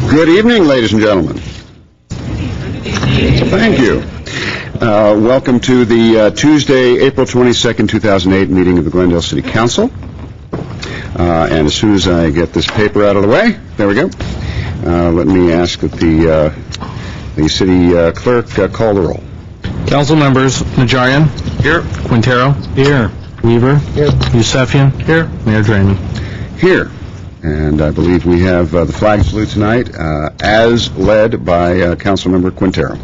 Good evening, ladies and gentlemen. Thank you. Welcome to the Tuesday, April 22nd, 2008 meeting of the Glendale City Council. And as soon as I get this paper out of the way, there we go. Let me ask that the city clerk call the roll. Council members: Najarian. Here. Quintero. Here. Weaver. Here. Yusefian. Here. Mayor Draymond. Here. And I believe we have the flag salute tonight, as led by Councilmember Quintero.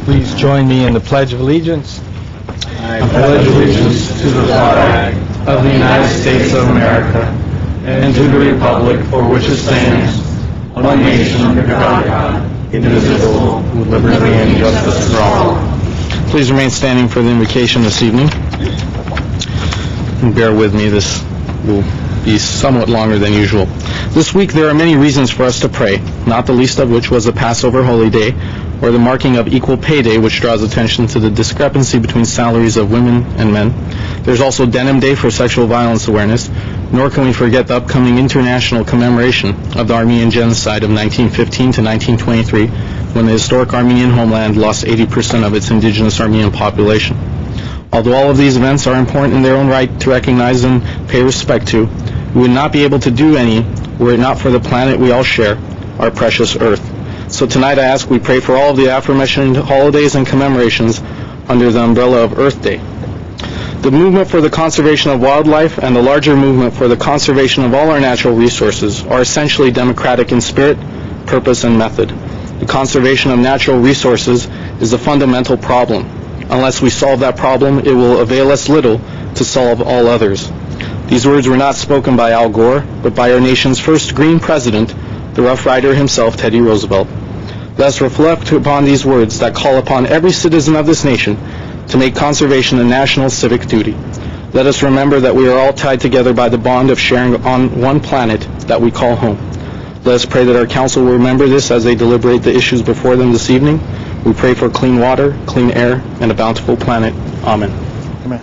Please join me in the Pledge of Allegiance. I pledge allegiance to the flag of the United States of America and to the republic for which it stands, one nation under God, indivisible, with liberty and justice for all. Please remain standing for the invocation this evening. And bear with me, this will be somewhat longer than usual. This week there are many reasons for us to pray, not the least of which was the Passover Holy Day, or the marking of Equal Pay Day, which draws attention to the discrepancy between salaries of women and men. There's also Denim Day for sexual violence awareness, nor can we forget the upcoming international commemoration of the Armenian genocide of 1915 to 1923, when the historic Armenian homeland lost 80% of its indigenous Armenian population. Although all of these events are important in their own right to recognize and pay respect to, we would not be able to do any were it not for the planet we all share, our precious Earth. So tonight I ask we pray for all of the aforementioned holidays and commemorations under the umbrella of Earth Day. The movement for the conservation of wildlife and the larger movement for the conservation of all our natural resources are essentially democratic in spirit, purpose, and method. The conservation of natural resources is a fundamental problem. Unless we solve that problem, it will avail us little to solve all others. These words were not spoken by Al Gore, but by our nation's first Green president, the Rough Rider himself, Teddy Roosevelt. Let us reflect upon these words that call upon every citizen of this nation to make conservation a national civic duty. Let us remember that we are all tied together by the bond of sharing on one planet that we call home. Let us pray that our council will remember this as they deliberate the issues before them this evening. We pray for clean water, clean air, and a bountiful planet. Amen. Amen.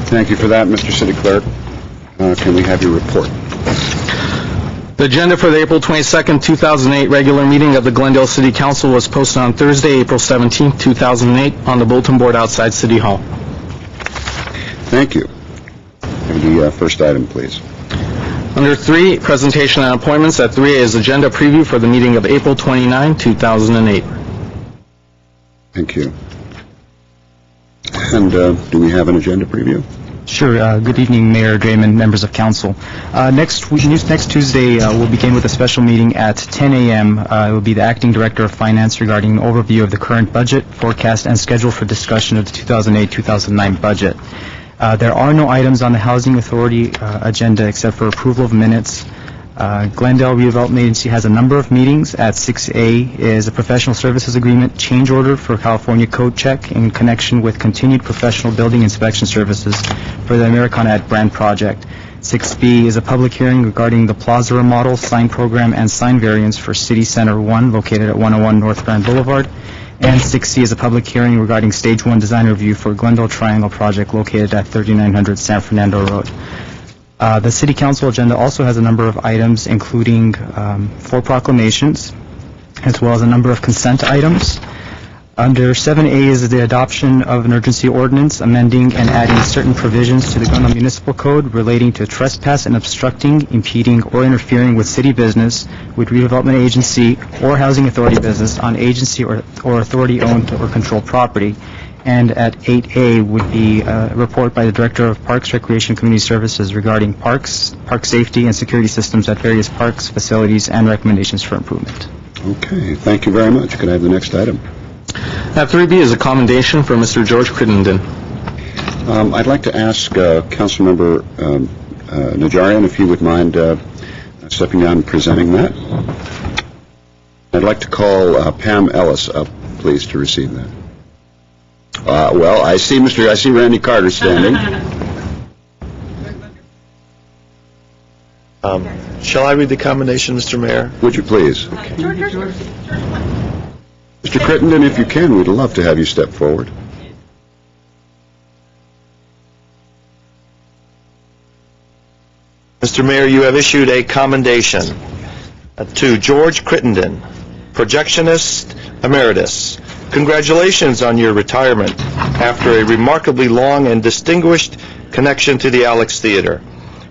Thank you for that, Mr. City Clerk. Can we have your report? The agenda for the April 22nd, 2008 regular meeting of the Glendale City Council was posted on Thursday, April 17th, 2008 on the bulletin board outside City Hall. Thank you. Have the first item, please. Under 3, presentation and appointments. At 3A is agenda preview for the meeting of April 29, 2008. Thank you. And do we have an agenda preview? Sure. Good evening, Mayor Draymond, members of council. Next Tuesday, we'll begin with a special meeting at 10 a.m. It will be the acting director of finance regarding an overview of the current budget, forecast, and schedule for discussion of the 2008-2009 budget. There are no items on the Housing Authority agenda except for approval of minutes. Glendale Redevelopment Agency has a number of meetings. At 6A is a professional services agreement change order for California Code Check in connection with continued professional building inspection services for the Americana brand project. 6B is a public hearing regarding the Plaza remodel, sign program, and sign variants for City Center 1 located at 101 North Grand Boulevard. And 6C is a public hearing regarding Stage 1 design review for Glendale Triangle project located at 3900 San Fernando Road. The City Council agenda also has a number of items, including 4 proclamations, as well as a number of consent items. Under 7A is the adoption of an urgency ordinance amending and adding certain provisions to the Glendale Municipal Code relating to trespass and obstructing, impeding, or interfering with city business, with redevelopment agency or housing authority business on agency or authority-owned or controlled property. And at 8A would be a report by the Director of Parks, Recreation, and Community Services regarding parks, park safety, and security systems at various parks, facilities, and recommendations for improvement. Okay, thank you very much. Could I have the next item? At 3B is a commendation for Mr. George Crittenden. I'd like to ask Councilmember Najarian if he would mind stepping down and presenting that. I'd like to call Pam Ellis up, please, to receive that. Well, I see Randy Carter standing. Shall I read the commendation, Mr. Mayor? Would you please? Okay. Mr. Crittenden, if you can, we'd love to have you step forward. Mr. Mayor, you have issued a commendation to George Crittenden, projectionist emeritus. Congratulations on your retirement after a remarkably long and distinguished connection to the Alex Theater.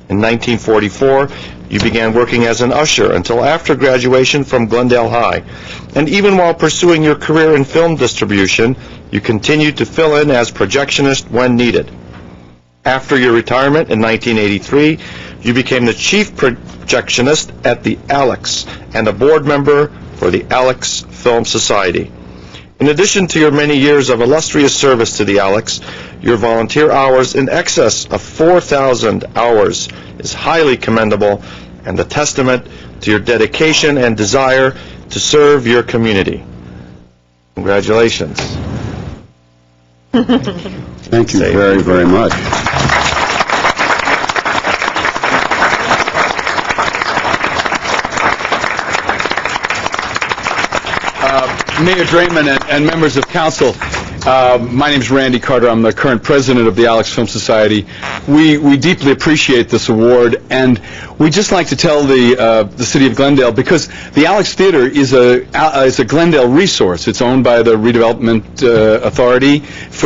In 1944, you began working as an usher until after graduation from Glendale High. And even while pursuing your career in film distribution, you continued to fill in as projectionist when needed. After your retirement in 1983, you became the chief projectionist at the Alex and a board member for the Alex Film Society. In addition to your many years of illustrious service to the Alex, your volunteer hours in excess of 4,000 hours is highly commendable and a testament to your dedication and desire to serve your community. Congratulations. Thank you very, very much. Mayor Draymond and members of council, my name is Randy Carter. I'm the current president of the Alex Film Society. We deeply appreciate this award, and we'd just like to tell the city of Glendale, because the Alex Theater is a Glendale resource. It's owned by the Redevelopment Authority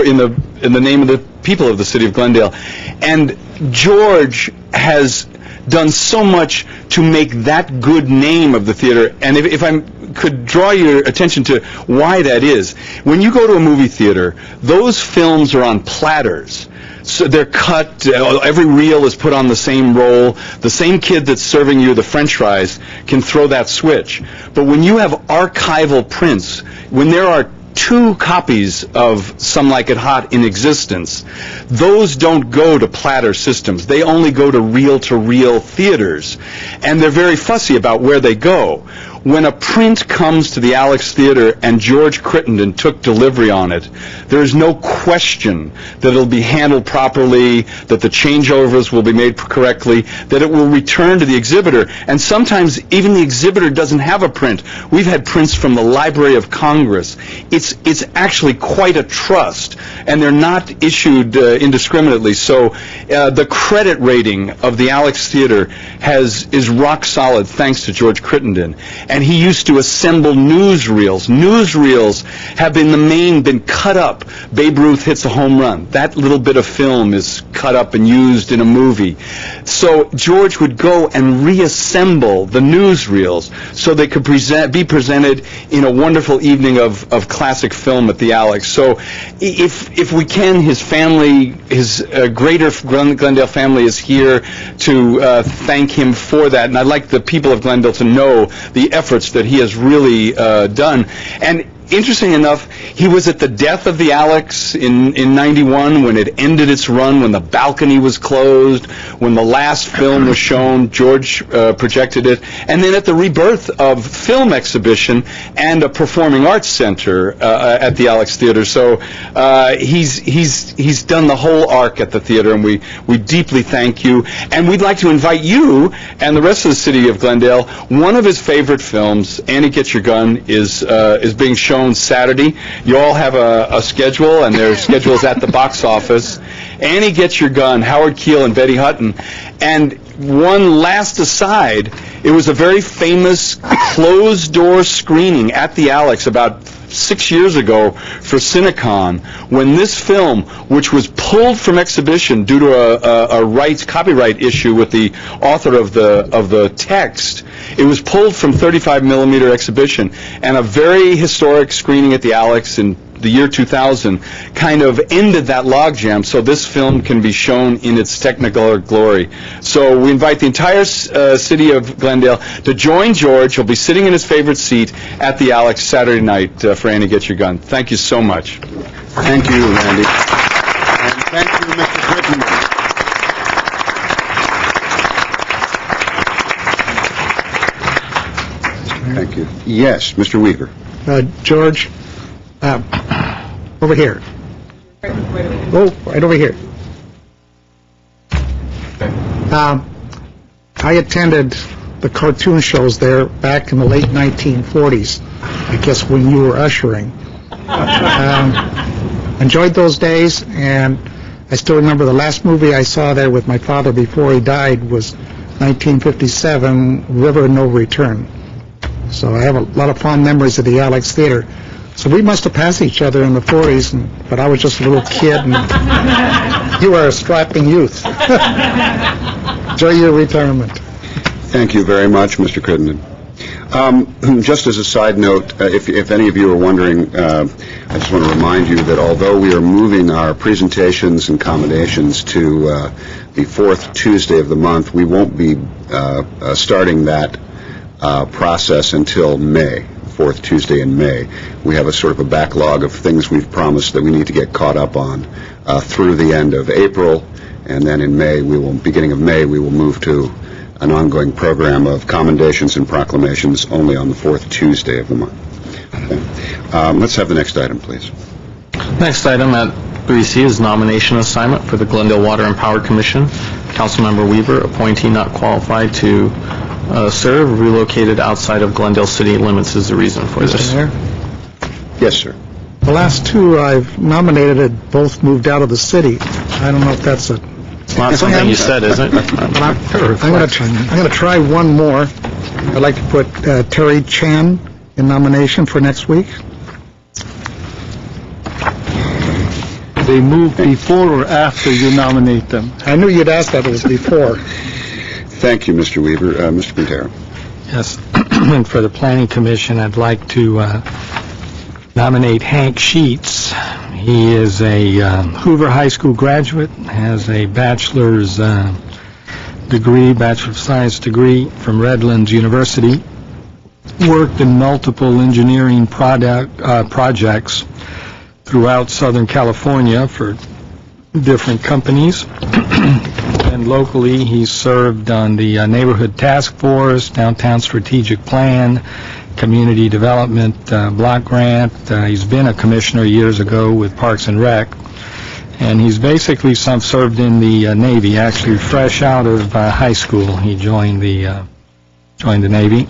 in the name of the people of the city of Glendale, and George has done so much to make that good name of the theater. And if I could draw your attention to why that is, when you go to a movie theater, those films are on platters. So they're cut, every reel is put on the same roll. The same kid that's serving you the french fries can throw that switch. But when you have archival prints, when there are 2 copies of Some Like It Hot in existence, those don't go to platter systems. They only go to reel theaters. And they're very fussy about where they go. When a print comes to the Alex Theater and George Crittenden took delivery on it, there is no question that it'll be handled properly, that the changeovers will be made correctly, that it will return to the exhibitor. And sometimes even the exhibitor doesn't have a print. We've had prints from the Library of Congress. It's actually quite a trust, and they're not issued indiscriminately. So the credit rating of the Alex Theater is rock solid thanks to George Crittenden. And he used to assemble newsreels. Newsreels have been cut up. Babe Ruth hits a home run. That little bit of film is cut up and used in a movie. So George would go and reassemble the newsreels so they could be presented in a wonderful evening of classic film at the Alex. So if we can, his family, his greater Glendale family is here to thank him for that. And I'd like the people of Glendale to know the efforts that he has really done. And interesting enough, he was at the death of the Alex in 91 when it ended its run, when the balcony was closed, when the last film was shown. George projected it. And then at the rebirth of film exhibition and a performing arts center at the Alex Theater. So he's done the whole arc at the theater, and we deeply thank you. And we'd like to invite you and the rest of the city of Glendale. One of his favorite films, Annie Get Your Gun, is being shown Saturday. You all have a schedule, and their schedule's at the box office. Annie Gets Your Gun, Howard Keel and Betty Hutton. And one last aside, it was a very famous closed-door screening at the Alex about 6 years ago for Cinecon, when this film, which was pulled from exhibition due to a copyright issue with the author of the text, it was pulled from 35 millimeter exhibition, and a very historic screening at the Alex in the year 2000 kind of ended that logjam, so this film can be shown in its technicolor glory. So we invite the entire city of Glendale to join George. He'll be sitting in his favorite seat at the Alex Saturday night for Annie Get Your Gun. Thank you so much. Thank you, Randy. And thank you, Mr. Crittenden. Thank you. Yes, Mr. Weaver. George, over here. Oh, right over here. I attended the cartoon shows there back in the late 1940s, I guess when you were ushering. Enjoyed those days, and I still remember the last movie I saw there with my father before he died was 1957, River No Return. So I have a lot of fond memories of the Alex Theater. So we must have passed each other in the 40s, but I was just a little kid, and you are a strapping youth. Enjoy your retirement. Thank you very much, Mr. Crittenden. Just as a side note, if any of you are wondering, I just want to remind you that although we are moving our presentations and commendations to the fourth Tuesday of the month, we won't be starting that process until May, fourth Tuesday in May. We have a sort of a backlog of things we've promised that we need to get caught up on through the end of April, and then in May, beginning of May, we will move to an ongoing program of commendations and proclamations only on the fourth Tuesday of the month. Okay. Let's have the next item, please. Next item at 3C is nomination assignment for the Glendale Water and Power Commission. Councilmember Weaver, appointee not qualified to serve, relocated outside of Glendale city limits is the reason for this. Mr. Mayor, Yes, sir. the last two I've nominated had both moved out of the city. I don't know if that's a... It's not something you said, is it? But I'm going to try one more. I'd like to put Terry Chan in nomination for next week. They move before or after you nominate them? I knew you'd ask that. It was before. Thank you, Mr. Weaver. Mr. Quintero. Yes, and for the Planning Commission, I'd like to nominate Hank Sheets. He is a Hoover High School graduate, has a bachelor's degree, Bachelor of Science degree from Redlands University, worked in multiple engineering projects throughout Southern California for different companies. And locally, he's served on the Neighborhood Task Force, Downtown Strategic Plan, Community Development Block Grant. He's been a commissioner years ago with Parks and Rec. And he's basically served in the Navy, actually fresh out of high school. He joined the Navy.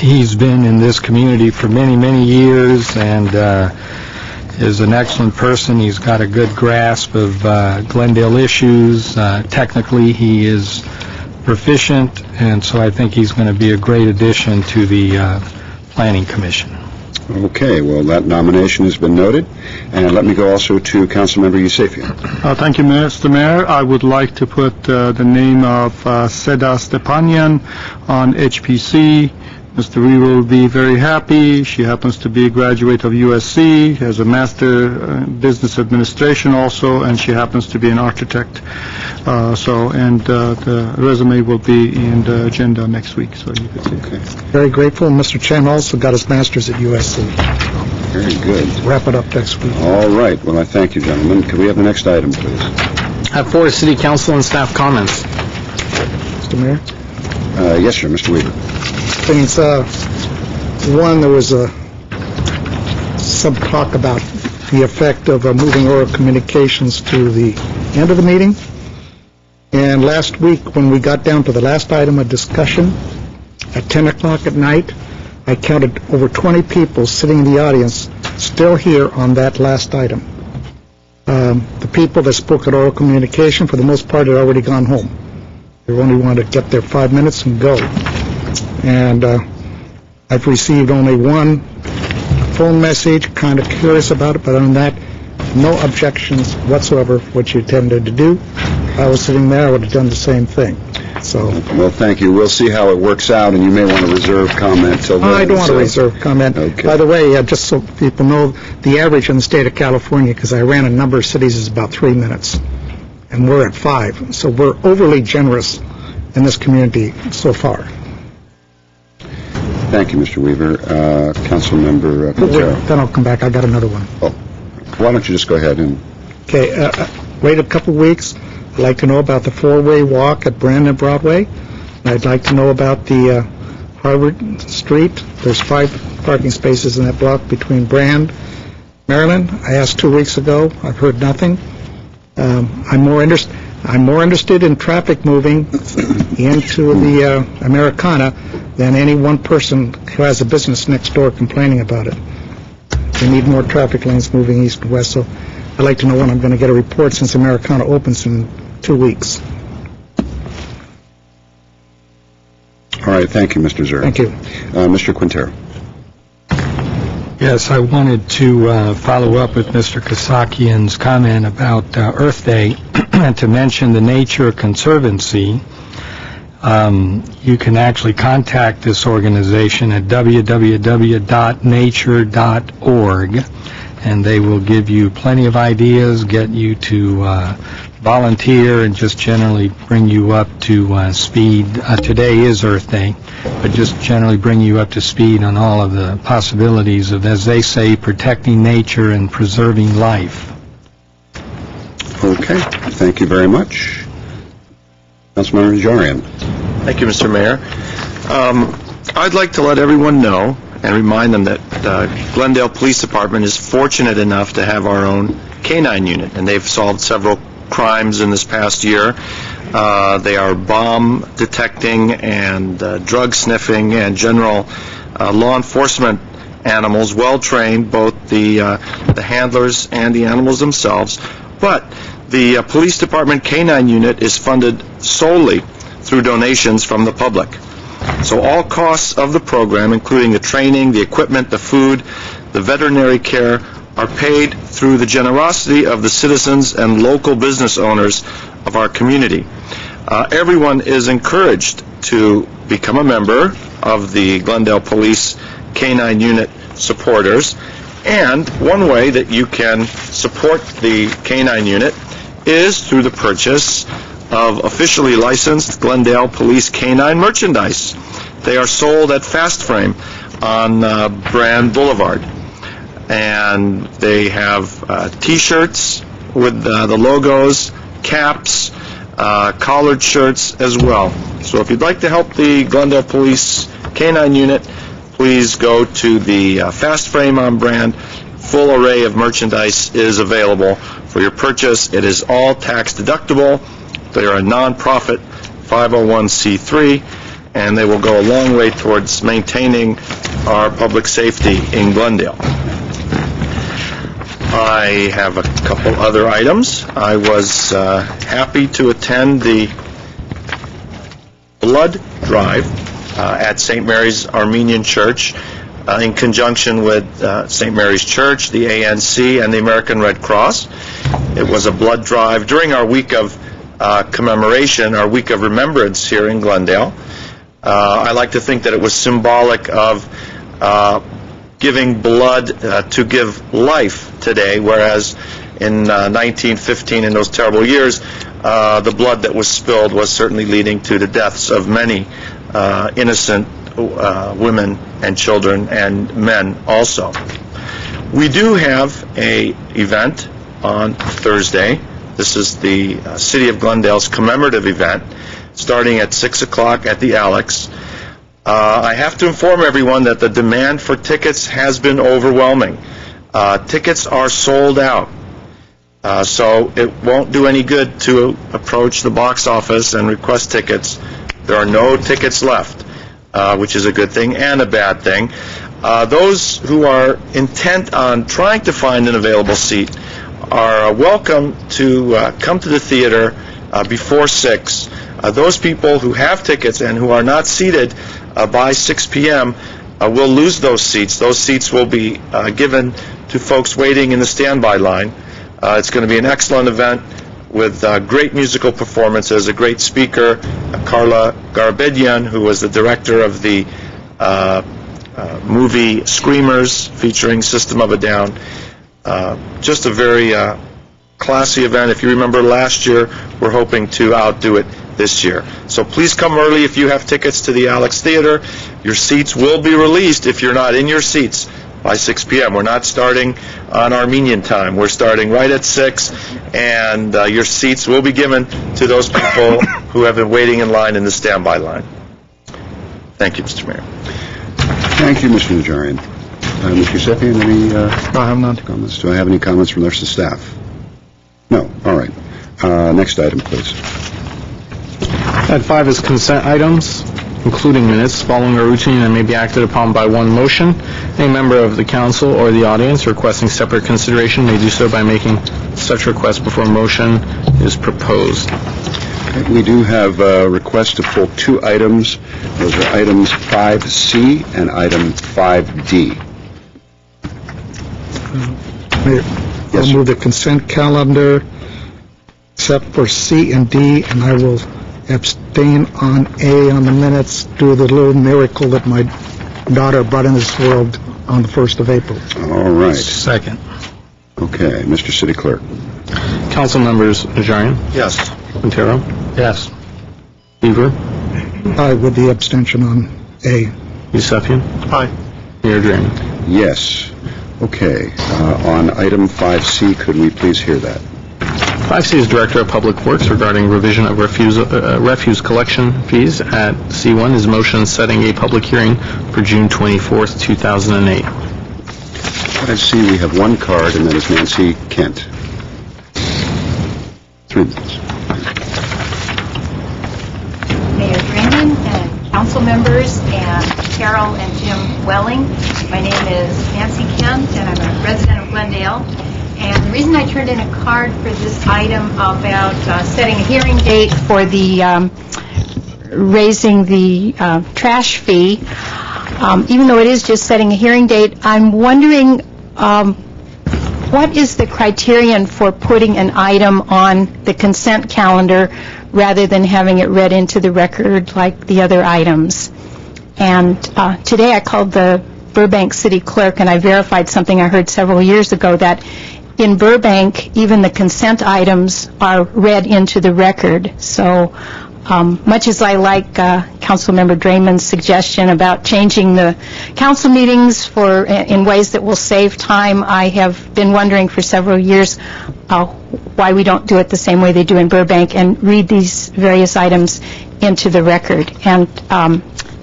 He's been in this community for many, many years and is an excellent person. He's got a good grasp of Glendale issues. Technically, he is proficient, and so I think he's going to be a great addition to the Planning Commission. Okay, well, that nomination has been noted. And let me go also to Councilmember Yusefian. Thank you, Mr. Mayor. I would like to put the name of Seda Stepanyan on HPC. Mr. Weaver will be very happy. She happens to be a graduate of USC, has a Master in Business Administration also, and she happens to be an architect. The resume will be in the agenda next week, so you can see it. Okay, Very grateful. Mr. Chen also got his master's at USC. very good. Wrap it up next week. All right, well, I thank you, gentlemen. Could we have the next item, please? At 4, City Council and staff comments. Mr. Mayor? Yes, sir, Mr. Weaver. Things, one, there was some talk about the effect of moving oral communications to the end of the meeting. And last week, when we got down to the last item of discussion, at 10 o'clock at night, I counted over 20 people sitting in the audience still here on that last item. The people that spoke at oral communication, for the most part, had already gone home. They only wanted to get their 5 minutes and go. And I've received only one phone message, kind of curious about it, but other than that, no objections whatsoever for what you intended to do. If I was sitting there, I would have done the same thing. So Well, thank you. We'll see how it works out, and you may want to reserve comment till then. I don't want to so- reserve comment. Okay. By the way, just so people know, the average in the state of California, because I ran a number of cities, is about 3 minutes, and we're at 5. So we're overly generous in this community so far. Thank you, Mr. Weaver. Councilmember Quintero. Then I'll come back. I got another one. Why don't you just go ahead and... Okay, wait a couple of weeks. I'd like to know about the four-way walk at Brandon Broadway. I'd like to know about the Harvard Street. There's 5 parking spaces in that block between Brand, Maryland. I asked 2 weeks ago. I've heard nothing. I'm more interested in traffic moving into the Americana than any one person who has a business next door complaining about it. We need more traffic lanes moving east and west, so I'd like to know when I'm going to get a report since Americana opens in 2 weeks. All right, thank you, Mr. Zerr. Thank you. Mr. Quintero. Yes, I wanted to follow up with Mr. Kasakian's comment about Earth Day and to mention the Nature Conservancy. You can actually contact this organization at www.nature.org, and they will give you plenty of ideas, get you to volunteer, and just generally bring you up to speed. Today is Earth Day, but just generally bring you up to speed on all of the possibilities of, as they say, protecting nature and preserving life. Okay, thank you very much. Councilmember Najarian. Thank you, Mr. Mayor. I'd like to let everyone know and remind them that Glendale Police Department is fortunate enough to have our own canine unit, and they've solved several crimes in this past year. They are bomb detecting and drug sniffing and general law enforcement animals, well trained, both the handlers and the animals themselves. But the police department canine unit is funded solely through donations from the public. So all costs of the program, including the training, the equipment, the food, the veterinary care, are paid through the generosity of the citizens and local business owners of our community. Everyone is encouraged to become a member of the Glendale Police Canine Unit supporters, and one way that you can support the Canine Unit is through the purchase of officially licensed Glendale Police Canine merchandise. They are sold at Fast Frame on Brand Boulevard, and they have T-shirts with the logos, caps, collared shirts as well. So if you'd like to help the Glendale Police Canine Unit, please go to the Fast Frame on Brand. Full array of merchandise is available for your purchase. It is all tax deductible. They are a non-profit 501c3, and they will go a long way towards maintaining our public safety in Glendale. I have a couple other items. I was happy to attend the blood drive at St. Mary's Armenian Church in conjunction with St. Mary's Church, the ANC, and the American Red Cross. It was a blood drive during our week of commemoration, our week of remembrance here in Glendale. I like to think that it was symbolic of giving blood to give life today, whereas in 1915, in those terrible years, the blood that was spilled was certainly leading to the deaths of many innocent women and children and men also. We do have an event on Thursday. This is the City of Glendale's commemorative event, starting at 6 o'clock at the Alex. I have to inform everyone that the demand for tickets has been overwhelming. Tickets are sold out, so it won't do any good to approach the box office and request tickets. There are no tickets left, which is a good thing and a bad thing. Those who are intent on trying to find an available seat are welcome to come to the theater before 6. Those people who have tickets and who are not seated by 6 p.m. Will lose those seats. Those seats will be given to folks waiting in the standby line. It's going to be an excellent event with great musical performances, a great speaker, Carla Garabedian, who was the director of the movie Screamers featuring System of a Down. Just a very classy event. If you remember last year, we're hoping to outdo it this year. So please come early if you have tickets to the Alex Theater. Your seats will be released if you're not in your seats by 6 p.m. We're not starting on Armenian time. We're starting right at 6, and your seats will be given to those people who have been waiting in line in the standby line. Thank you, Mr. Mayor. Thank you, Mr. Najarian. Mr. Seppian, any I have none. comments? Do I have any comments from the rest of the staff? No. All right. Next item, please. Item 5 is consent items, including minutes, following a routine and may be acted upon by one motion. Any member of the council or the audience requesting separate consideration may do so by making such request before motion is proposed. We do have a request to pull two items. Those are items 5C and item 5D. Mayor, Yes, I'll sir. move the consent calendar except for C and D, and I will abstain on A on the minutes due to the little miracle that my daughter brought into this world on the 1st of April. All right. Second. Okay, Mr. City Clerk. Council members Najarian, Yes. Quintero, Yes. Weaver, Aye, with the abstention on A. Yusefian. Aye. Mayor Draymond. Yes. Okay, on item 5C, could we please hear that? 5C is Director of Public Works regarding revision of refuse collection fees at C1 is motion setting a public hearing for June 24th, 2008. I see we have one card, and that is Nancy Kent. 3 minutes. Mayor Draymond and council members and Carol and Jim Welling. My name is Nancy Kent, and I'm a resident of Glendale. And the reason I turned in a card for this item about setting a hearing date for the raising the trash fee, even though it is just setting a hearing date, I'm wondering what is the criterion for putting an item on the consent calendar rather than having it read into the record like the other items? And today I called the Burbank City Clerk and I verified something I heard several years ago, that in Burbank, even the consent items are read into the record. So much as I like Councilmember Draymond's suggestion about changing the council meetings in ways that will save time, I have been wondering for several years why we don't do it the same way they do in Burbank and read these various items into the record. And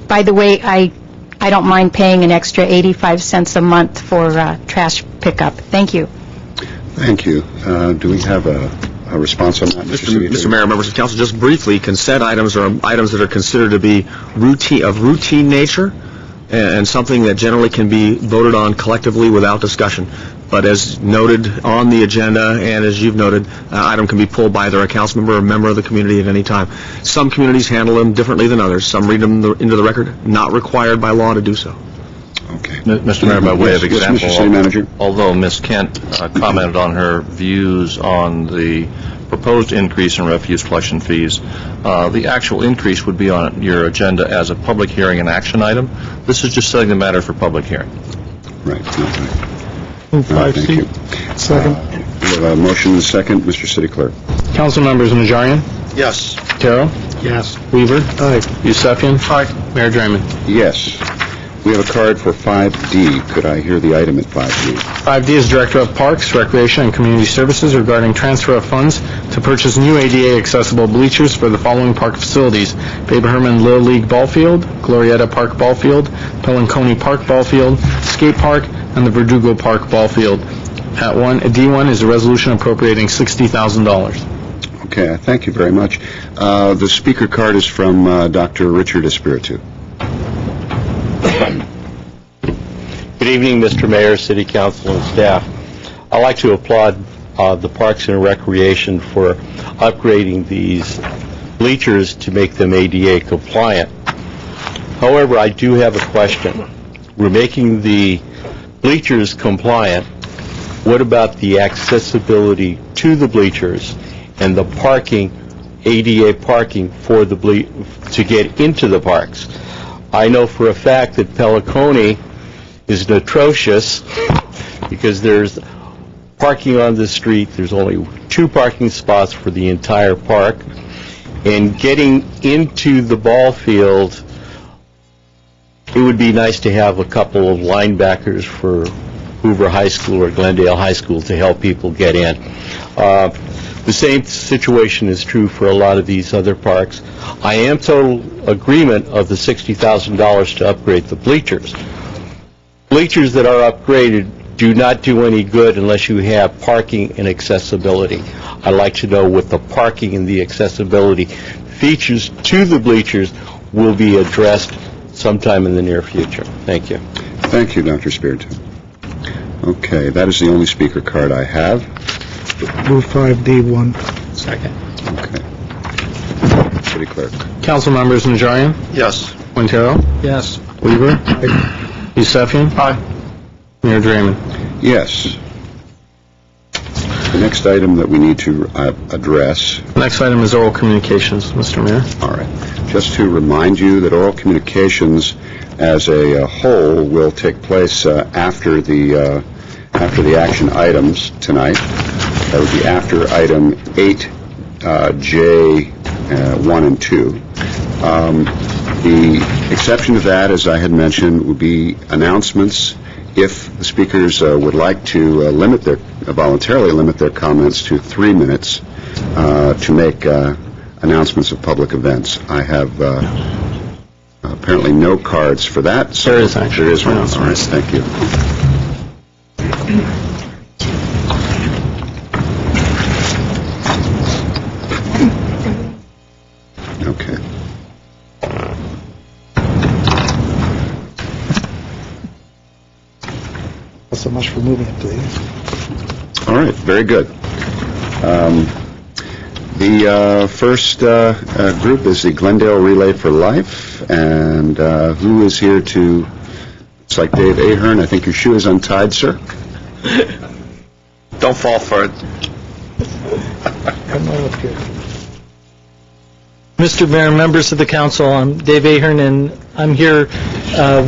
by the way, I don't mind paying an extra 85 cents a month for trash pickup. Thank you. Thank you. Do we have a response on that, Mr. City Mr. Mayor, members of council, just briefly, consent items are items that are considered to be routine nature and something that generally can be voted on collectively without discussion. But as noted on the agenda, and as you've noted, item can be pulled by either a council member or a member of the community at any time. Some communities handle them differently than others. Some read them into the record, not required by law to do so. Okay. Mr. Mayor, by way of Yes, example, Mr. City Manager. although Ms. Kent commented on her views on the proposed increase in refuse collection fees, the actual increase would be on your agenda as a public hearing and action item. This is just setting the matter for public hearing. Right. Okay. Move All right, thank 5C. you. Second. We have a motion and a second. Mr. City Clerk. Council members Najarian, Yes. Quintero, Yes. Weaver, Aye. Yusefian. Mayor Draymond. Yes. We have a card for 5D. Could I hear the item at 5D? 5D is Director of Parks, Recreation, and Community Services regarding transfer of funds to purchase new ADA-accessible bleachers for the following park facilities: Faber Herman Little League Ball Field, Glorietta Park Ball Field, Pelinconi Park Ball Field, Skate Park, and the Verdugo Park Ball Field. At D1 is a resolution appropriating $60,000. Okay, thank you very much. The speaker card is from Dr. Richard Espiritu. Good evening, Mr. Mayor, City Council, and staff. I'd like to applaud the Parks and Recreation for upgrading these bleachers to make them ADA compliant. However, I do have a question. We're making the bleachers compliant. What about the accessibility to the bleachers and the parking, ADA parking for the to get into the parks? I know for a fact that Pelinconi is atrocious because there's parking on the street. There's only 2 parking spots for the entire park. And getting into the ball field, it would be nice to have a couple of linebackers for Hoover High School or Glendale High School to help people get in. The same situation is true for a lot of these other parks. I am total agreement of the $60,000 to upgrade the bleachers. Bleachers that are upgraded do not do any good unless you have parking and accessibility. I'd like to know what the parking and the accessibility features to the bleachers will be addressed sometime in the near future. Thank you. Thank you, Dr. Espiritu. Okay, that is the only speaker card I have. Move 5D1. Second. Okay. City Clerk. Council members Najarian, Yes. Quintero, Yes. Weaver, Yusefian. Aye. Mayor Draymond. Yes. The next item that we need to address, Next item is oral communications, Mr. Mayor. all right, just to remind you that oral communications as a whole will take place after the action items tonight. That would be after item 8J 1 and 2. The exception to that, as I had mentioned, would be announcements. If the speakers would like to voluntarily limit their comments to 3 minutes to make announcements of public events. I have apparently no cards for that. So There is actually. There is one. All right, thank you. Okay. Not so much for moving it to these. All right, very good. The first group is the Glendale Relay for Life, and who is here to, it's like Dave Ahern, I think your shoe is untied, sir? Don't fall for it. Come on up here. Mr. Mayor, members of the council, I'm Dave Ahern, and I'm here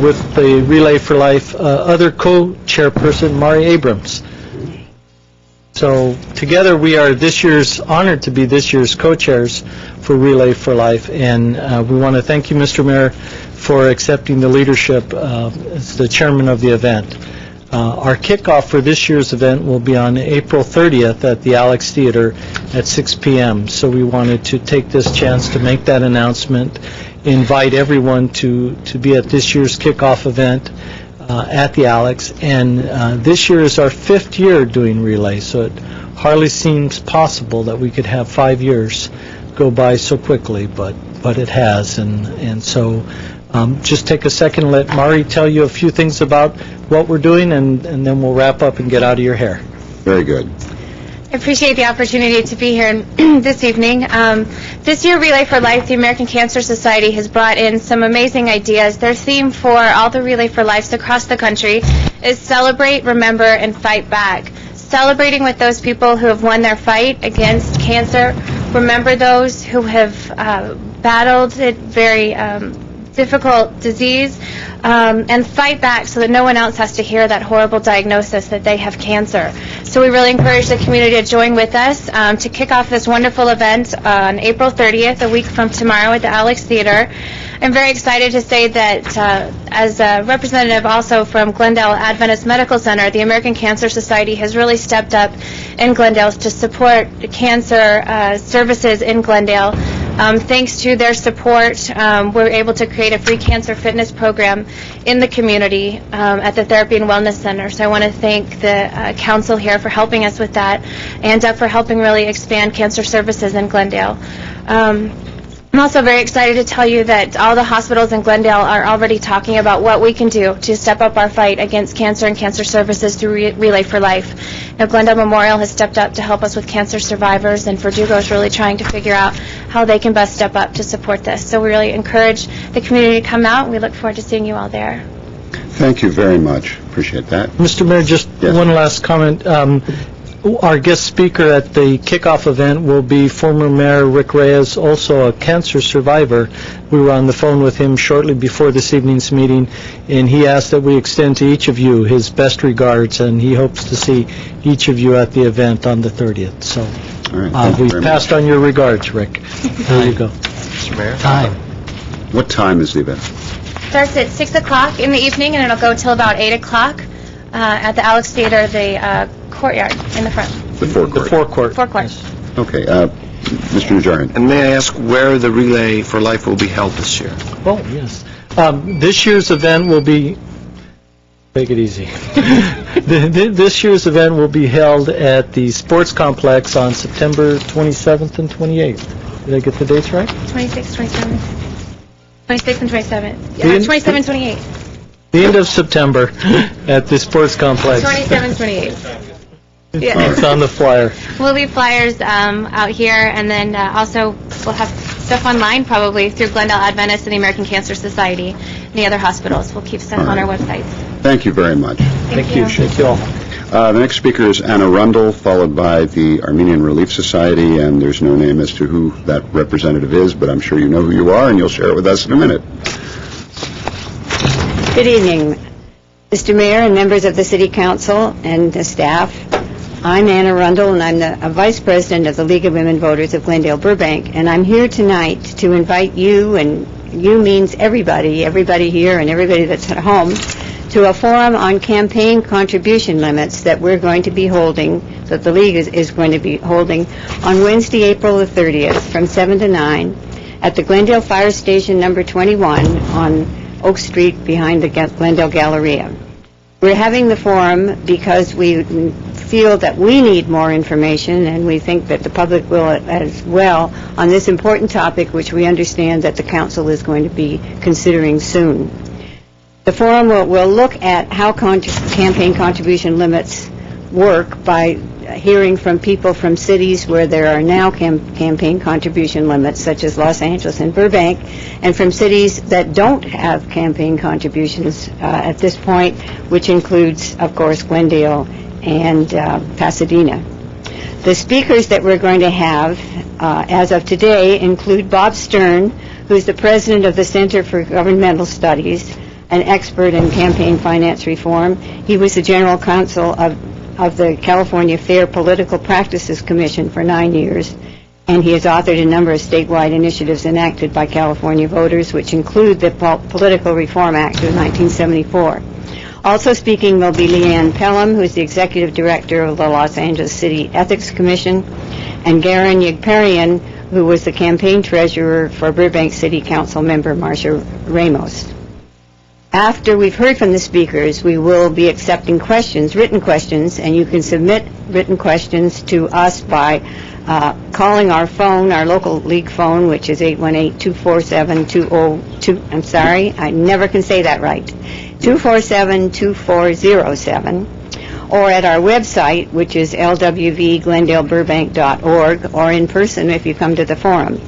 with the Relay for Life other co-chairperson, Mari Abrams. So together we are honored to be this year's co-chairs for Relay for Life, and we want to thank you, Mr. Mayor, for accepting the leadership as the chairman of the event. Our kickoff for this year's event will be on April 30th at the Alex Theater at 6 p.m. So we wanted to take this chance to make that announcement, invite everyone to be at this year's kickoff event at the Alex. And this year is our 5th year doing Relay, so it hardly seems possible that we could have 5 years go by so quickly, but it has. And so just take a second and let Mari tell you a few things about what we're doing, and then we'll wrap up and get out of your hair. Very good. I appreciate the opportunity to be here this evening. This year, Relay for Life, the American Cancer Society, has brought in some amazing ideas. Their theme for all the Relay for Lives across the country is Celebrate, Remember, and Fight Back. Celebrating with those people who have won their fight against cancer, remember those who have battled it very difficult disease, and fight back so that no one else has to hear that horrible diagnosis that they have cancer. So we really encourage the community to join with us to kick off this wonderful event on April 30th, a week from tomorrow at the Alex Theater. I'm very excited to say that as a representative also from Glendale Adventist Medical Center, the American Cancer Society has really stepped up in Glendale to support cancer services in Glendale. Thanks to their support, we're able to create a free cancer fitness program in the community at the Therapy and Wellness Center. So I want to thank the council here for helping us with that, and for helping really expand cancer services in Glendale. I'm also very excited to tell you that all the hospitals in Glendale are already talking about what we can do to step up our fight against cancer and cancer services through Relay for Life. Now, Glendale Memorial has stepped up to help us with cancer survivors, and Verdugo is really trying to figure out how they can best step up to support this. So we really encourage the community to come out. We look forward to seeing you all there. Thank you very much. Appreciate that. Mr. Mayor, just Yes. one last comment. Our guest speaker at the kickoff event will be former Mayor Rick Reyes, also a cancer survivor. We were on the phone with him shortly before this evening's meeting, and he asked that we extend to each of you his best regards, and he hopes to see each of you at the event on the 30th. So All right. Thank you we very passed much. on your regards, Rick. There you go. Mr. Mayor? Time. What time is the event? Starts at 6 o'clock in the evening, and it'll go till about 8 o'clock at the Alex Theater, the courtyard in the front. The forecourt. The forecourt. Forecourt. Okay. Mr. Najarian. And may I ask where the Relay for Life will be held this year? Oh, yes. This year's event will be, take it easy. This year's event will be held at the Sports Complex on September 27th and 28th. Did I get the dates right? 26, 27. 26 and 27. The- 27, 28. The end of September at the Sports Complex. 27, 28. Yeah. It's on the flyer. We'll leave flyers out here, and then also we'll have stuff online, probably through Glendale Adventist and the American Cancer Society and the other hospitals. We'll keep stuff All on right. our websites. Thank you very much. Thank you. Thank you all. The next speaker is Anna Rundle, followed by the Armenian Relief Society, and there's no name as to who that representative is, but I'm sure you know who you are, and you'll share it with us in a minute. Good evening, Mr. Mayor and members of the City Council and the staff. I'm Anna Rundle, and I'm the Vice President of the League of Women Voters of Glendale Burbank, and I'm here tonight to invite you, and you means everybody here and everybody that's at home, to a forum on campaign contribution limits that we're going to be holding, that the League is going to be holding on Wednesday, April the 30th from 7 to 9 at the Glendale Fire Station number 21 on Oak Street behind the Glendale Galleria. We're having the forum because we feel that we need more information, and we think that the public will as well, on this important topic which we understand that the Council is going to be considering soon. The forum will look at how campaign contribution limits work by hearing from people from cities where there are now campaign contribution limits, such as Los Angeles and Burbank, and from cities that don't have campaign contributions at this point, which includes, of course, Glendale and Pasadena. The speakers that we're going to have as of today include Bob Stern, who's the president of the Center for Governmental Studies, an expert in campaign finance reform. He was the general counsel of the California Fair Political Practices Commission for 9 years, and he has authored a number of statewide initiatives enacted by California voters, which include the Political Reform Act of 1974. Also speaking will be Leanne Pelham, who is the executive director of the Los Angeles City Ethics Commission, and Garen Yagparian, who was the campaign treasurer for Burbank City Council member Marcia Ramos. After we've heard from the speakers, we will be accepting questions, written questions, and you can submit written questions to us by calling our phone, our local league phone, which is 818-247-202. I'm sorry, I never can say that right. 247-2407, or at our website, which is lwvglendaleburbank.org, or in person if you come to the forum.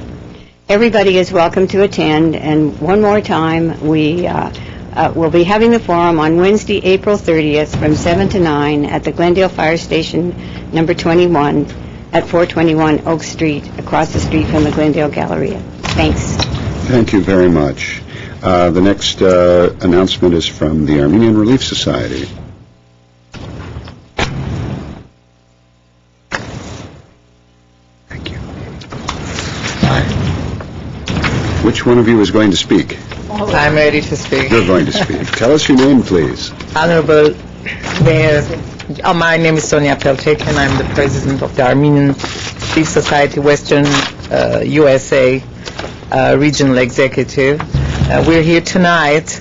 Everybody is welcome to attend, and one more time, we'll be having the forum on Wednesday, April 30th from 7 to 9 at the Glendale Fire Station number 21 at 421 Oak Street, across the street from the Glendale Galleria. Thanks. Thank you very much. The next announcement is from the Armenian Relief Society. Thank you. Which one of you is going to speak? I'm ready to speak. You're going to speak. Tell us your name, please. Honorable Mayor, my name is Sonia Peltek, and I'm the president of the Armenian Relief Society Western USA Regional Executive. We're here tonight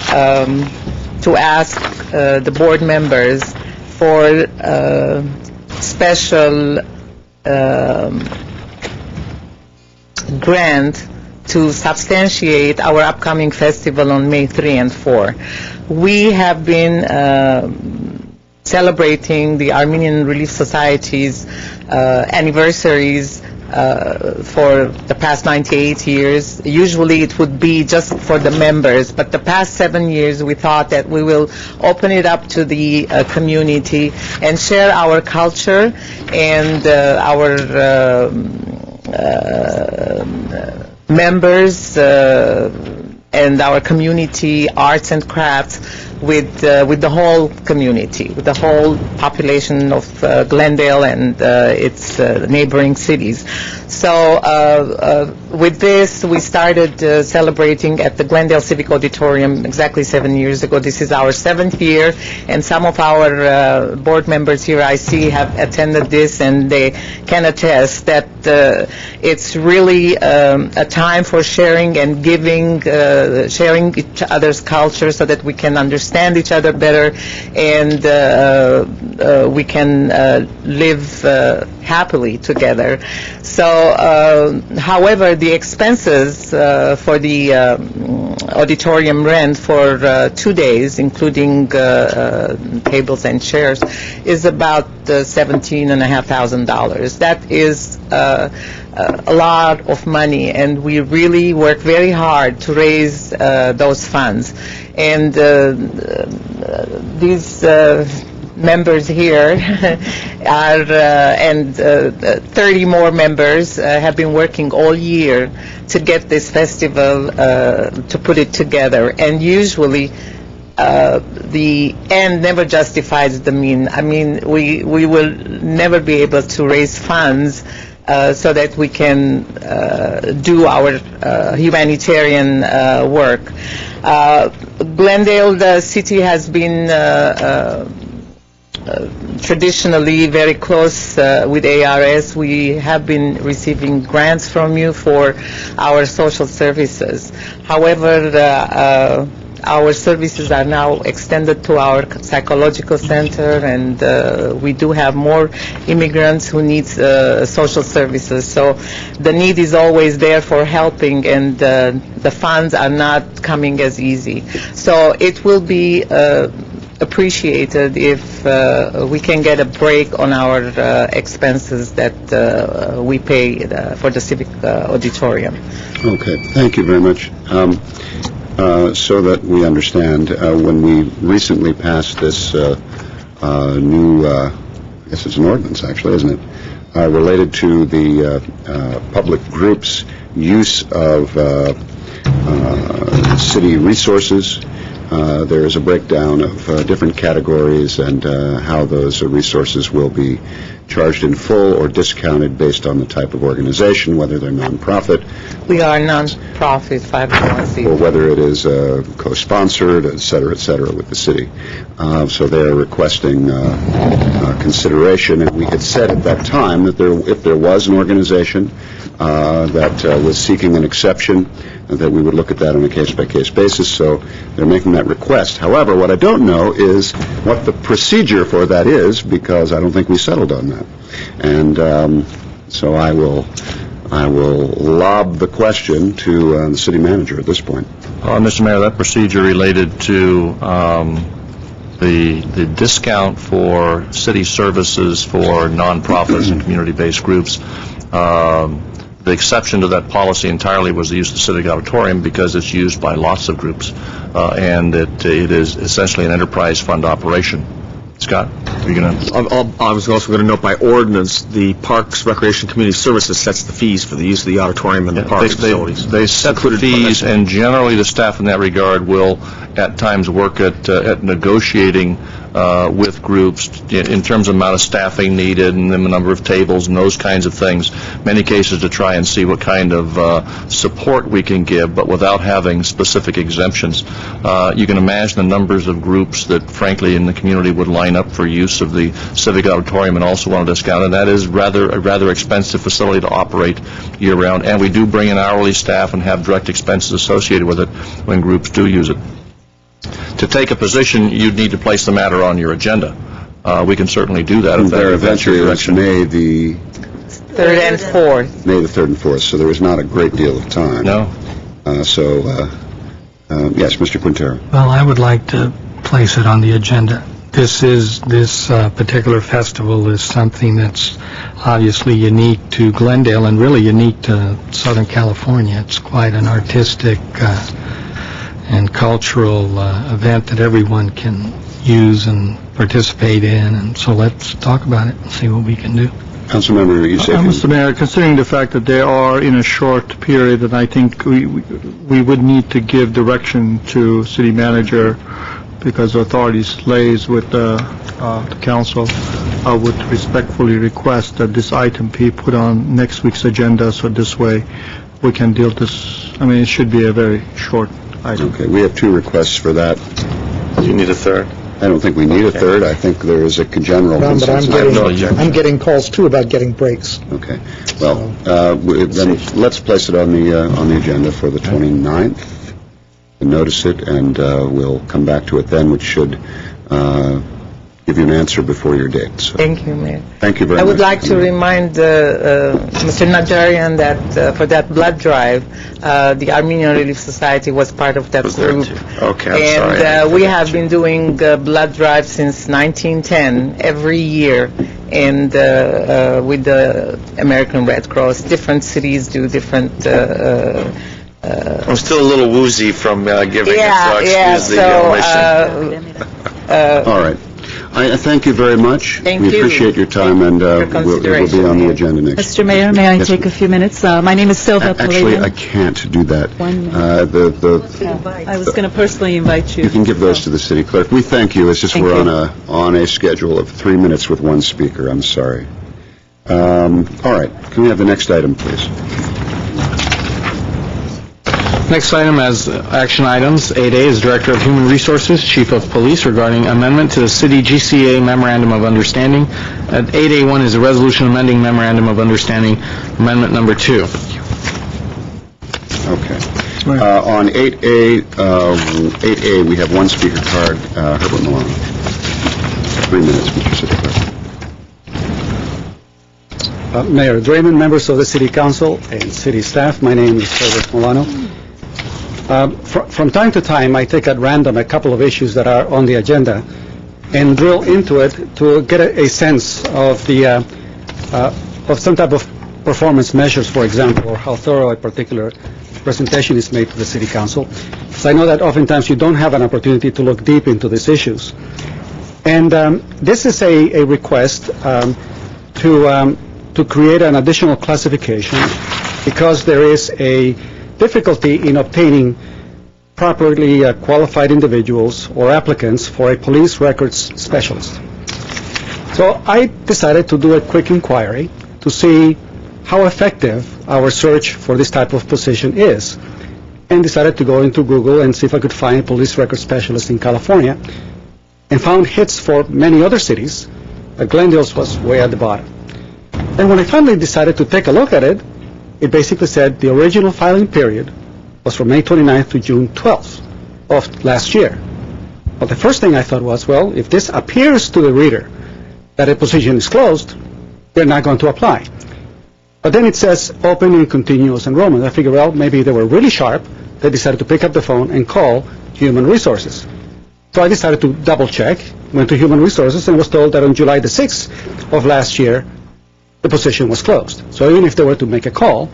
to ask the board members for special grant to substantiate our upcoming festival on May 3 and 4. We have been celebrating the Armenian Relief Society's anniversaries for the past 98 years. Usually it would be just for the members, but the past 7 years we thought that we will open it up to the community and share our culture and our members and our community arts and crafts with the whole community, with the whole population of Glendale and its neighboring cities. So with this, we started celebrating at the Glendale Civic Auditorium exactly 7 years ago. This is our 7th year, and some of our board members here I see have attended this, and they can attest that it's really a time for sharing and giving, sharing each other's culture so that we can understand each other better, and we can live happily together. So, however, the expenses for the auditorium rent for 2 days, including tables and chairs, is about $17,500. That is a lot of money, and we really work very hard to raise those funds. And these members here are, and 30 more members have been working all year to get this festival, to put it together. And usually, the end never justifies the mean. I mean, we will never be able to raise funds so that we can do our humanitarian work. Glendale, the city, has been traditionally very close with ARS. We have been receiving grants from you for our social services. However, our services are now extended to our psychological center, and we do have more immigrants who need social services. So the need is always there for helping, and the funds are not coming as easy. So it will be appreciated if we can get a break on our expenses that we pay for the civic auditorium. Okay, thank you very much. So that we understand, when we recently passed this new, I guess it's an ordinance actually, isn't it, related to the public groups' use of city resources, there is a breakdown of different categories and how those resources will be charged in full or discounted based on the type of organization, whether they're nonprofit. We are non-profit 501c. Or whether it is co-sponsored, et cetera, with the city. So they are requesting consideration, and we had said at that time that if there was an organization that was seeking an exception, that we would look at that on a case-by-case basis, so they're making that request. However, what I don't know is what the procedure for that is, because I don't think we settled on that. And so I will lob the question to the city manager at this point. Mr. Mayor, that procedure related to the discount for city services for nonprofits and community-based groups. The exception to that policy entirely was the use of the civic auditorium because it's used by lots of groups, and it is essentially an enterprise fund operation. Scott, are you going to? I was also going to note, by ordinance, the Parks, Recreation, Community Services sets the fees for the use of the auditorium and the park facilities. They set the fees, and generally the staff in that regard will at times work at negotiating with groups in terms of amount of staffing needed and the number of tables and those kinds of things, many cases to try and see what kind of support we can give, but without having specific exemptions. You can imagine the numbers of groups that, frankly, in the community would line up for use of the civic auditorium and also want a discount, and that is a rather expensive facility to operate year-round, and we do bring in hourly staff and have direct expenses associated with it when groups do use it. To take a position, you'd need to place the matter on your agenda. We can certainly do that if that's your direction. May the 3rd and 4th. May the 3rd and 4th, so there is not a great deal of time. No. Yes, Mr. Quintero. Well, I would like to place it on the agenda. This particular festival is something that's obviously unique to Glendale and really unique to Southern California. It's quite an artistic and cultural event that everyone can use and participate in, and so let's talk about it and see what we can do. Councilmember, Mr. Mayor, considering the fact that they are in a short period, and I think we would need to give direction to city manager because authority lays with the council, I would respectfully request that this item be put on next week's agenda, so this way we can deal with this. I mean, it should be a very short item. Okay, we have 2 requests for that. Do you need a third? I don't think we need a third. I think there is a general consensus. I'm getting calls too about getting breaks. Okay. Well, then let's place it on the agenda for the 29th. Notice it, and we'll come back to it then, which should give you an answer before your date. So, Thank you, Mayor. thank you very I much. would like to remind Mr. Najarian that for that blood drive, the Armenian Relief Society was part of that Was there group. too? Okay, I'm sorry. And we have been doing blood drives since 1910, every year, and with the American Red Cross. Different cities do different... I'm still a little woozy from giving it, so excuse the omission. All right. I thank you very much. Thank we you. appreciate your time, and it will be on the agenda next. Mr. Mayor, may I Yes, take a few minutes? My name is Silva Actually, I Polina. can't do that. 1 minute. I was going to personally invite You can give those to the city clerk. We thank you. It's just Thank we're you. on a schedule of 3 minutes with one speaker. I'm sorry. All right. Can we have the next item, please? Next item as action items, 8A is Director of Human Resources, Chief of Police regarding amendment to the City GCA Memorandum of Understanding. At 8A1 is a resolution amending Memorandum of Understanding, Amendment Number 2. Okay. On 8A, we have one speaker card, Herbert Milano. 3 minutes, Mr. City Clerk. Mayor Draymond, members of the City Council, and city staff, my name is Herbert Milano. From time to time, I take at random a couple of issues that are on the agenda and drill into it to get a sense of the of some type of performance measures, for example, or how thorough a particular presentation is made to the City Council. So I know that oftentimes you don't have an opportunity to look deep into these issues. And this is a request to create an additional classification because there is a difficulty in obtaining properly qualified individuals or applicants for a police records specialist. So I decided to do a quick inquiry to see how effective our search for this type of position is, and decided to go into Google and see if I could find a police records specialist in California, and found hits for many other cities. Glendale was way at the bottom. And when I finally decided to take a look at it, it basically said the original filing period was from May 29th to June 12th of last year. Well, the first thing I thought was, well, if this appears to the reader that a position is closed, they're not going to apply. But then it says open and continuous enrollment. I figured, well, maybe they were really sharp. They decided to pick up the phone and call Human Resources. So I decided to double check, went to Human Resources, and was told that on July the 6th of last year, the position was closed. So even if they were to make a call,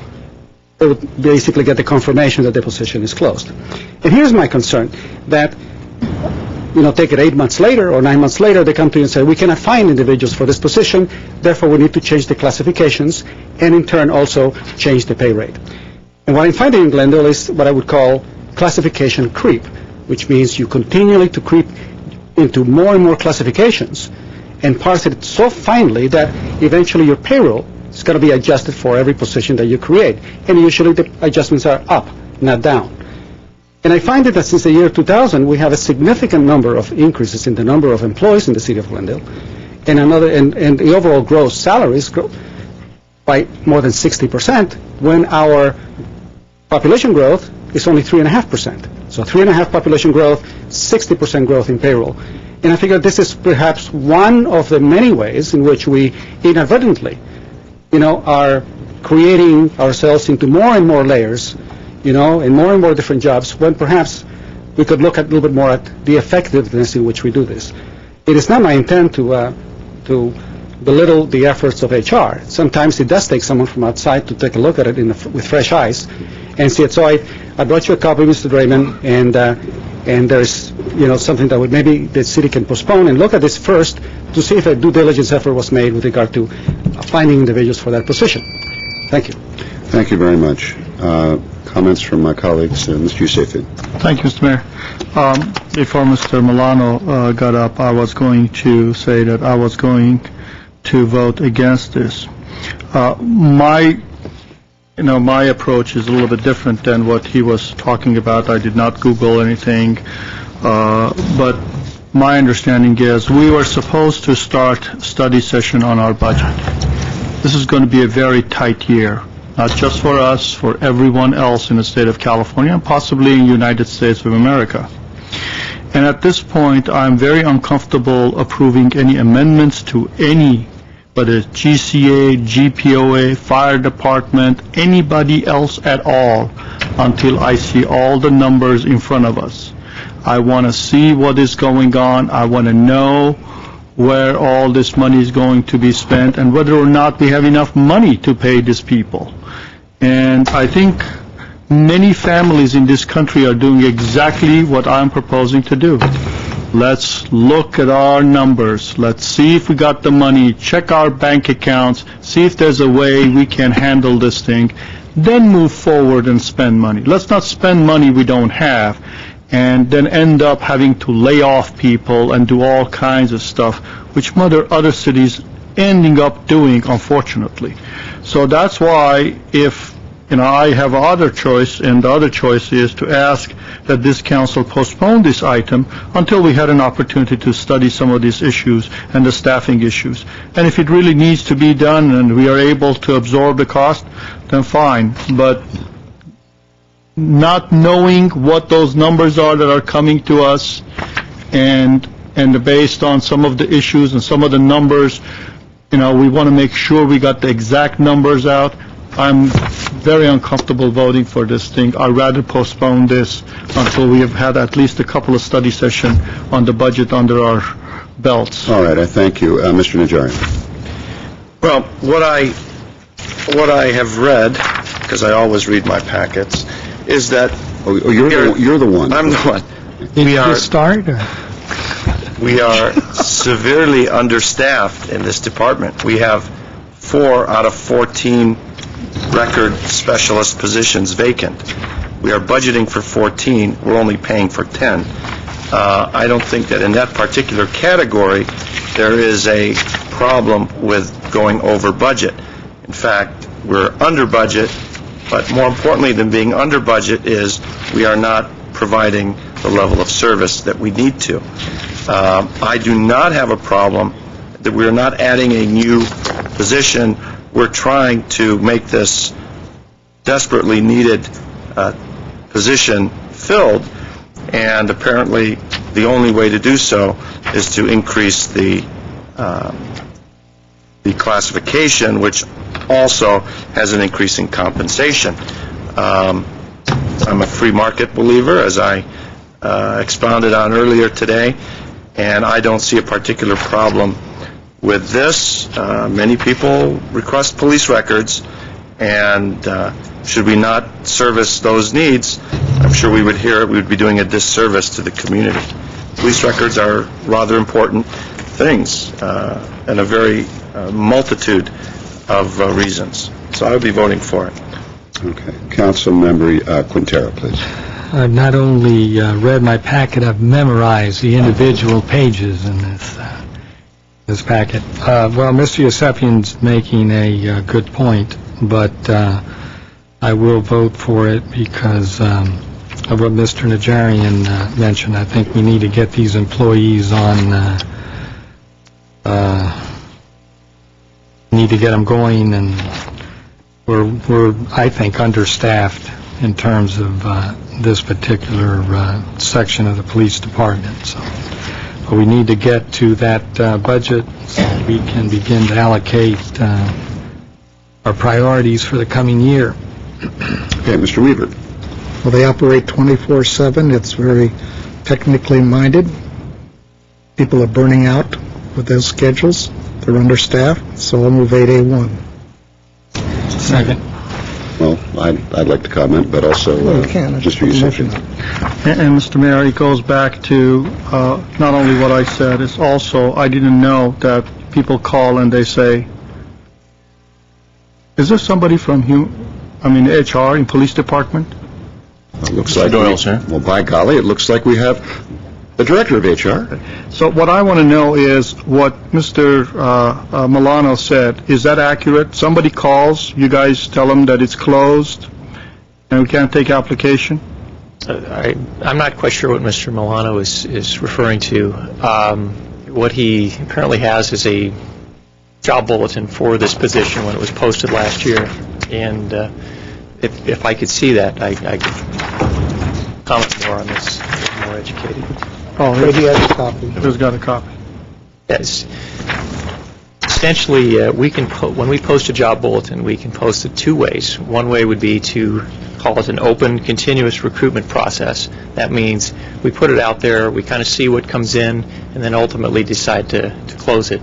they would basically get the confirmation that the position is closed. And here's my concern, that, take it 8 months later or 9 months later, they come to you and say, we cannot find individuals for this position, therefore we need to change the classifications and in turn also change the pay rate. And what I'm finding in Glendale is what I would call classification creep, which means you continually to creep into more and more classifications and parse it so finely that eventually your payroll is going to be adjusted for every position that you create. And usually the adjustments are up, not down. And I find that since the year 2000, we have a significant number of increases in the number of employees in the city of Glendale, and and the overall gross salaries grow by more than 60%, when our population growth is only 3.5%. So 3.5% population growth, 60% growth in payroll. And I figure this is perhaps one of the many ways in which we inadvertently, are creating ourselves into more and more layers, and more and more different jobs, when perhaps we could look at a little bit more at the effectiveness in which we do this. It is not my intent to belittle the efforts of HR. Sometimes it does take someone from outside to take a look at it with fresh eyes and see it. So I brought you a copy, Mr. Draymond, and there's something that would maybe the city can postpone and look at this first to see if a due diligence effort was made with regard to finding individuals for that position. Thank you. Thank you very much. Comments from my colleagues, Mr. Yousefi. Thank you, Mr. Mayor. Before Mr. Milano got up, I was going to say that I was going to vote against this. My approach is a little bit different than what he was talking about. I did not Google anything, but my understanding is we were supposed to start study session on our budget. This is going to be a very tight year, not just for us, for everyone else in the state of California, and possibly in the United States of America. And at this point, I'm very uncomfortable approving any amendments to any, whether it's GCA, GPOA, fire department, anybody else at all, until I see all the numbers in front of us. I want to see what is going on. I want to know where all this money is going to be spent and whether or not we have enough money to pay these people. And I think many families in this country are doing exactly what I'm proposing to do. Let's look at our numbers. Let's see if we got the money, check our bank accounts, see if there's a way we can handle this thing, then move forward and spend money. Let's not spend money we don't have and then end up having to lay off people and do all kinds of stuff, which other cities ending up doing, unfortunately. So that's why if I have other choice, and the other choice is to ask that this council postpone this item until we had an opportunity to study some of these issues and the staffing issues. And if it really needs to be done and we are able to absorb the cost, then fine. But not knowing what those numbers are that are coming to us and based on some of the issues and some of the numbers, we want to make sure we got the exact numbers out. I'm very uncomfortable voting for this thing. I'd rather postpone this until we have had at least a couple of study sessions on the budget under our belts. All right, I thank you. Mr. Najarian. Well, what I have read, because I always read my packets, is that... Oh, you're the one. I'm the one. Did you start? We are severely understaffed in this department. We have 4 out of 14 record specialist positions vacant. We are budgeting for 14. We're only paying for 10. I don't think that in that particular category there is a problem with going over budget. In fact, we're under budget, but more importantly than being under budget is we are not providing the level of service that we need to. I do not have a problem that we're not adding a new position. We're trying to make this desperately needed position filled, and apparently the only way to do so is to increase the classification, which also has an increase in compensation. I'm a free market believer, as I expounded on earlier today, and I don't see a particular problem with this. Many people request police records, and should we not service those needs, I'm sure we would be doing a disservice to the community. Police records are rather important things, and a very multitude of reasons. So I would be voting for it. Okay. Councilmember Quintero, please. I've not only read my packet, I've memorized the individual pages in this packet. Well, Mr. Yosefian's making a good point, but I will vote for it because of what Mr. Najarian mentioned. I think we need to get these employees on, need to get them going, and we're I think, understaffed in terms of this particular section of the police department. So we need to get to that budget so we can begin to allocate our priorities for the coming year. Okay, Mr. Weaver. Well, they operate 24/7. It's very technically minded. People are burning out with those schedules. They're understaffed, so I'll move 8A1. Second. Well, I'd like to comment, but also Mr. Yosefian. And Mr. Mayor, it goes back to not only what I said, it's also I didn't know that people call and they say, is there somebody from HR in police department? It looks like Doyle, sir. Well, by golly, it looks like we have the director of HR. So what I want to know is what Mr. Milano said. Is that accurate? Somebody calls, you guys tell them that it's closed and we can't take application? I'm not quite sure what Mr. Milano is referring to. What he currently has is a job bulletin for this position when it was posted last year, and if I could see that, I could comment more on this, more educated. Oh, But he has a copy. Who's got a copy? Yes. Essentially, when we post a job bulletin, we can post it two ways. One way would be to call it an open, continuous recruitment process. That means we put it out there, we kind of see what comes in, and then ultimately decide to close it.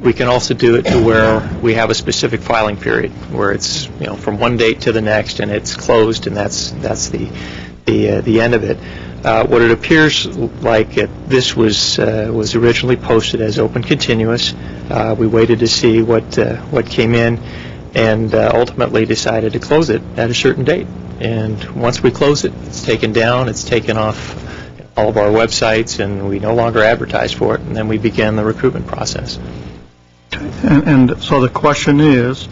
We can also do it to where we have a specific filing period, where it's from one date to the next, and it's closed, and that's the end of it. What it appears like this was originally posted as open continuous. We waited to see what came in, and ultimately decided to close it at a certain date. And once we close it, it's taken down, it's taken off all of our websites, and we no longer advertise for it. And then we began the recruitment process. And so the question is,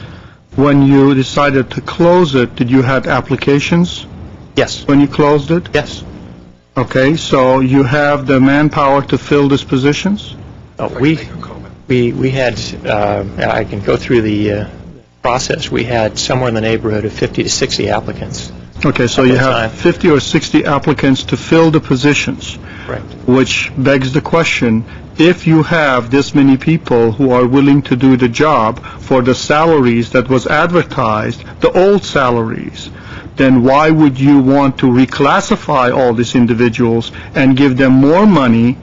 when you decided to close it, did you have applications? Yes. When you closed it? Yes. Okay, so you have the manpower to fill these positions? We had, I can go through the process. We had somewhere in the neighborhood of 50 to 60 applicants. Okay, so you have 50 or 60 applicants to fill the positions. Right. Which begs the question, if you have this many people who are willing to do the job for the salaries that was advertised, the old salaries, then why would you want to reclassify all these individuals and give them more money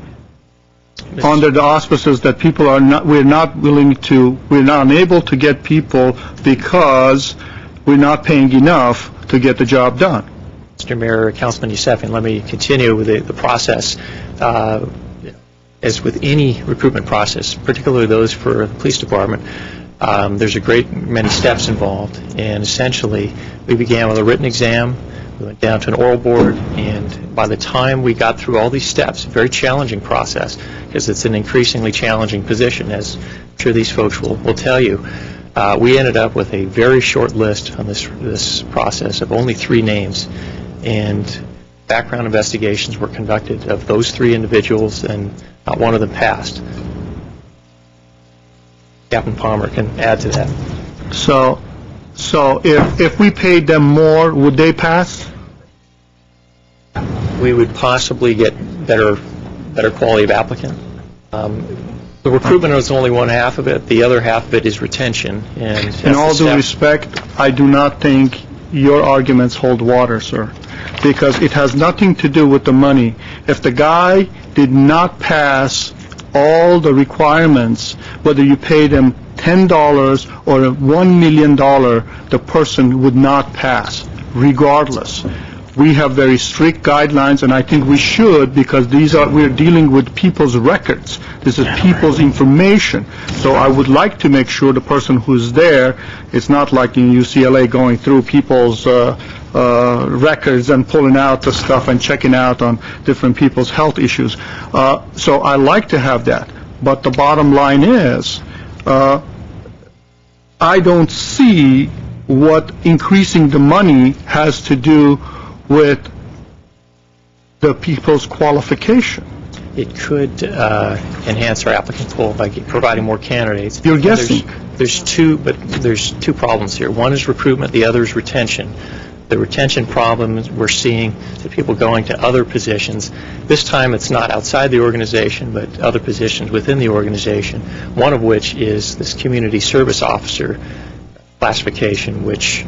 under the auspices that we're not unable to get people because we're not paying enough to get the job done? Mr. Mayor, Councilman Yusefian, let me continue with the process. As with any recruitment process, particularly those for the police department, there's a great many steps involved, and essentially we began with a written exam, we went down to an oral board, and by the time we got through all these steps, a very challenging process, because it's an increasingly challenging position, as I'm sure these folks will tell you, we ended up with a very short list on this process of only 3 names, and background investigations were conducted of those 3 individuals, and not one of them passed. Captain Palmer can add to that. So if we paid them more, would they pass? We would possibly get better quality of applicant. The recruitment is only one half of it. The other half of it is retention. And in all due respect, I do not think your arguments hold water, sir, because it has nothing to do with the money. If the guy did not pass all the requirements, whether you pay them $10 or $1 million, the person would not pass, regardless. We have very strict guidelines, and I think we should, because we're dealing with people's records. This is people's information. So I would like to make sure the person who's there, it's not like in UCLA going through people's records and pulling out the stuff and checking out on different people's health issues. So I like to have that. But the bottom line is, I don't see what increasing the money has to do with the people's qualification. It could enhance our applicant pool by providing more candidates. You're guessing. There's two problems here. One is recruitment, the other is retention. The retention problem we're seeing the people going to other positions. This time it's not outside the organization, but other positions within the organization, one of which is this community service officer classification, which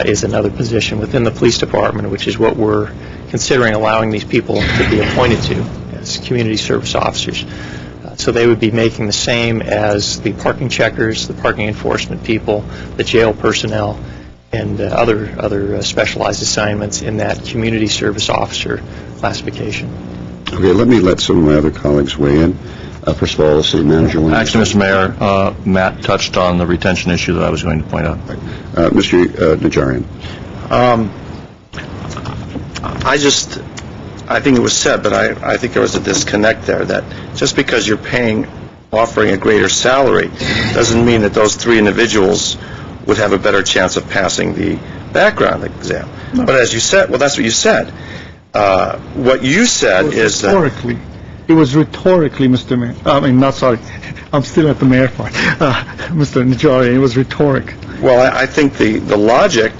is another position within the police department, which is what we're considering allowing these people to be appointed to as community service officers. So they would be making the same as the parking checkers, the parking enforcement people, the jail personnel, and other specialized assignments in that community service officer classification. Okay, let some of my other colleagues weigh in. First of all, the city manager. Actually, Mr. Mayor, Matt touched on the retention issue that I was going to point out. Mr. Najarian. I think it was said, but I think there was a disconnect there, that just because you're offering a greater salary doesn't mean that those 3 individuals would have a better chance of passing the background exam. No. But as you said, well, that's what you said. What you said is that... It was rhetorically, Mr. Mayor. I'm still at the mayor part. Mr. Najarian, it was rhetoric. Well, I think the logic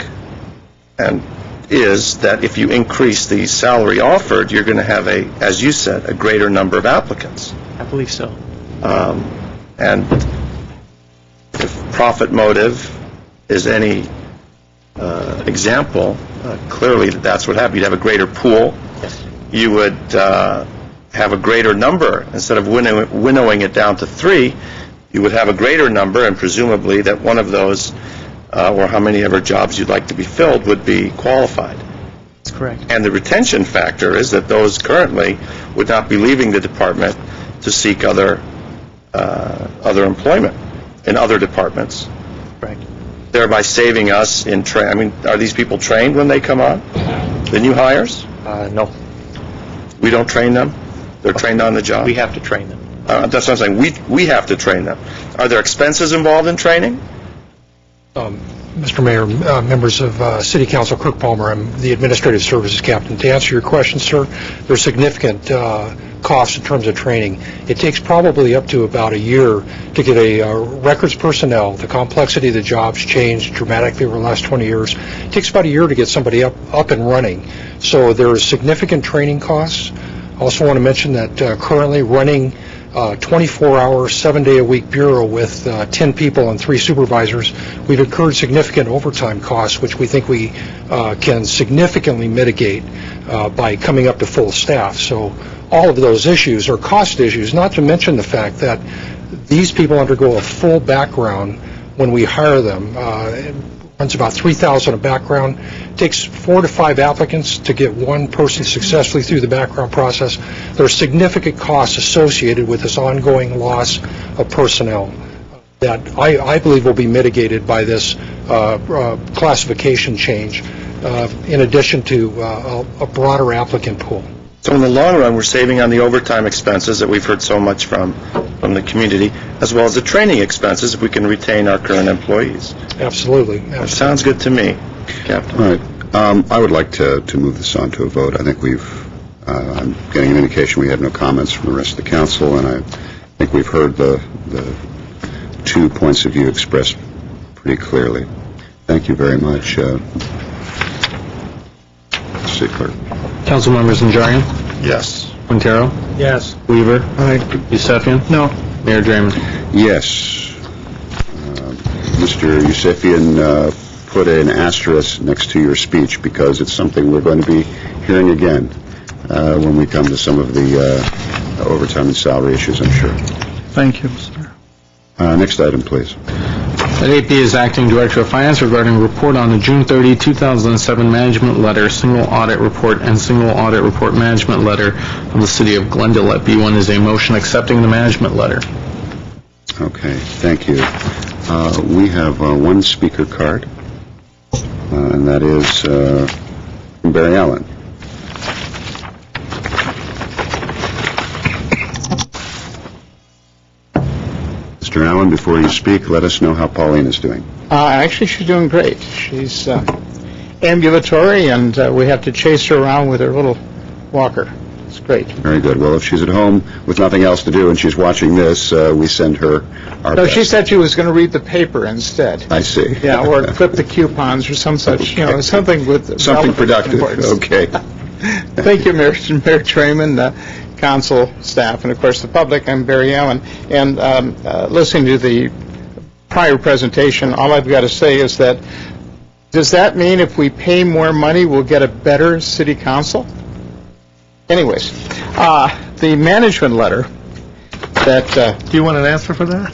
and is that if you increase the salary offered, you're going to have as you said, a greater number of applicants. I believe so. And if profit motive is any example, clearly that's what happened. You'd have a greater pool. Yes. You would have a greater number. Instead of winnowing it down to 3, you would have a greater number, and presumably that one of those, or how many ever jobs you'd like to be filled, would be qualified. That's correct. And the retention factor is that those currently would not be leaving the department to seek other employment in other departments. Right. Thereby saving us in are these people trained when they come on? The new hires? No. We don't train them? They're trained on the job? We have to train them. That's what I'm saying. We have to train them. Are there expenses involved in training? Mr. Mayor, members of City Council, Kirk Palmer, I'm the Administrative Services Captain. To answer your question, sir, there's significant costs in terms of training. It takes probably up to about a year to get a records personnel. The complexity of the jobs changed dramatically over the last 20 years. It takes about a year to get somebody up and running. So there are significant training costs. I also want to mention that currently running 24-hour, 7-day-a-week bureau with 10 people and 3 supervisors, we've incurred significant overtime costs, which we think we can significantly mitigate by coming up to full staff. So all of those issues are cost issues, not to mention the fact that these people undergo a full background when we hire them. It runs about $3,000 a background. It takes 4 to 5 applicants to get one person successfully through the background process. There are significant costs associated with this ongoing loss of personnel that I believe will be mitigated by this classification change, in addition to a broader applicant pool. So in the long run, we're saving on the overtime expenses that we've heard so much from the community, as well as the training expenses if we can retain our current employees. Absolutely. That sounds good to me, Captain. All right. I would like to move this on to a vote. I think I'm getting an indication we have no comments from the rest of the council, and I think we've heard the 2 points of view expressed pretty clearly. Thank you very much. City Clerk. Council members Najarian? Yes. Quintero? Yes. Weaver? Aye. Yusefian? No. Mayor Draymond? Yes. Mr. Yusefian put an asterisk next to your speech because it's something we're going to be hearing again when we come to some of the overtime and salary issues, I'm sure. Thank you, sir. Next item, please. At 8B is Acting Director of Finance regarding report on the June 30, 2007 management letter, single audit report, and single audit report management letter of the City of Glendale. At B1 is a motion accepting the management letter. Okay, thank you. We have one speaker card, and that is from Barry Allen. Mr. Allen, before you speak, let us know how Pauline is doing. Actually, she's doing great. She's ambulatory, and we have to chase her around with her little walker. It's great. Very good. Well, if she's at home with nothing else to do and she's watching this, we send her our best. She said she was going to read the paper instead. I see. Yeah, or clip the coupons or some such, Okay. something with Something productive. importance. Okay. Thank you, Mayor Trayman, council staff, and of course the public. I'm Barry Allen, and listening to the prior presentation, all I've got to say is that, does that mean if we pay more money we'll get a better city council? Anyways, the management letter that... Do you want an answer for that?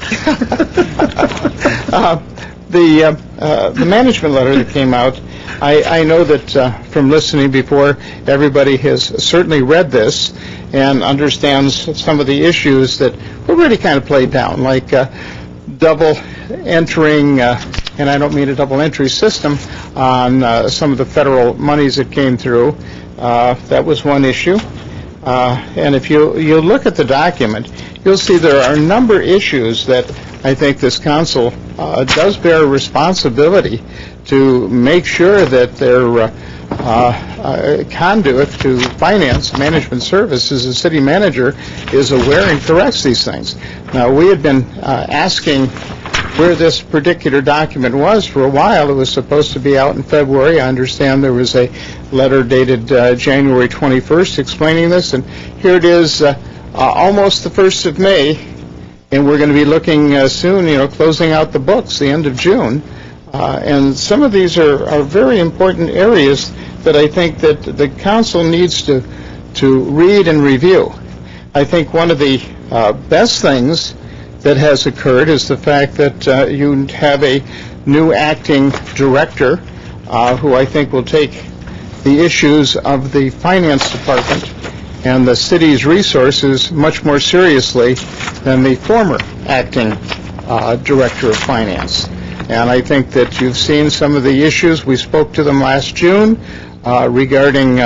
The management letter that came out, I know that from listening before, everybody has certainly read this and understands some of the issues that were really kind of played down, like double entering, and I don't mean a double entry system, on some of the federal monies that came through. That was one issue. And if you look at the document, you'll see there are a number of issues that I think this council does bear a responsibility to make sure that their conduit to finance management services, the city manager, is aware and corrects these things. Now, we had been asking where this particular document was for a while. It was supposed to be out in February. I understand there was a letter dated January 21st explaining this, and here it is almost the 1st of May, and we're going to be looking soon, closing out the books, the end of June. And some of these are very important areas that I think that the council needs to read and review. I think one of the best things that has occurred is the fact that you have a new acting director who I think will take the issues of the finance department and the city's resources much more seriously than the former acting director of finance. And I think that you've seen some of the issues. We spoke to them last June regarding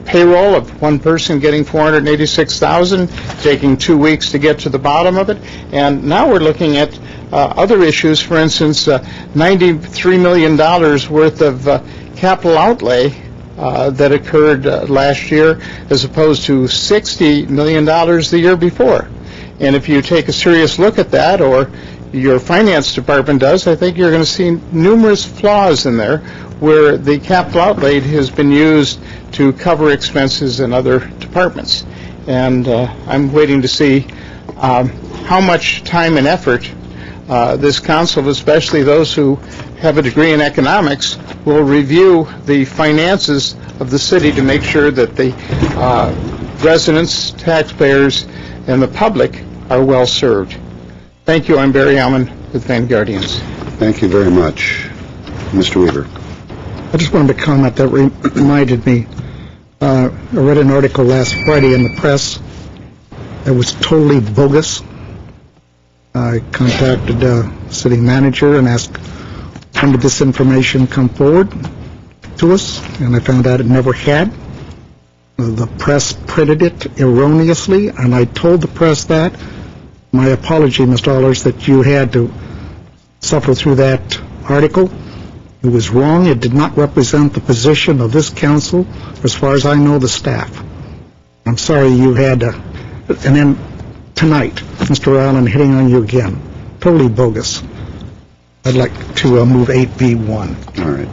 payroll of one person getting $486,000, taking 2 weeks to get to the bottom of it. And now we're looking at other issues, for instance, $93 million worth of capital outlay that occurred last year as opposed to $60 million the year before. And if you take a serious look at that, or your finance department does, I think you're going to see numerous flaws in there where the capital outlay has been used to cover expenses in other departments. And I'm waiting to see how much time and effort this council, especially those who have a degree in economics, will review the finances of the city to make sure that the residents, taxpayers, and the public are well served. Thank you. I'm Barry Alman with Vanguardians. Thank you very much. Mr. Weaver. I just wanted to comment that reminded me. I read an article last Friday in the press that was totally bogus. I contacted the city manager and asked, when did this information come forward to us? And I found out it never had. The press printed it erroneously, and I told the press that. My apology, Mr. Allers, that you had to suffer through that article. It was wrong. It did not represent the position of this council, as far as I know, the staff. I'm sorry you had to. And then tonight, Mr. Allen hitting on you again. Totally bogus. I'd like to move 8B1. All right.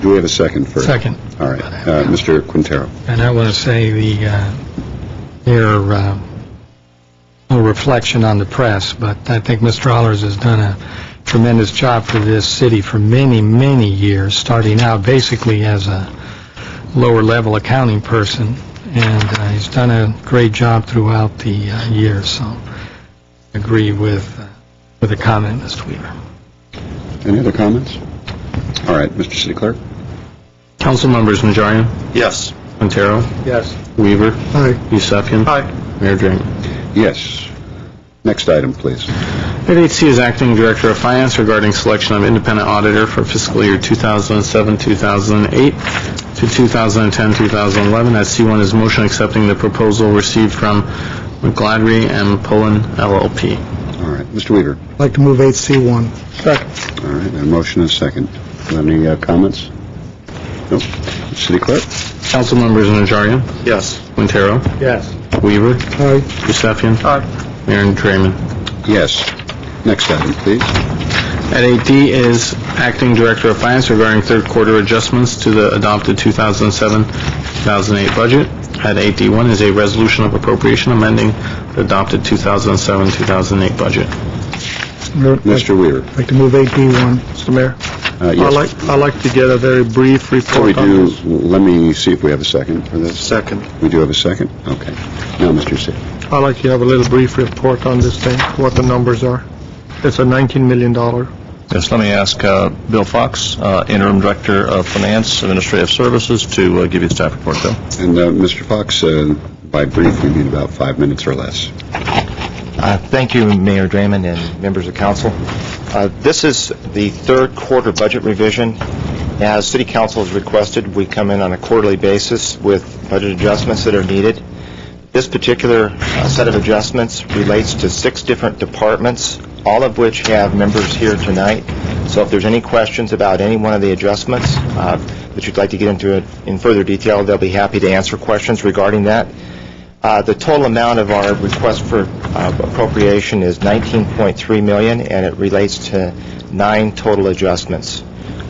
Do we have a second first? Second. All right. Mr. Quintero. And I want to say your reflection on the press, but I think Mr. Allers has done a tremendous job for this city for many, many years, starting out basically as a lower-level accounting person, and he's done a great job throughout the years, so I agree with the comment, Mr. Weaver. Any other comments? All right, Mr. City Clerk. Council members Najarian? Yes. Quintero? Yes. Weaver? Aye. Yusefian? Aye. Mayor Draymond? Yes. Next item, please. Item 8C is Acting Director of Finance regarding selection of independent auditor for fiscal year 2007-2008 to 2010-2011. As C1 is motion accepting the proposal received from McGladrey and Pullen LLP. All right, Mr. Weaver. I'd like to move 8C1. Second. All right, a motion and a second. Any comments? Nope. City Clerk. Council members Najarian? Yes. Quintero? Yes. Weaver? Aye. Yusefian? Aye. Mayor Draymond? Yes. Next item, please. At 8D is Acting Director of Finance regarding third quarter adjustments to the adopted 2007-2008 budget. At 8D1 is a resolution of appropriation amending the adopted 2007-2008 budget. Mr. Weaver. I'd like to move 8B1. Mr. Mayor, Yes. I'd like to get a very brief Before we report on do, this. let me see if we have a second for this. Second. We do have a second? Okay. Now, Mr. City. I'd like to have a little brief report on this thing, what the numbers are. It's a $19 million. Yes, let me ask Bill Fox, Interim Director of Finance, Administrative Services, to give you the staff report, Bill. And Mr. Fox, by brief, we mean about 5 minutes or less. Thank you, Mayor Draymond and members of council. This is the third quarter budget revision. As City Council has requested, we come in on a quarterly basis with budget adjustments that are needed. This particular set of adjustments relates to 6 different departments, all of which have members here tonight. So if there's any questions about any one of the adjustments that you'd like to get into it in further detail, they'll be happy to answer questions regarding that. The total amount of our request for appropriation is $19.3 million, and it relates to 9 total adjustments,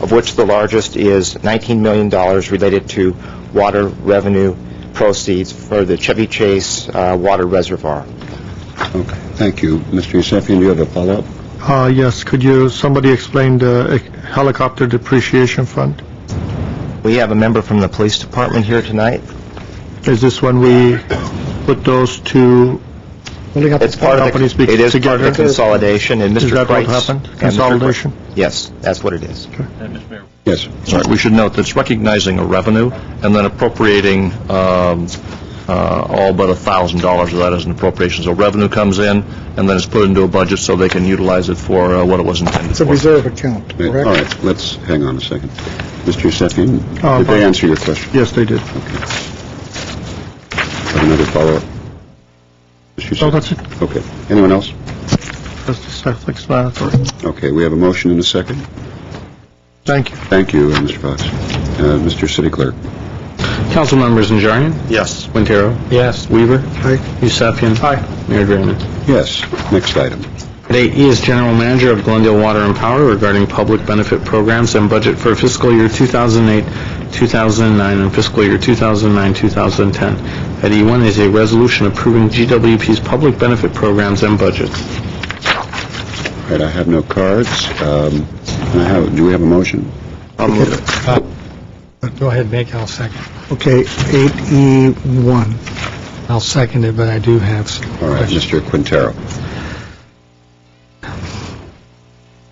of which the largest is $19 million related to water revenue proceeds for the Chevy Chase water reservoir. Okay, thank you. Mr. Yusefian, do you have a follow-up? Yes, could somebody explain the helicopter depreciation fund? We have a member from the police department here tonight. Is this when we put those two It's part of companies the, it is together? part of the consolidation, and Mr. Is that what Kreitz- happened? and Mr. Consolidation? Kreitz- Yes, that's what it is. Yes. Sorry, we should note that it's recognizing a revenue and then appropriating all but $1,000 of that as an appropriation. So revenue comes in, and then it's put into a budget so they can utilize it for what it was intended It's a for. reserve account, All correct? right, let's hang on a second. Mr. Yusefian, did but- they answer your question? Yes, they did. Have another follow-up? Mr. Oh, Yusefian? that's it. Okay. Anyone else? That's the self-explanatory. Okay, we have a motion and a second. Thank you. Thank you, Mr. Fox. Mr. City Clerk? Council members Najarian? Yes. Quintero? Yes. Weaver? Aye. Yusefian? Aye. Mayor Draymond. Yes. Next item. At 8E is General Manager of Glendale Water and Power regarding public benefit programs and budget for fiscal year 2008, 2009, and fiscal year 2009, 2010. At E1 is a resolution approving GWP's public benefit programs and budget. All right, I have no cards. Do we have a motion? I'll move it. Go ahead, make, I'll second. Okay, 8E1. I'll second it, but I do have some All right, questions. Mr. Quintero.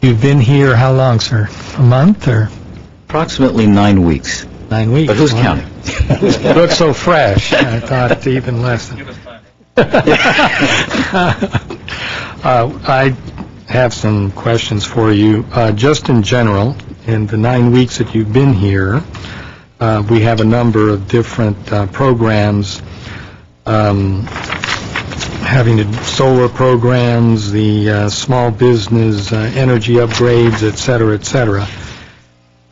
You've been here how long, sir? A month or Approximately 9 weeks. 9 weeks? But who's Wow. counting? You look so fresh. I thought even less than. I have some questions for you. Just in general, in the 9 weeks that you've been here, we have a number of different programs, having the solar programs, the small business energy upgrades, et cetera, et cetera.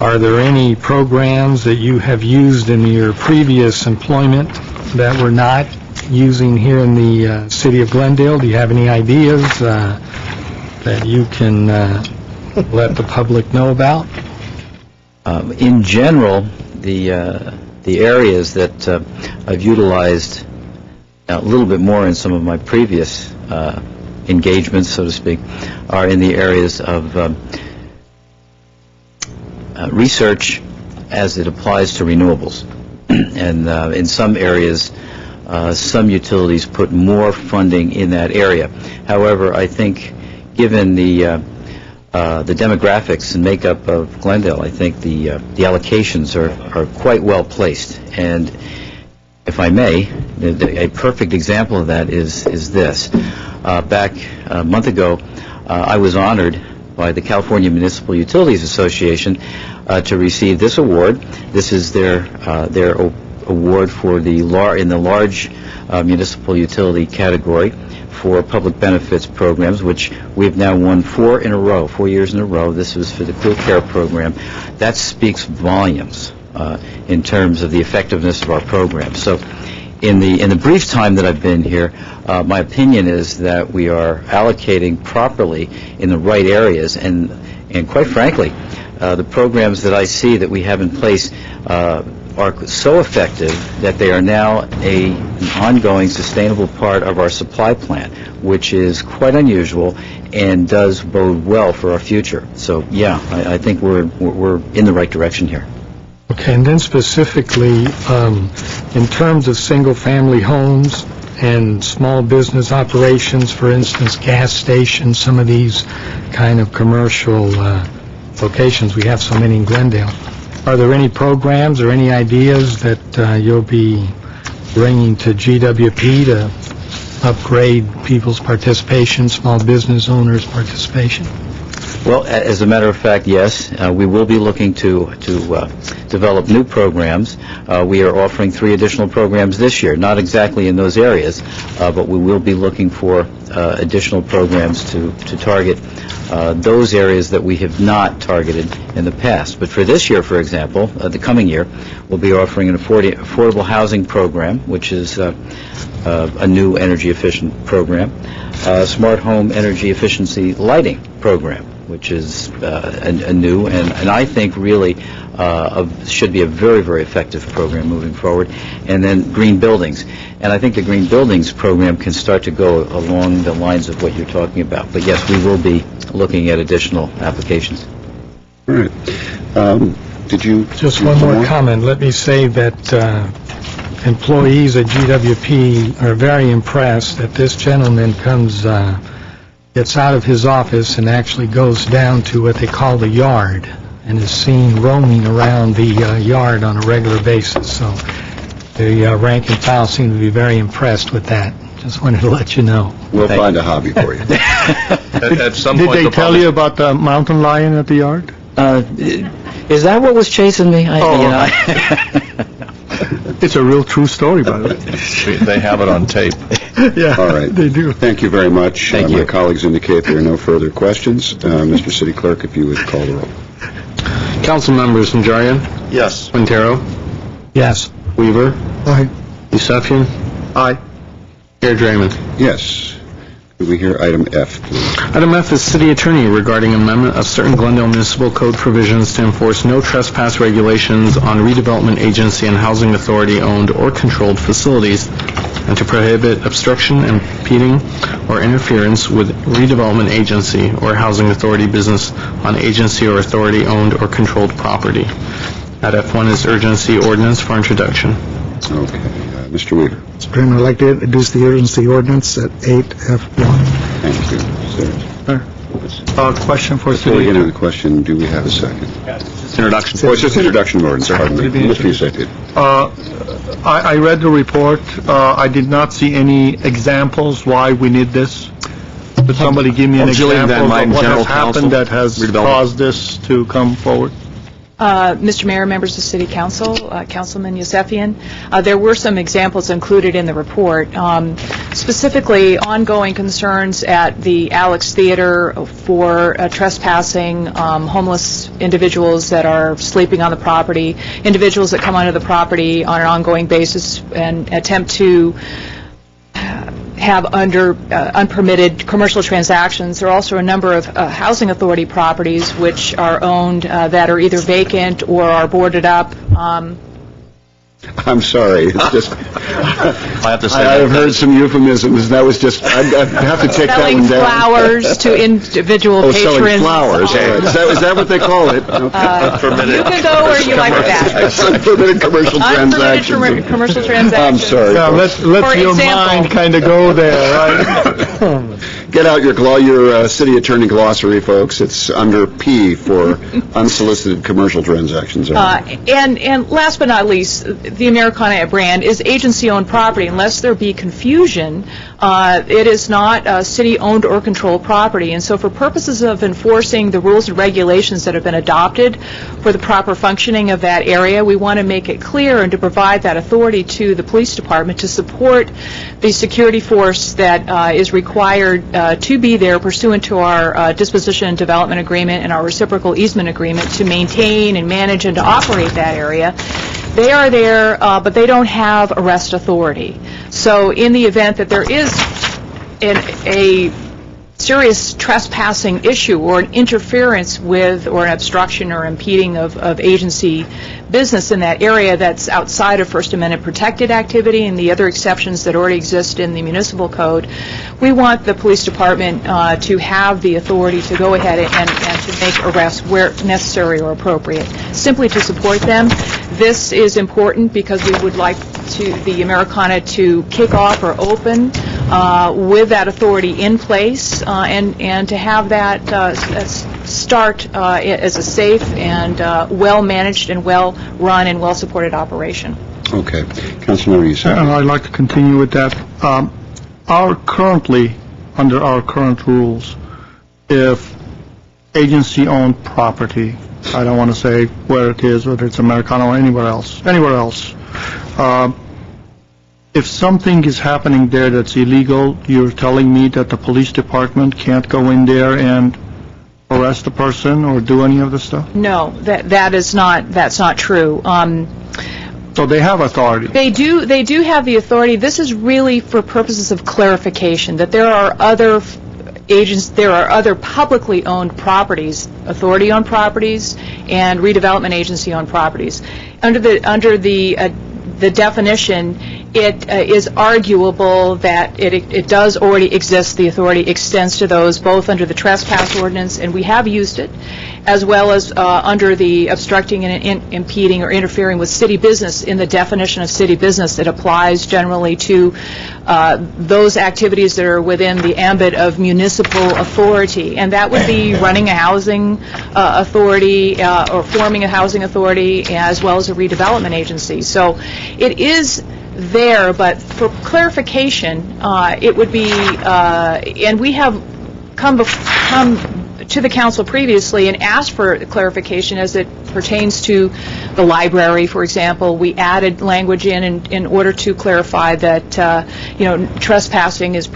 Are there any programs that you have used in your previous employment that we're not using here in the city of Glendale? Do you have any ideas that you can let the public know about? In general, the areas that I've utilized a little bit more in some of my previous engagements, so to speak, are in the areas of research as it applies to renewables. And in some areas, some utilities put more funding in that area. However, I think given the demographics and makeup of Glendale, I think the allocations are quite well placed. And if I may, a perfect example of that is this. Back a month ago, I was honored by the California Municipal Utilities Association to receive this award. This is their award for in the large municipal utility category for public benefits programs, which we've now won 4 years in a row. This was for the Clear Care program. That speaks volumes in terms of the effectiveness of our program. So in the brief time that I've been here, my opinion is that we are allocating properly in the right areas, and quite frankly, the programs that I see that we have in place are so effective that they are now an ongoing sustainable part of our supply plan, which is quite unusual and does bode well for our future. So yeah, I think we're in the right direction here. Okay, and then specifically, in terms of single-family homes and small business operations, for instance, gas stations, some of these kind of commercial locations, we have so many in Glendale. Are there any programs or any ideas that you'll be bringing to GWP to upgrade people's participation, small business owners' participation? Well, as a matter of fact, yes, we will be looking to develop new programs. We are offering 3 additional programs this year, not exactly in those areas, but we will be looking for additional programs to target those areas that we have not targeted in the past. But for this year, for example, the coming year, we'll be offering an affordable housing program, which is a new energy efficient program, smart home energy efficiency lighting program, which is a new and I think really should be a very, very effective program moving forward. And then green buildings. And I think the green buildings program can start to go along the lines of what you're talking about. But yes, we will be looking at additional applications. All right. Did you... Just one more comment. Let me say that employees at GWP are very impressed that this gentleman gets out of his office and actually goes down to what they call the yard and is seen roaming around the yard on a regular basis. So the rank and file seem to be very impressed with that. Just wanted to let you know. We'll find a hobby for you. At some Did point, they tell you about the mountain lion at the yard? Is that what was chasing me? It's a real true story, by the way. They have it on tape. Yeah, all right. They do. Thank you very much. Thank you. My colleagues indicate there are no further questions. Mr. City Clerk, if you would call the roll. Council members: Najarian, Yes. Quintero, Yes. Weaver, Aye. Yusefian. Aye. Mayor Draymond. Yes. Could we hear item F, please? Item F is City Attorney regarding amendment of certain Glendale Municipal Code provisions to enforce no trespass regulations on redevelopment agency and housing authority owned or controlled facilities, and to prohibit obstruction, impeding, or interference with redevelopment agency or housing authority business on agency or authority owned or controlled property. At F1 is urgency ordinance for introduction. Okay. Mr. Weaver. Mr. Chairman, I'd like to introduce the urgency ordinance at 8F1. Thank you. Sir. Question for Before we City get into the question, do we have a second? Introduction. Oh, it's just introduction of ordinance, pardon me. Mr. Yusefian. I read the report. I did not see any examples why we need this. Could somebody give me an example of what has happened that has caused this to come forward? Mr. Mayor, members of City Council, Councilman Yusefian, there were some examples included in the report, specifically ongoing concerns at the Alex Theater for trespassing, homeless individuals that are sleeping on the property, individuals that come onto the property on an ongoing basis and attempt to have unpermitted commercial transactions. There are also a number of housing authority properties which are owned that are either vacant or are boarded up. I'm sorry. It's just... I have to say I've heard some euphemisms. That was just... I'd have to take that Selling one down. flowers to individual Oh, patrons. selling flowers. Is that what they call it? Okay. You can go where you like with that. Unpermitted commercial transactions. Unpermitted commercial transactions. I'm sorry. Yeah, let your mind kind of go there, right? Get out your city attorney glossary, folks. It's under P for unsolicited commercial transactions. And last but not least, the Americana brand is agency-owned property. Unless there be confusion, it is not city-owned or controlled property. And so for purposes of enforcing the rules and regulations that have been adopted for the proper functioning of that area, we want to make it clear and to provide that authority to the police department to support the security force that is required to be there pursuant to our disposition and development agreement and our reciprocal easement agreement to maintain and manage and to operate that area. They are there, but they don't have arrest authority. So in the event that there is a serious trespassing issue or an interference with or an obstruction or impeding of agency business in that area that's outside of First Amendment protected activity and the other exceptions that already exist in the municipal code, we want the police department to have the authority to go ahead and to make arrests where necessary or appropriate, simply to support them. This is important because we would like the Americana to kick off or open with that authority in place and to have that start as a safe and well-managed and well-run and well-supported operation. Okay. Councilmember, you said. I'd like to continue with that. Under our current rules, if agency-owned property. I don't want to say where it is, whether it's Americana or anywhere else. If something is happening there that's illegal, you're telling me that the police department can't go in there and arrest a person or do any of the stuff? No, that's not true. So they have authority? They do have the authority. This is really for purposes of clarification, that there are other publicly owned properties, authority-owned properties, and redevelopment agency-owned properties. Under the definition, it is arguable that it does already exist. The authority extends to those both under the trespass ordinance, and we have used it, as well as under the obstructing and impeding or interfering with city business. In the definition of city business, it applies generally to those activities that are within the ambit of municipal authority, and that would be running a housing authority or forming a housing authority, as well as a redevelopment agency. So it is there, but for clarification, it would be, and we have come to the council previously and asked for clarification as it pertains to the library, for example. We added language in order to clarify that trespassing is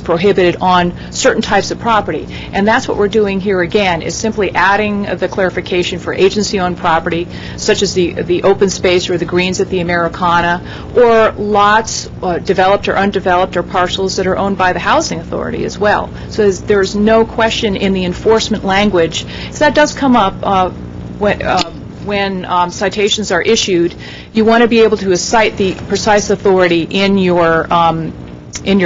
prohibited on certain types of property, and that's what we're doing here again, is simply adding the clarification for agency-owned property, such as the open space or the greens at the Americana, or lots developed or undeveloped, or parcels that are owned by the housing authority as well. So there's no question in the enforcement language. So that does come up when citations are issued. You want to be able to cite the precise authority in your document, in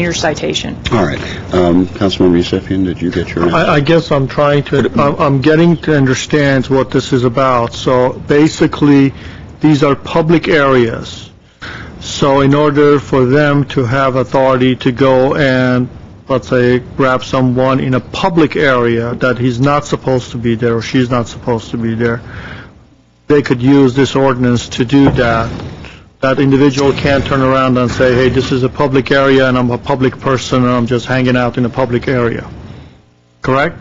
your citation. All right. Councilman Yusefian, did you get your answer? I guess I'm getting to understand what this is about. So basically, these are public areas. So in order for them to have authority to go and, let's say, grab someone in a public area that he's not supposed to be there or she's not supposed to be there, they could use this ordinance to do that. That individual can't turn around and say, hey, this is a public area and I'm a public person and I'm just hanging out in a public area. Correct?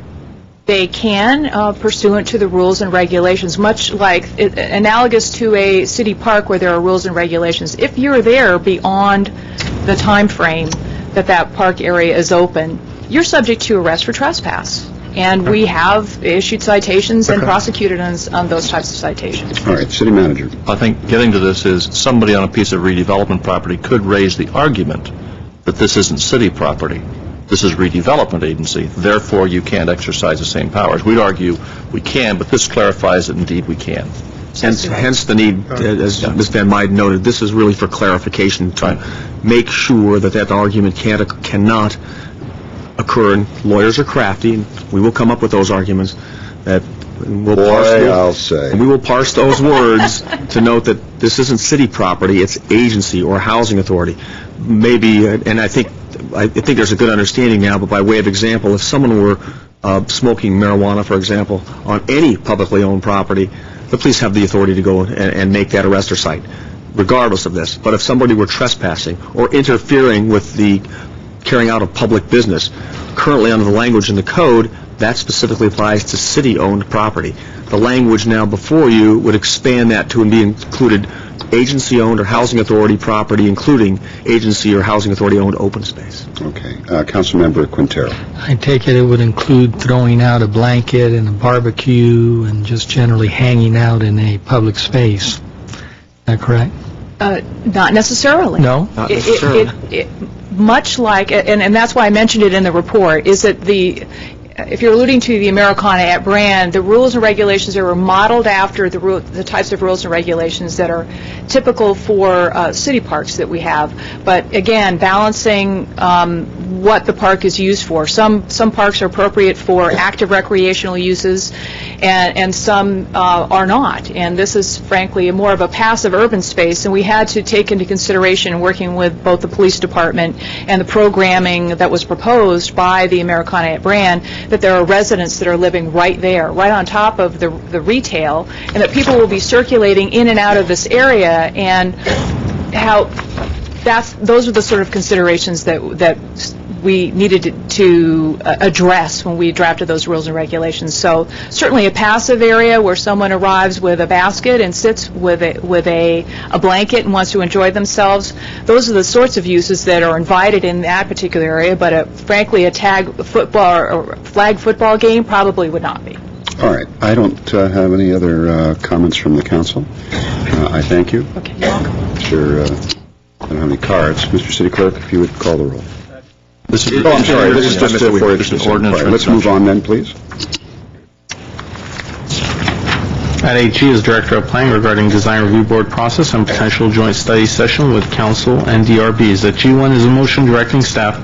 They can, pursuant to the rules and regulations, much like analogous to a city park where there are rules and regulations. If you're there beyond the time frame that park area is open, you're subject to arrest for trespass. And we have issued citations and prosecuted on those types of citations. All right, City Manager. I think getting to this is somebody on a piece of redevelopment property could raise the argument that this isn't city property. This is redevelopment agency. Therefore, you can't exercise the same powers. We'd argue we can, but this clarifies that indeed we can. Hence the need, as Ms. Van Meiden noted, this is really for clarification to make sure that argument cannot occur. And lawyers are crafty, and we will come up with those arguments that we will parse those words to note that this isn't city property, it's agency or housing authority. Maybe, and I think there's a good understanding now, but by way of example, if someone were smoking marijuana, for example, on any publicly owned property, the police have the authority to go and make that arrest or cite, regardless of this. But if somebody were trespassing or interfering with the carrying out of public business, currently under the language in the code, that specifically applies to city-owned property. The language now before you would expand that to be included agency-owned or housing authority property, including agency or housing authority-owned open space. Okay. Councilmember Quintero. I take it would include throwing out a blanket and a barbecue and just generally hanging out in a public space. Is that correct? Not necessarily. No? Not necessarily. Much like, and that's why I mentioned it in the report, is that if you're alluding to the Americana at Brand, the rules and regulations that were modeled after the types of rules and regulations that are typical for city parks that we have. But again, balancing what the park is used for. Some parks are appropriate for active recreational uses, and some are not. And this is, frankly, more of a passive urban space, and we had to take into consideration, working with both the police department and the programming that was proposed by the Americana at Brand, that there are residents that are living right there, right on top of the retail, and that people will be circulating in and out of this area, and how those are the sort of considerations that we needed to address when we drafted those rules and regulations. So certainly a passive area where someone arrives with a basket and sits with a blanket and wants to enjoy themselves, those are the sorts of uses that are invited in that particular area, but frankly a tag football or flag football game probably would not be. All right. I don't have any other comments from the council. I thank you. Okay, you're welcome. Mr. I don't have any cards. Mr. City Clerk, if you would call the roll. I'm sorry. This is just for an ordinance. Let's move on then, please. At 8G is Director of Planning regarding Design Review Board process and potential joint study session with Council and DRBs. At G1 is a motion directing staff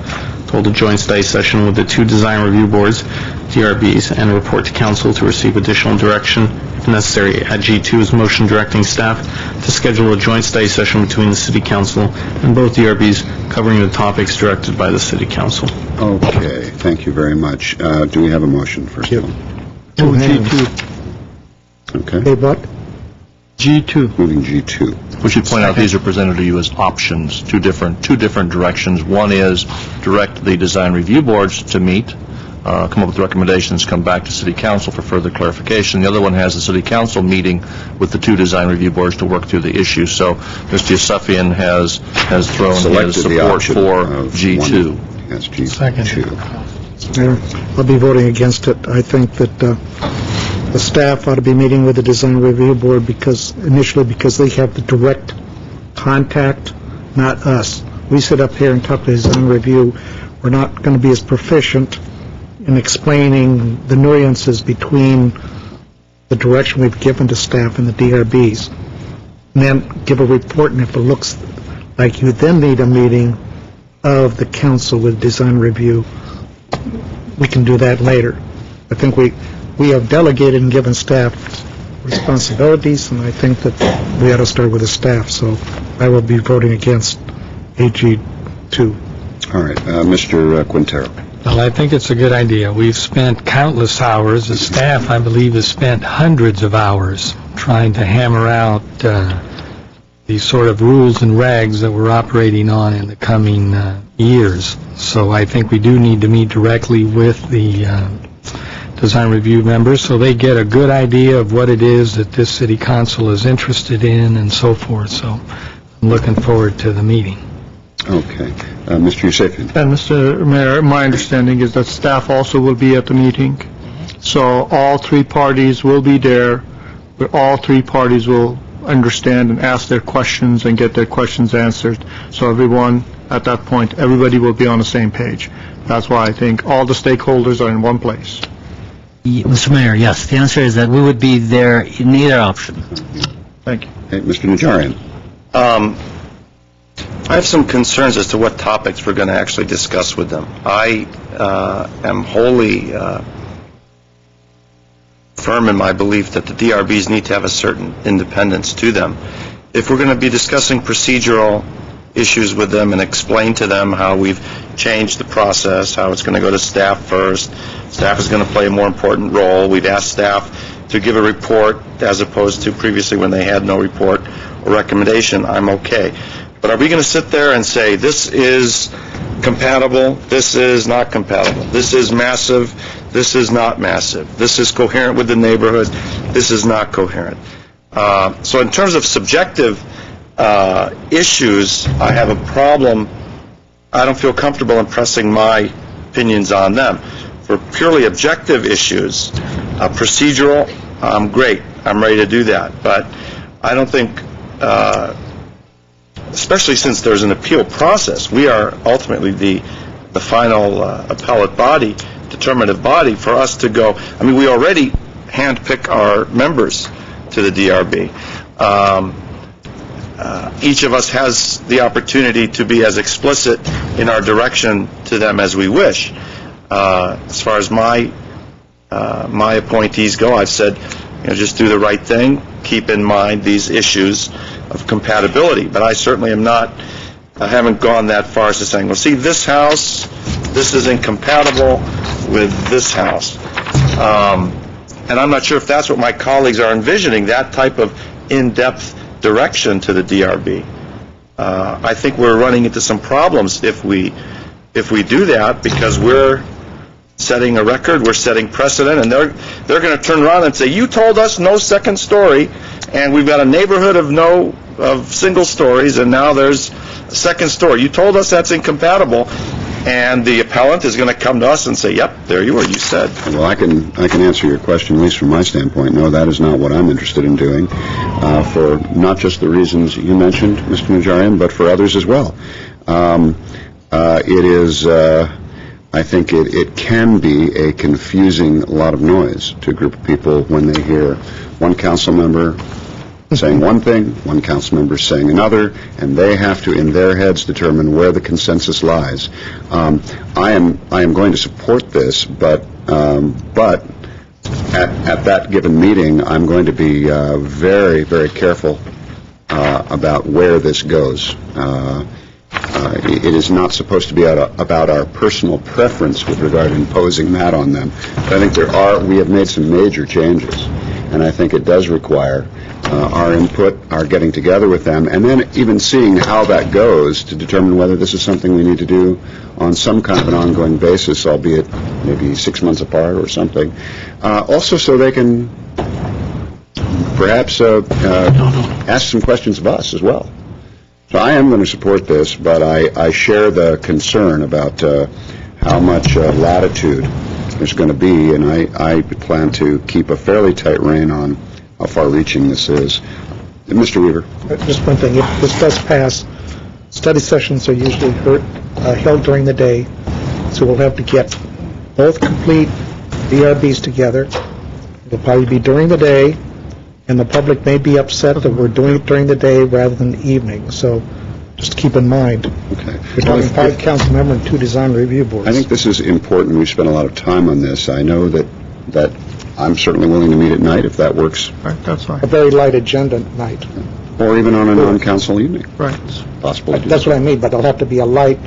to hold a joint study session with the two Design Review Boards, DRBs, and report to Council to receive additional direction if necessary. At G2 is motion directing staff to schedule a joint study session between the City Council and both DRBs covering the topics directed by the City Council. Okay. Thank you very much. Do we have a motion, first of all? G2. Okay. Hey, what? G2. Moving G2. We should point out these are presented to you as options, two different directions. One is direct the design review boards to meet, come up with recommendations, come back to City Council for further clarification. The other one has the City Council meeting with the two design review boards to work through the issues. So Mr. Yusufian has thrown Selected his the support option for of G2. Yes, G2. Second. Mayor, I'll be voting against it. I think that the staff ought to be meeting with the Design Review Board because they have the direct contact, not us. We sit up here and talk to Design Review. We're not going to be as proficient in explaining the nuances between the direction we've given to staff and the DRBs. And then give a report, and if it looks like you then need a meeting of the council with Design Review, we can do that later. I think we have delegated and given staff responsibilities, and I think that we ought to start with the staff, so I will be voting against AG2. All right. Mr. Quintero. Well, I think it's a good idea. We've spent countless hours. The staff, I believe, has spent hundreds of hours trying to hammer out these sort of rules and regs that we're operating on in the coming years. So I think we do need to meet directly with the design review members so they get a good idea of what it is that this city council is interested in and so forth. So I'm looking forward to the meeting. Okay. Mr. Yusufian. And Mr. Mayor, my understanding is that staff also will be at the meeting. So all three parties will be there, but all three parties will understand and ask their questions and get their questions answered. So everyone, at that point, everybody will be on the same page. That's why I think all the stakeholders are in one place. Mr. Mayor, yes, the answer is that we would be there in either option. Thank you. Hey, Mr. Najarian. I have some concerns as to what topics we're going to actually discuss with them. I am wholly firm in my belief that the DRBs need to have a certain independence to them. If we're going to be discussing procedural issues with them and explain to them how we've changed the process, how it's going to go to staff first, staff is going to play a more important role, we've asked staff to give a report as opposed to previously when they had no report or recommendation, I'm okay. But are we going to sit there and say, this is compatible, this is not compatible, this is massive, this is not massive, this is coherent with the neighborhood, this is not coherent? So in terms of subjective issues, I have a problem. I don't feel comfortable impressing my opinions on them. For purely objective issues, procedural, I'm great. I'm ready to do that. But I don't think, especially since there's an appeal process, we are ultimately the final appellate body, determinative body for us to go. I mean, we already handpick our members to the DRB. Each of us has the opportunity to be as explicit in our direction to them as we wish. As far as my appointees go, I've said, just do the right thing, keep in mind these issues of compatibility. But I certainly am not, I haven't gone that far as to saying, well, see, this house, this is incompatible with this house. And I'm not sure if that's what my colleagues are envisioning, that type of in-depth direction to the DRB. I think we're running into some problems if we do that, because we're setting a record, we're setting precedent, and they're going to turn around and say, you told us no second story, and we've got a neighborhood of single stories, and now there's a second story. You told us that's incompatible, and the appellant is going to come to us and say, yep, there you are, you said. Well, I can answer your question, at least from my standpoint. No, that is not what I'm interested in doing, for not just the reasons you mentioned, Mr. Najarian, but for others as well. It is, I think it can be a confusing lot of noise to a group of people when they hear one council member saying one thing, one council member saying another, and they have to, in their heads, determine where the consensus lies. I am going to support this, but at that given meeting, I'm going to be very, very careful about where this goes. It is not supposed to be about our personal preference with regard to imposing that on them. But I think we have made some major changes, and I think it does require our input, our getting together with them, and then even seeing how that goes to determine whether this is something we need to do on some kind of an ongoing basis, albeit maybe 6 months apart or something. Also so they can perhaps ask some questions of us as well. So I am going to support this, but I share the concern about how much latitude there's going to be, and I plan to keep a fairly tight rein on how far-reaching this is. Mr. Weaver. Just one thing, if this does pass, study sessions are usually held during the day, so we'll have to get both complete DRBs together. It'll probably be during the day, and the public may be upset that we're doing it during the day rather than the evening, so just keep in mind. Okay. We're talking 5 council members and 2 design review boards. I think this is important. We've spent a lot of time on this. I know that I'm certainly willing to meet at night if that works. Right, that's fine. A very light agenda night. Or even on a non-council evening. Right. Possible to do That's what I mean, but it'll have to be a light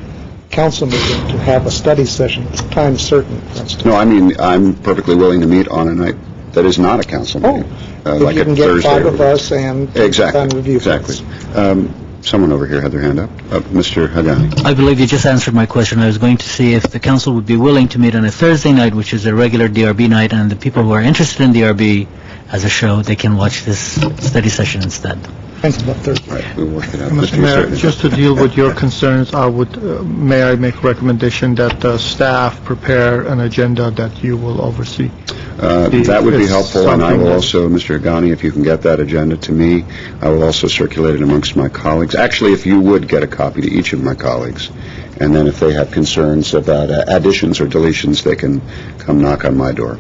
council meeting to have a study session, time certain, for instance. No, I mean, I'm perfectly willing to meet on a night that is not a council meeting. If Like you a can get Thursday 5 or of us and Exactly. design review Exactly. boards. Someone over here had their hand up. Mr. Hagani. I believe you just answered my question. I was going to see if the council would be willing to meet on a Thursday night, which is a regular DRB night, and the people who are interested in DRB as a show, they can watch this study session instead. Thanks about Thursday. Right, we'll work it out. Mr. Mayor, just to deal with your concerns, may I make a recommendation that the staff prepare an agenda that you will oversee? That would be It's helpful, and I will something also, Mr. Hagani, if you can get that agenda to me, I will also circulate it amongst my colleagues. Actually, if you would get a copy to each of my colleagues, and then if they have concerns about additions or deletions, they can come knock on my door.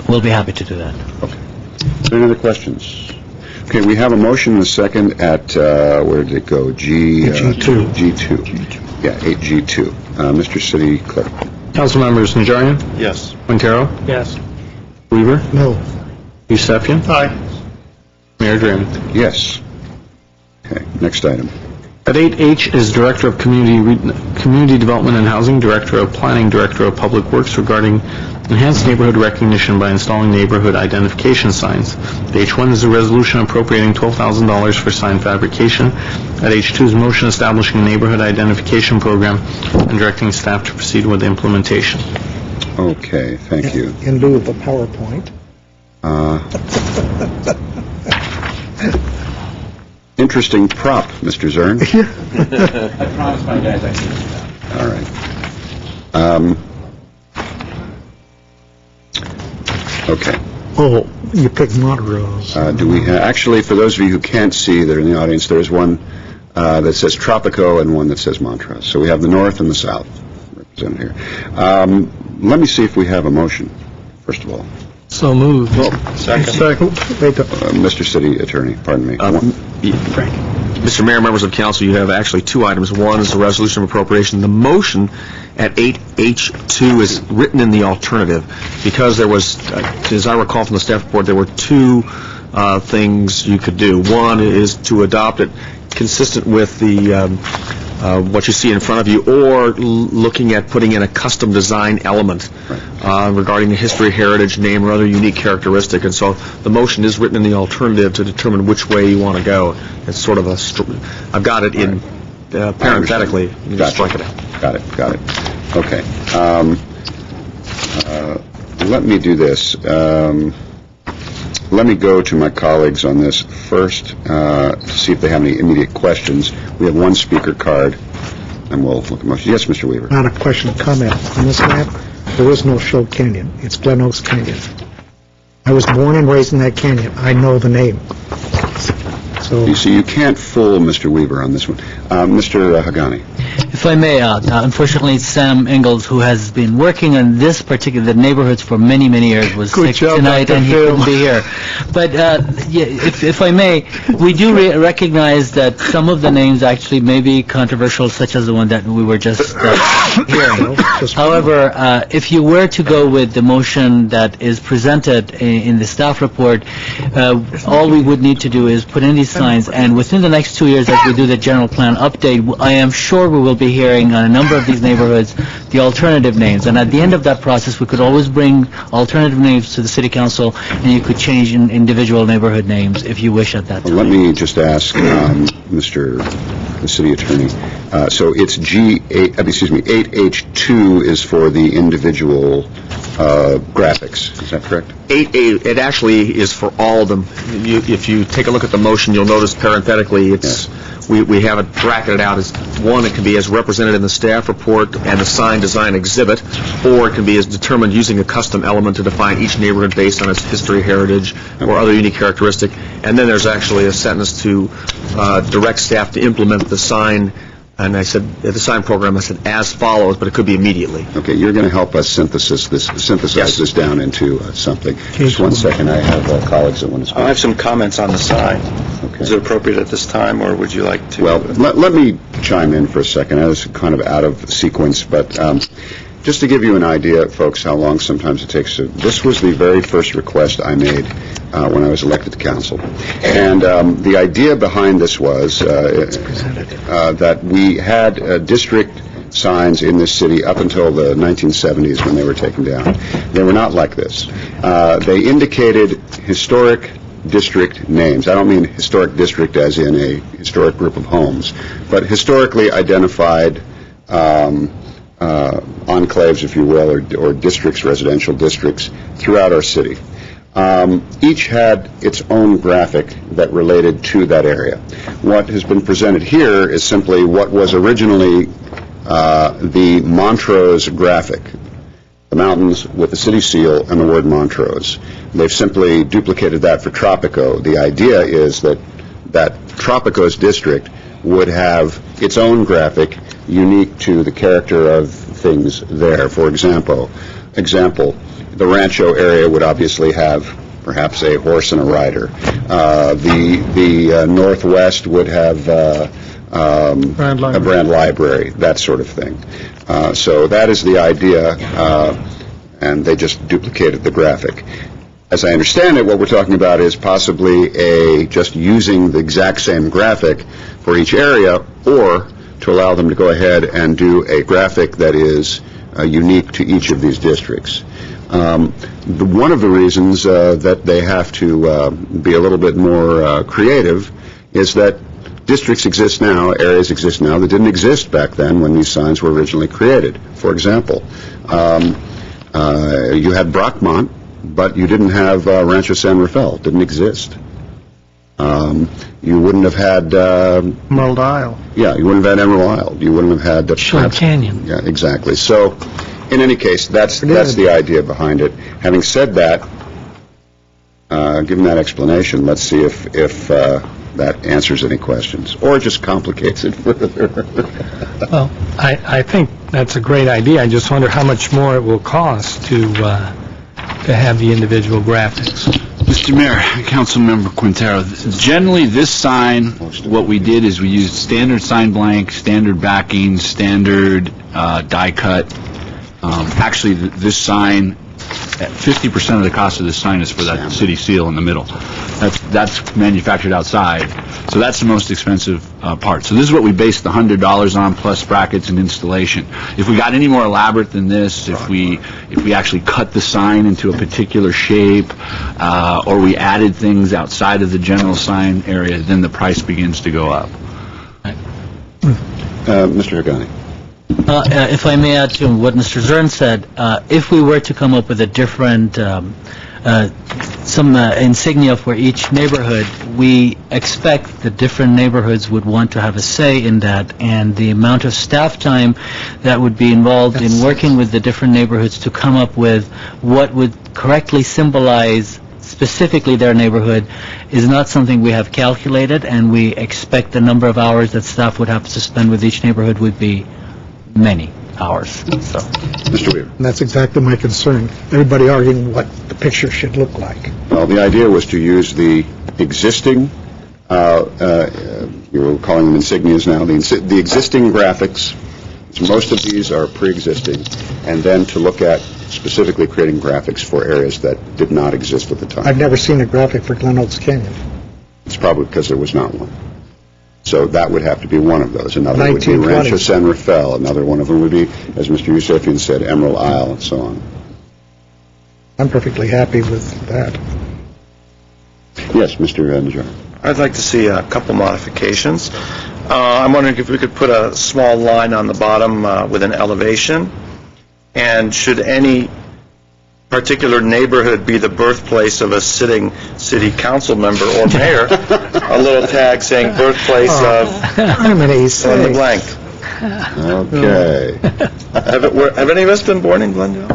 We'll be happy to do that. Okay. Is there any other questions? Okay, we have a motion and a second at, where did it go? G2. G2. Yeah, 8G2. Mr. City Clerk. Council members Najarian? Yes. Quintero? Yes. Weaver? No. Yusefian? Aye. Mayor Draymond? Yes. Okay, next item. At 8H is Director of Community Development and Housing, Director of Planning, Director of Public Works regarding enhanced neighborhood recognition by installing neighborhood identification signs. At H1 is a resolution appropriating $12,000 for sign fabrication. At H2 is a motion establishing a neighborhood identification program and directing staff to proceed with the implementation. Okay, thank you. In lieu of a PowerPoint. Interesting prop, Mr. Zern. I promised my guys I'd do that. All right. Okay. Oh, you picked Montrose. Do we actually, for those of you who can't see that are in the audience, there's one that says Tropico and one that says Montrose. So we have the north and the south represented here. Let me see if we have a motion, first of all. So moved. Second. Mr. City Attorney, pardon me. Frank. Mr. Mayor, members of council, you have actually 2 items. One is the resolution of appropriation. The motion at 8H2 is written in the alternative because there was, as I recall from the staff report, there were 2 things you could do. One is to adopt it consistent with the what you see in front of you, or looking at putting in a custom design element regarding the history, heritage, name, or other unique characteristic. And so the motion is written in the alternative to determine which way you want to go. It's sort of I've got it in parenthetically. You just strike it out. Got it. Okay. Let me do this. Let me go to my colleagues on this first to see if they have any immediate questions. We have one speaker card, and we'll look at motion. Yes, Mr. Weaver. Not a question, a comment. On this map, there is no Shoal Canyon. It's Glen Oaks Canyon. I was born and raised in that canyon. I know the name. So you see, you can't fool Mr. Weaver on this one. Mr. Hagani. If I may, unfortunately, Sam Ingalls, who has been working on this particular neighborhoods for many, many years, was sick tonight and he couldn't be here. But if I may, we do recognize that some of the names actually may be controversial, such as the one that we were just hearing. However, if you were to go with the motion that is presented in the staff report, all we would need to do is put in these signs, and within the next 2 years, as we do the general plan update, I am sure we will be hearing on a number of these neighborhoods the alternative names, and at the end of that process we could always bring alternative names to the City Council, and you could change in individual neighborhood names if you wish at that time. Let me just ask the City Attorney, so it's 8H2 is for the individual graphics, is that correct? It actually is for all of them. If you take a look at the motion, you'll notice parenthetically we have it bracketed out as one. It can be as represented in the staff report and the sign design exhibit, or it can be as determined using a custom element to define each neighborhood based on its history, heritage, or other unique characteristic. And then there's actually a sentence to direct staff to implement the sign. And I said, the sign program, I said, as follows, but it could be immediately. Okay, you're going to help us synthesize this down into something. Just 1 second, I have colleagues that want to speak. I have some comments on the sign. Okay. Is it appropriate at this time, or would you like to? Well, let me chime in for a second. I was kind of out of sequence, but just to give you an idea, folks, how long sometimes it takes to... This was the very first request I made when I was elected to council. And the idea behind this was that we had district signs in this city up until the 1970s when they were taken down. They were not like this. They indicated historic district names. I don't mean historic district as in a historic group of homes, but historically identified enclaves, if you will, or districts, residential districts throughout our city. Each had its own graphic that related to that area. What has been presented here is simply what was originally the Montrose graphic, the mountains with the city seal and the word Montrose. They've simply duplicated that for Tropico. The idea is that Tropico's district would have its own graphic unique to the character of things there. For example, the Rancho area would obviously have perhaps a horse and a rider. The Northwest would have a Brand Library, that sort of thing. So that is the idea, and they just duplicated the graphic. As I understand it, what we're talking about is possibly just using the exact same graphic for each area, or to allow them to go ahead and do a graphic that is unique to each of these districts. One of the reasons that they have to be a little bit more creative is that districts exist now, areas exist now that didn't exist back then when these signs were originally created. For example, you had Brockmont, but you didn't have Rancho San Rafael. It didn't exist. You wouldn't have had... Emerald Isle. Yeah, you wouldn't have had Emerald Isle. You wouldn't have had... Shoal Canyon. Yeah, exactly. So, in any case, that's the idea behind it. Having said that, given that explanation, let's see if that answers any questions, or just complicates it further. Well, I think that's a great idea. I just wonder how much more it will cost to have the individual graphics. Mr. Mayor, Councilmember Quintero, generally this sign, what we did is we used standard sign blank, standard backing, standard die cut. Actually, this sign, 50% of the cost of this sign is for that city seal in the middle. that's manufactured outside. So that's the most expensive part. So this is what we based the $100 on, plus brackets and installation. If we got any more elaborate than this, if we actually cut the sign into a particular shape, or we added things outside of the general sign area, then the price begins to go up. Mr. Hagani. If I may add to what Mr. Zern said, if we were to come up with a different, some insignia for each neighborhood, we expect the different neighborhoods would want to have a say in that, and the amount of staff time that would be involved in working with the different neighborhoods to come up with what would correctly symbolize specifically their neighborhood is not something we have calculated, and we expect the number of hours that staff would have to spend with each neighborhood would be many hours. So, Mr. Weaver. And that's exactly my concern. Everybody arguing what the picture should look like. Well, the idea was to use the existing, you're calling them insignias now, the existing graphics, most of these are pre-existing, and then to look at specifically creating graphics for areas that did not exist at the time. I've never seen a graphic for Glen Oaks Canyon. It's probably because there was not one. So that would have to be one of those. Another would be 1920. Rancho San Rafael. Another one of them would be, as Mr. Yusefian said, Emerald Isle, and so on. I'm perfectly happy with that. Yes, Mr. Najjar. I'd like to see a couple modifications. I'm wondering if we could put a small line on the bottom with an elevation, and should any particular neighborhood be the birthplace of a sitting city council member or mayor, a little tag saying birthplace of I'm an ace. fill in the blank. Okay. Have any of us been born in Glendale?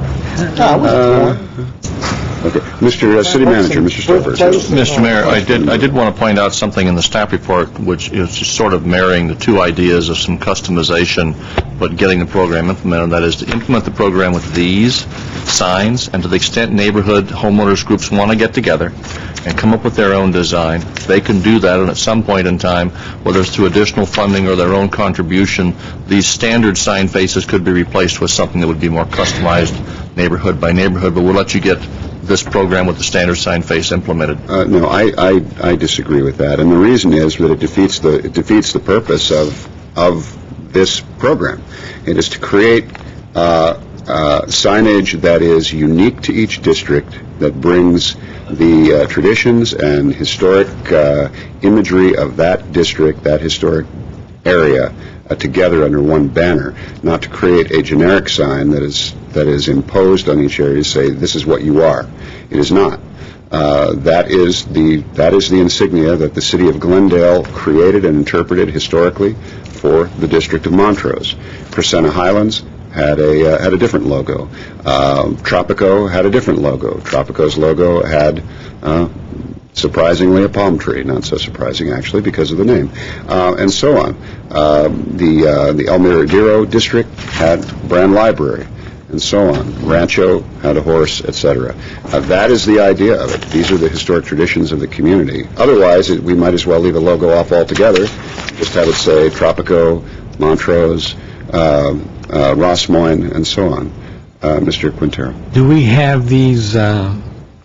Okay. Mr. City Manager, Mr. Stover. Mr. Mayor, I did want to point out something in the staff report, which is just sort of marrying the two ideas of some customization, but getting the program implemented. That is to implement the program with these signs, and to the extent neighborhood homeowners groups want to get together and come up with their own design, they can do that, and at some point in time, whether it's through additional funding or their own contribution, these standard sign faces could be replaced with something that would be more customized neighborhood by neighborhood, but we'll let you get this program with the standard sign face implemented. No, I disagree with that, and the reason is that it defeats the purpose of this program. It is to create signage that is unique to each district, that brings the traditions and historic imagery of that district, that historic area, together under one banner, not to create a generic sign that is imposed on each area to say this is what you are. It is not. That is the insignia that the city of Glendale created and interpreted historically for the District of Montrose. Crescenta Highlands had a different logo. Tropico had a different logo. Tropico's logo had surprisingly a palm tree, not so surprising actually because of the name, and so on. The El Miradero district had Brand Library, and so on. Rancho had a horse, etc. That is the idea of it. These are the historic traditions of the community. Otherwise, we might as well leave a logo off altogether, just have it say Tropico, Montrose, Ross Moines, and so on. Mr. Quintero. Do we have these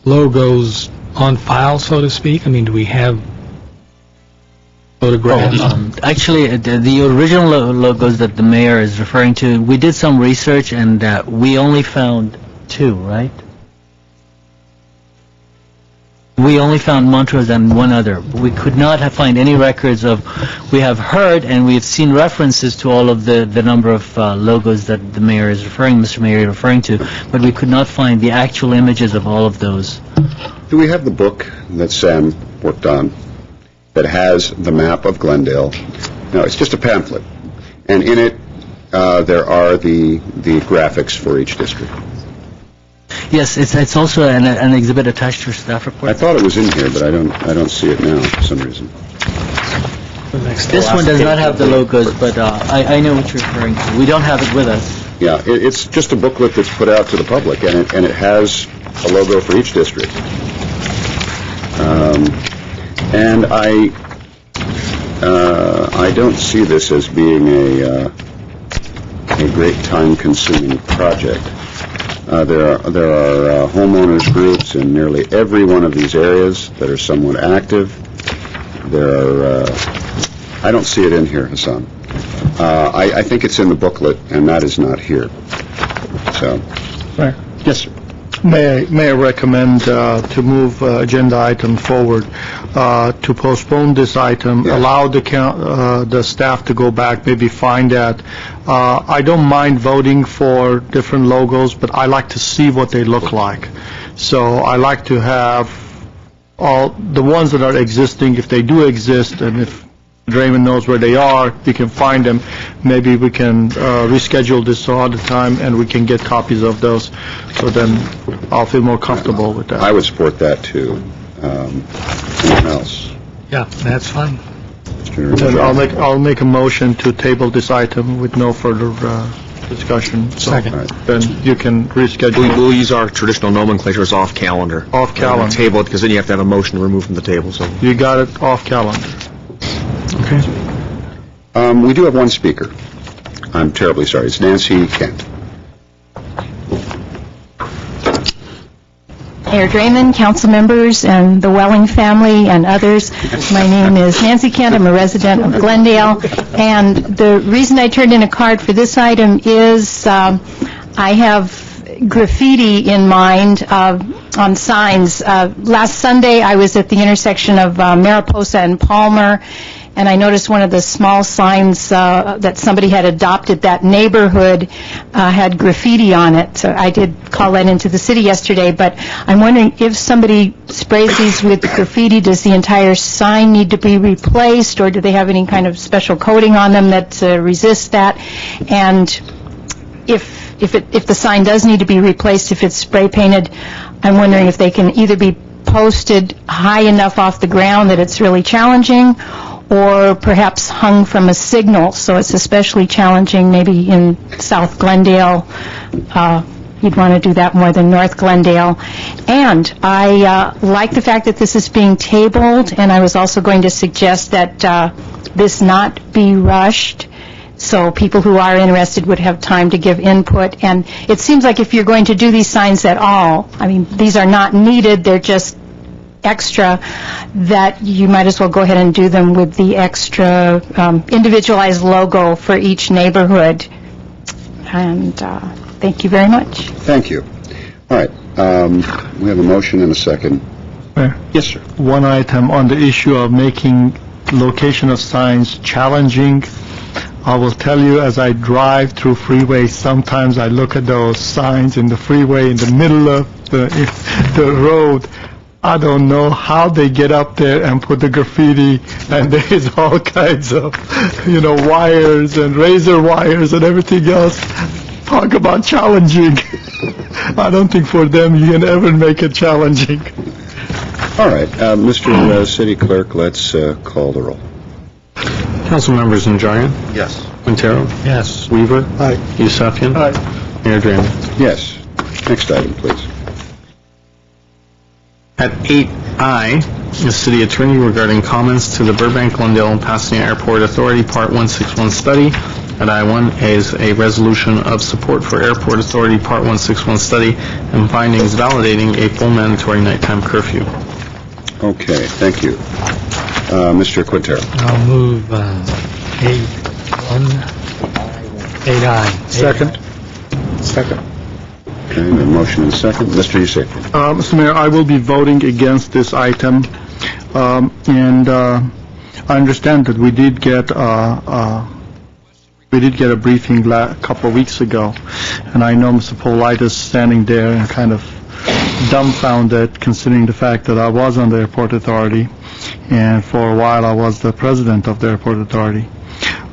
logos on file, so to speak? I mean, do we have photographs? Actually, the original logos that the mayor is referring to, we did some research, and we only found two, right? We only found Montrose and one other. We could not find any records of, we have heard and we have seen references to all of the number of logos that the mayor is referring, Mr. Mayor is referring to, but we could not find the actual images of all of those. Do we have the book that Sam worked on that has the map of Glendale? No, it's just a pamphlet, and in it there are the graphics for each district. Yes, it's also an exhibit attached to your staff report. I thought it was in here, but I don't see it now for some reason. This one does not have the logos, but I know what you're referring to. We don't have it with us. Yeah, it's just a booklet that's put out to the public, and it has a logo for each district. And I don't see this as being a great time-consuming project. There are homeowners groups in nearly every one of these areas that are somewhat active. There are, I don't see it in here, Hassan. I think it's in the booklet, and that is not here. So, Right. yes, sir. May I recommend to move agenda item forward, to postpone this item, allow the staff to go back, maybe find that. I don't mind voting for different logos, but I like to see what they look like. So I like to have all the ones that are existing, if they do exist, and if Draymond knows where they are, we can find them. Maybe we can reschedule this some other time, and we can get copies of those, so then I'll feel more comfortable with that. I would support that, too. Anyone else? Yeah, that's fine. Then I'll make a motion to table this item with no further discussion. So then you can reschedule. We'll use our traditional nomenclature as off-calendar. Off-calendar. Table it, because then you have to have a motion to remove from the table, so. You got it, off-calendar. Okay. We do have one speaker. I'm terribly sorry. It's Nancy Kent. Mayor Draymond, council members, and the Welling family and others. My name is Nancy Kent. I'm a resident of Glendale. And the reason I turned in a card for this item is I have graffiti in mind on signs. Last Sunday, I was at the intersection of Mariposa and Palmer, and I noticed one of the small signs that somebody had adopted that neighborhood had graffiti on it. So I did call that into the city yesterday, but I'm wondering if somebody sprays these with graffiti, does the entire sign need to be replaced, or do they have any kind of special coating on them that resists that? And if the sign does need to be replaced, if it's spray painted, I'm wondering if they can either be posted high enough off the ground that it's really challenging, or perhaps hung from a signal, so it's especially challenging maybe in South Glendale. You'd want to do that more than North Glendale. And I like the fact that this is being tabled, and I was also going to suggest that this not be rushed, so people who are interested would have time to give input. And it seems like if you're going to do these signs at all, I mean, these are not needed, they're just extra, that you might as well go ahead and do them with the extra individualized logo for each neighborhood. And thank you very much. Thank you. All right. We have a motion and a second. Yes, sir. One item on the issue of making location of signs challenging. I will tell you, as I drive through freeways, sometimes I look at those signs in the freeway in the middle of the road. I don't know how they get up there and put the graffiti, and there's all kinds of, wires and razor wires and everything else. Talk about challenging. I don't think for them you can ever make it challenging. All right. Mr. City Clerk, let's call the roll. Council members Najarian? Yes. Quintero? Yes. Weaver? Aye. Yusefian? Aye. Mayor Draymond? Yes. Next item, please. At 8I, the city attorney regarding comments to the Burbank, Glendale, and Pasadena Airport Authority Part 161 study. At I1 is a resolution of support for Airport Authority Part 161 study and findings validating a full mandatory nighttime curfew. Okay, thank you. Mr. Quintero. I'll move 8I. Second. Okay, we have a motion and a second. Mr. Yusefian. Mr. Mayor, I will be voting against this item, and I understand that we did get a briefing a couple of weeks ago, and I know Mr. Politis standing there and kind of dumbfounded, considering the fact that I was on the Airport Authority, and for a while I was the president of the Airport Authority.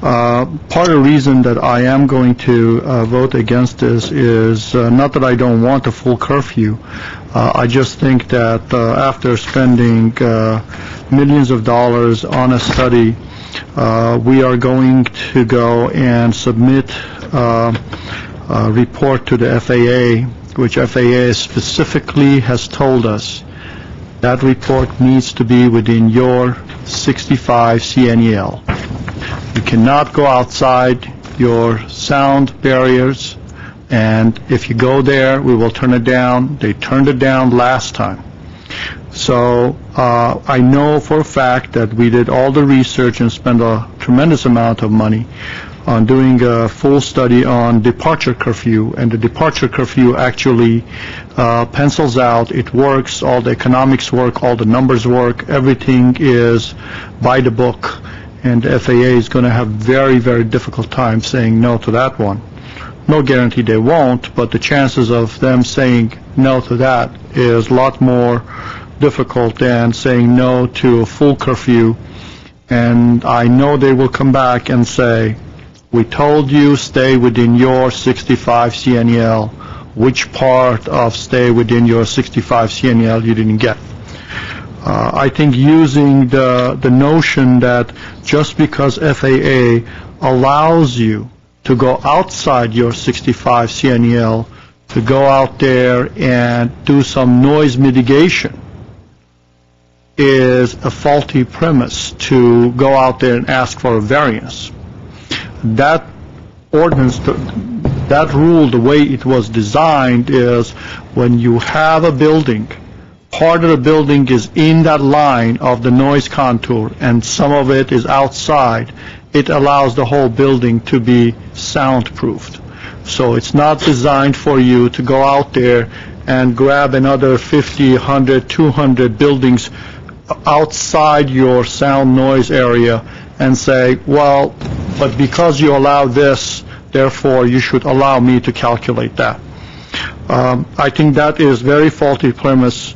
Part of the reason that I am going to vote against this is not that I don't want a full curfew. I just think that after spending millions of dollars on a study, we are going to go and submit a report to the FAA, which FAA specifically has told us that report needs to be within your 65 CNEL. You cannot go outside your sound barriers, And if you go there, we will turn it down. They turned it down last time. So I know for a fact that we did all the research and spent a tremendous amount of money on doing a full study on departure curfew, and the departure curfew actually pencils out, it works, all the economics work, all the numbers work, everything is by the book, and the FAA is going to have very, very difficult time saying no to that one. No guarantee they won't, but the chances of them saying no to that is a lot more difficult than saying no to a full curfew. And I know they will come back and say, we told you stay within your 65 CNEL. Which part of stay within your 65 CNEL you didn't get? I think using the notion that just because FAA allows you to go outside your 65 CNEL, to go out there and do some noise mitigation, is a faulty premise to go out there and ask for a variance. That ordinance, that rule, the way it was designed is when you have a building, part of the building is in that line of the noise contour and some of it is outside, it allows the whole building to be soundproofed. So it's not designed for you to go out there and grab another 50, 100, 200 buildings outside your sound noise area and say, well, but because you allow this, therefore you should allow me to calculate that. I think that is very faulty premise.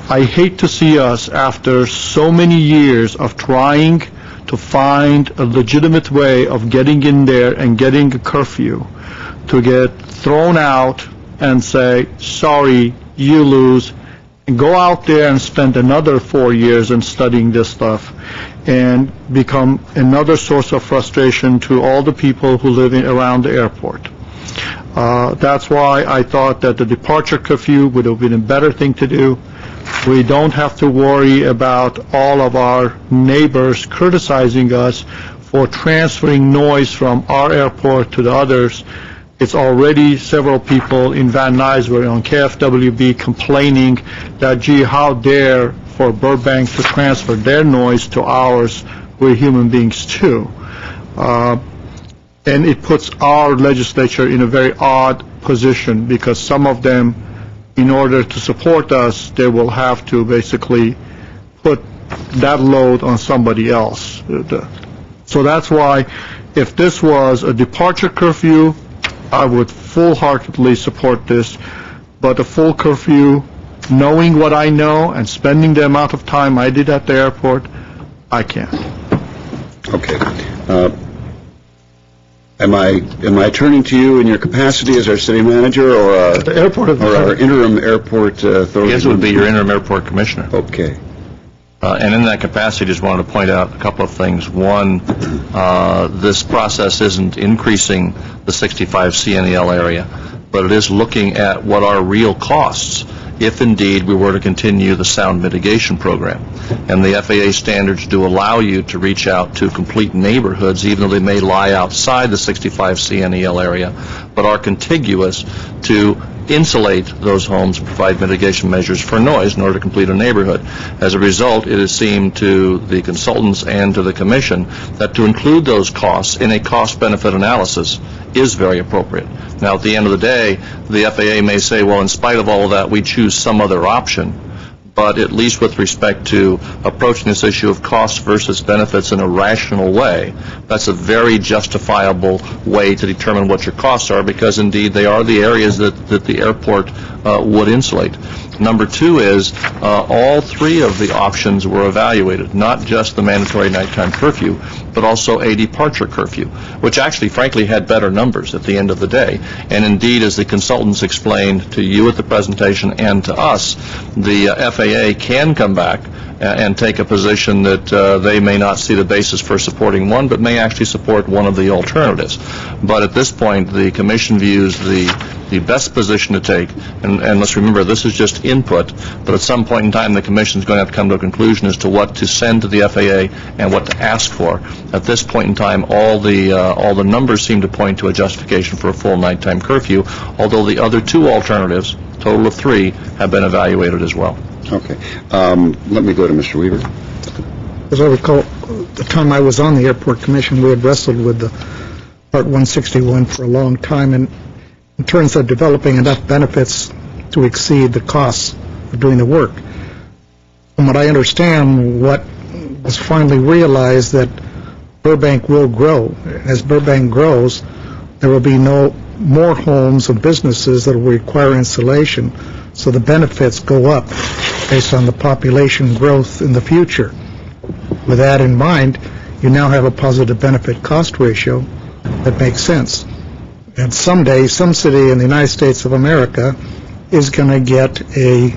I hate to see us, after so many years of trying to find a legitimate way of getting in there and getting a curfew, to get thrown out and say, sorry, you lose, and go out there and spend another 4 years in studying this stuff and become another source of frustration to all the people who live around the airport. That's why I thought that the departure curfew would have been a better thing to do. We don't have to worry about all of our neighbors criticizing us for transferring noise from our airport to the others. It's already several people in Van Nuys were on KFWB complaining that, gee, how dare for Burbank to transfer their noise to ours. We're human beings too. And it puts our legislature in a very odd position, because some of them, in order to support us, they will have to basically put that load on somebody else. So that's why, if this was a departure curfew, I would full-heartedly support this. But a full curfew, knowing what I know and spending the amount of time I did at the airport, I can't. Okay. Am I turning to you in your capacity as our city manager, or our interim airport authority? Yes, it would be your interim airport commissioner. Okay. And in that capacity, just wanted to point out a couple of things. One, this process isn't increasing the 65 CNEL area, but it is looking at what are real costs if indeed we were to continue the sound mitigation program. And the FAA standards do allow you to reach out to complete neighborhoods, even though they may lie outside the 65 CNEL area, but are contiguous, to insulate those homes, provide mitigation measures for noise in order to complete a neighborhood. As a result, it has seemed to the consultants and to the commission that to include those costs in a cost-benefit analysis is very appropriate. Now, at the end of the day, the FAA may say, well, in spite of all of that, we choose some other option. But at least with respect to approaching this issue of costs versus benefits in a rational way, that's a very justifiable way to determine what your costs are, because indeed they are the areas that the airport would insulate. Number two is all three of the options were evaluated, not just the mandatory nighttime curfew, but also a departure curfew, which actually, frankly, had better numbers at the end of the day. And indeed, as the consultants explained to you at the presentation and to us, the FAA can come back and take a position that they may not see the basis for supporting one, but may actually support one of the alternatives. But at this point, the commission views the best position to take, and let's remember, this is just input, but at some point in time, the commission is going to have to come to a conclusion as to what to send to the FAA and what to ask for. At this point in time, all the numbers seem to point to a justification for a full nighttime curfew, although the other two alternatives, total of 3, have been evaluated as well. Okay. Let me go to Mr. Weaver. As I recall, the time I was on the Airport Commission, we had wrestled with the Part 161 for a long time, and in terms of developing enough benefits to exceed the costs of doing the work. From what I understand, what was finally realized that Burbank will grow. As Burbank grows, there will be no more homes and businesses that will require insulation, so the benefits go up based on the population growth in the future. With that in mind, you now have a positive benefit cost ratio that makes sense. And someday, some city in the United States of America is going to get a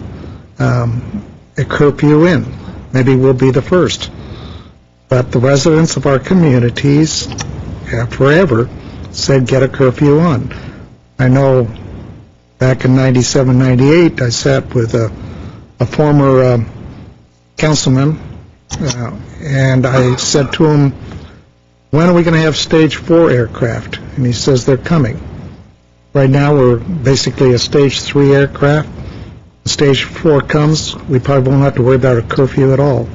curfew in. Maybe we'll be the first. But the residents of our communities have forever said get a curfew on. I know back in 97, 98, I sat with a former councilman, and I said to him, when are we going to have Stage 4 aircraft? And he says they're coming. Right now we're basically a Stage 3 aircraft. When Stage 4 comes, we probably won't have to worry about a curfew at all,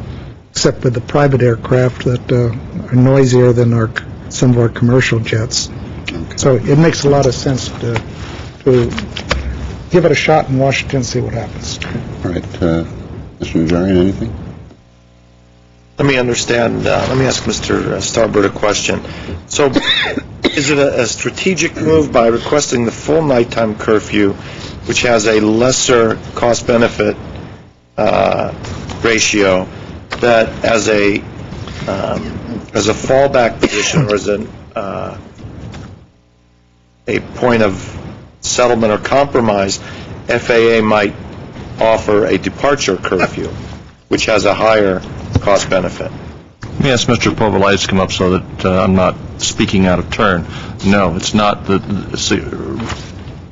except with the private aircraft that are noisier than some of our commercial jets. Okay. So it makes a lot of sense to give it a shot in Washington and see what happens. All right. Mr. Najarian, anything? Let me understand, let me ask Mr. Starbird a question. So is it a strategic move by requesting the full nighttime curfew, which has a lesser cost-benefit ratio, that as a fallback position or as a point of settlement or compromise, FAA might offer a departure curfew, which has a higher cost benefit? Let me ask Mr. Povolites to come up so that I'm not speaking out of turn. No, it's not.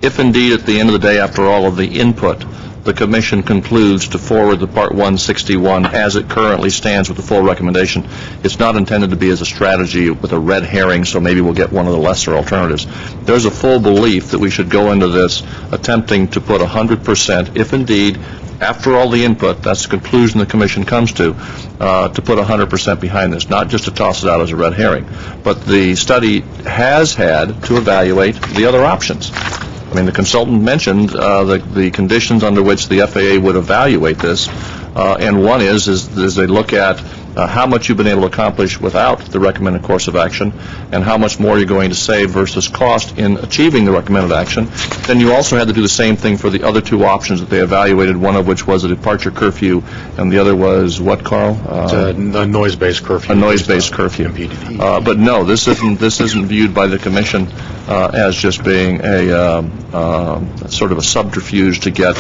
If indeed at the end of the day, after all of the input, the commission concludes to forward the Part 161 as it currently stands with the full recommendation, it's not intended to be as a strategy with a red herring, so maybe we'll get one of the lesser alternatives. There's a full belief that we should go into this attempting to put 100%, if indeed, after all the input, that's the conclusion the commission comes to put 100% behind this, not just to toss it out as a red herring. But the study has had to evaluate the other options. I mean, the consultant mentioned the conditions under which the FAA would evaluate this, and one is they look at how much you've been able to accomplish without the recommended course of action, and how much more you're going to save versus cost in achieving the recommended action. Then you also had to do the same thing for the other two options that they evaluated, one of which was a departure curfew, and the other was what, Carl? A noise-based curfew. A noise-based curfew. But no, this isn't viewed by the commission as just being a sort of a subterfuge to get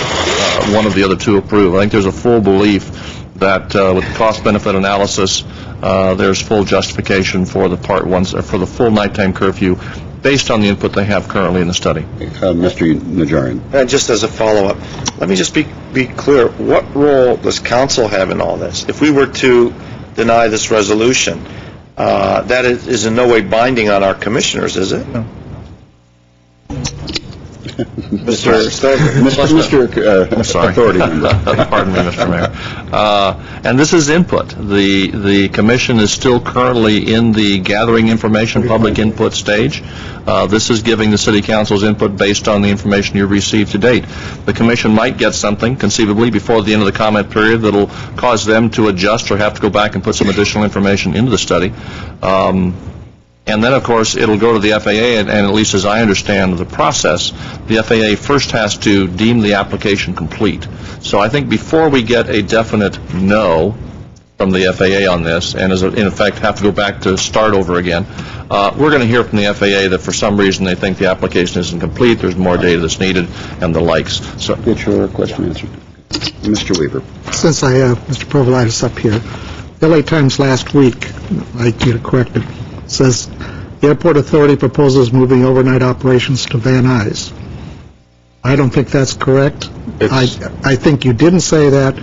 one of the other two approved. I think there's a full belief that with the cost-benefit analysis, there's full justification for the Part 1, for the full nighttime curfew, based on the input they have currently in the study. Mr. Najarian. And just as a follow-up, let me just be clear. What role does council have in all this? If we were to deny this resolution, that is in no way binding on our commissioners, is it? No. Mr. Authority member. Pardon me, Mr. Mayor. And this is input. The commission is still currently in the gathering information public input stage. This is giving the city council's input based on the information you've received to date. The commission might get something, conceivably, before the end of the comment period that will cause them to adjust or have to go back and put some additional information into the study. And then, of course, it'll go to the FAA, and at least as I understand the process, the FAA first has to deem the application complete. So I think before we get a definite no from the FAA on this, and as in effect have to go back to start over again, we're going to hear from the FAA that for some reason they think the application isn't complete, there's more data that's needed, and the likes. So get your question answered. Mr. Weaver. Since I have Mr. Provolitis up here, the LA Times last week, I need to correct it, says the airport authority proposes moving overnight operations to Van Nuys. I don't think that's correct. I think you didn't say that.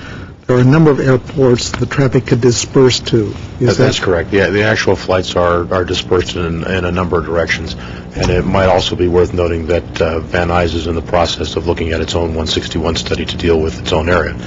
There are a number of airports the traffic could disperse to. That's correct. Yeah, the actual flights are dispersed in a number of directions. And it might also be worth noting that Van Nuys is in the process of looking at its own 161 study to deal with its own area.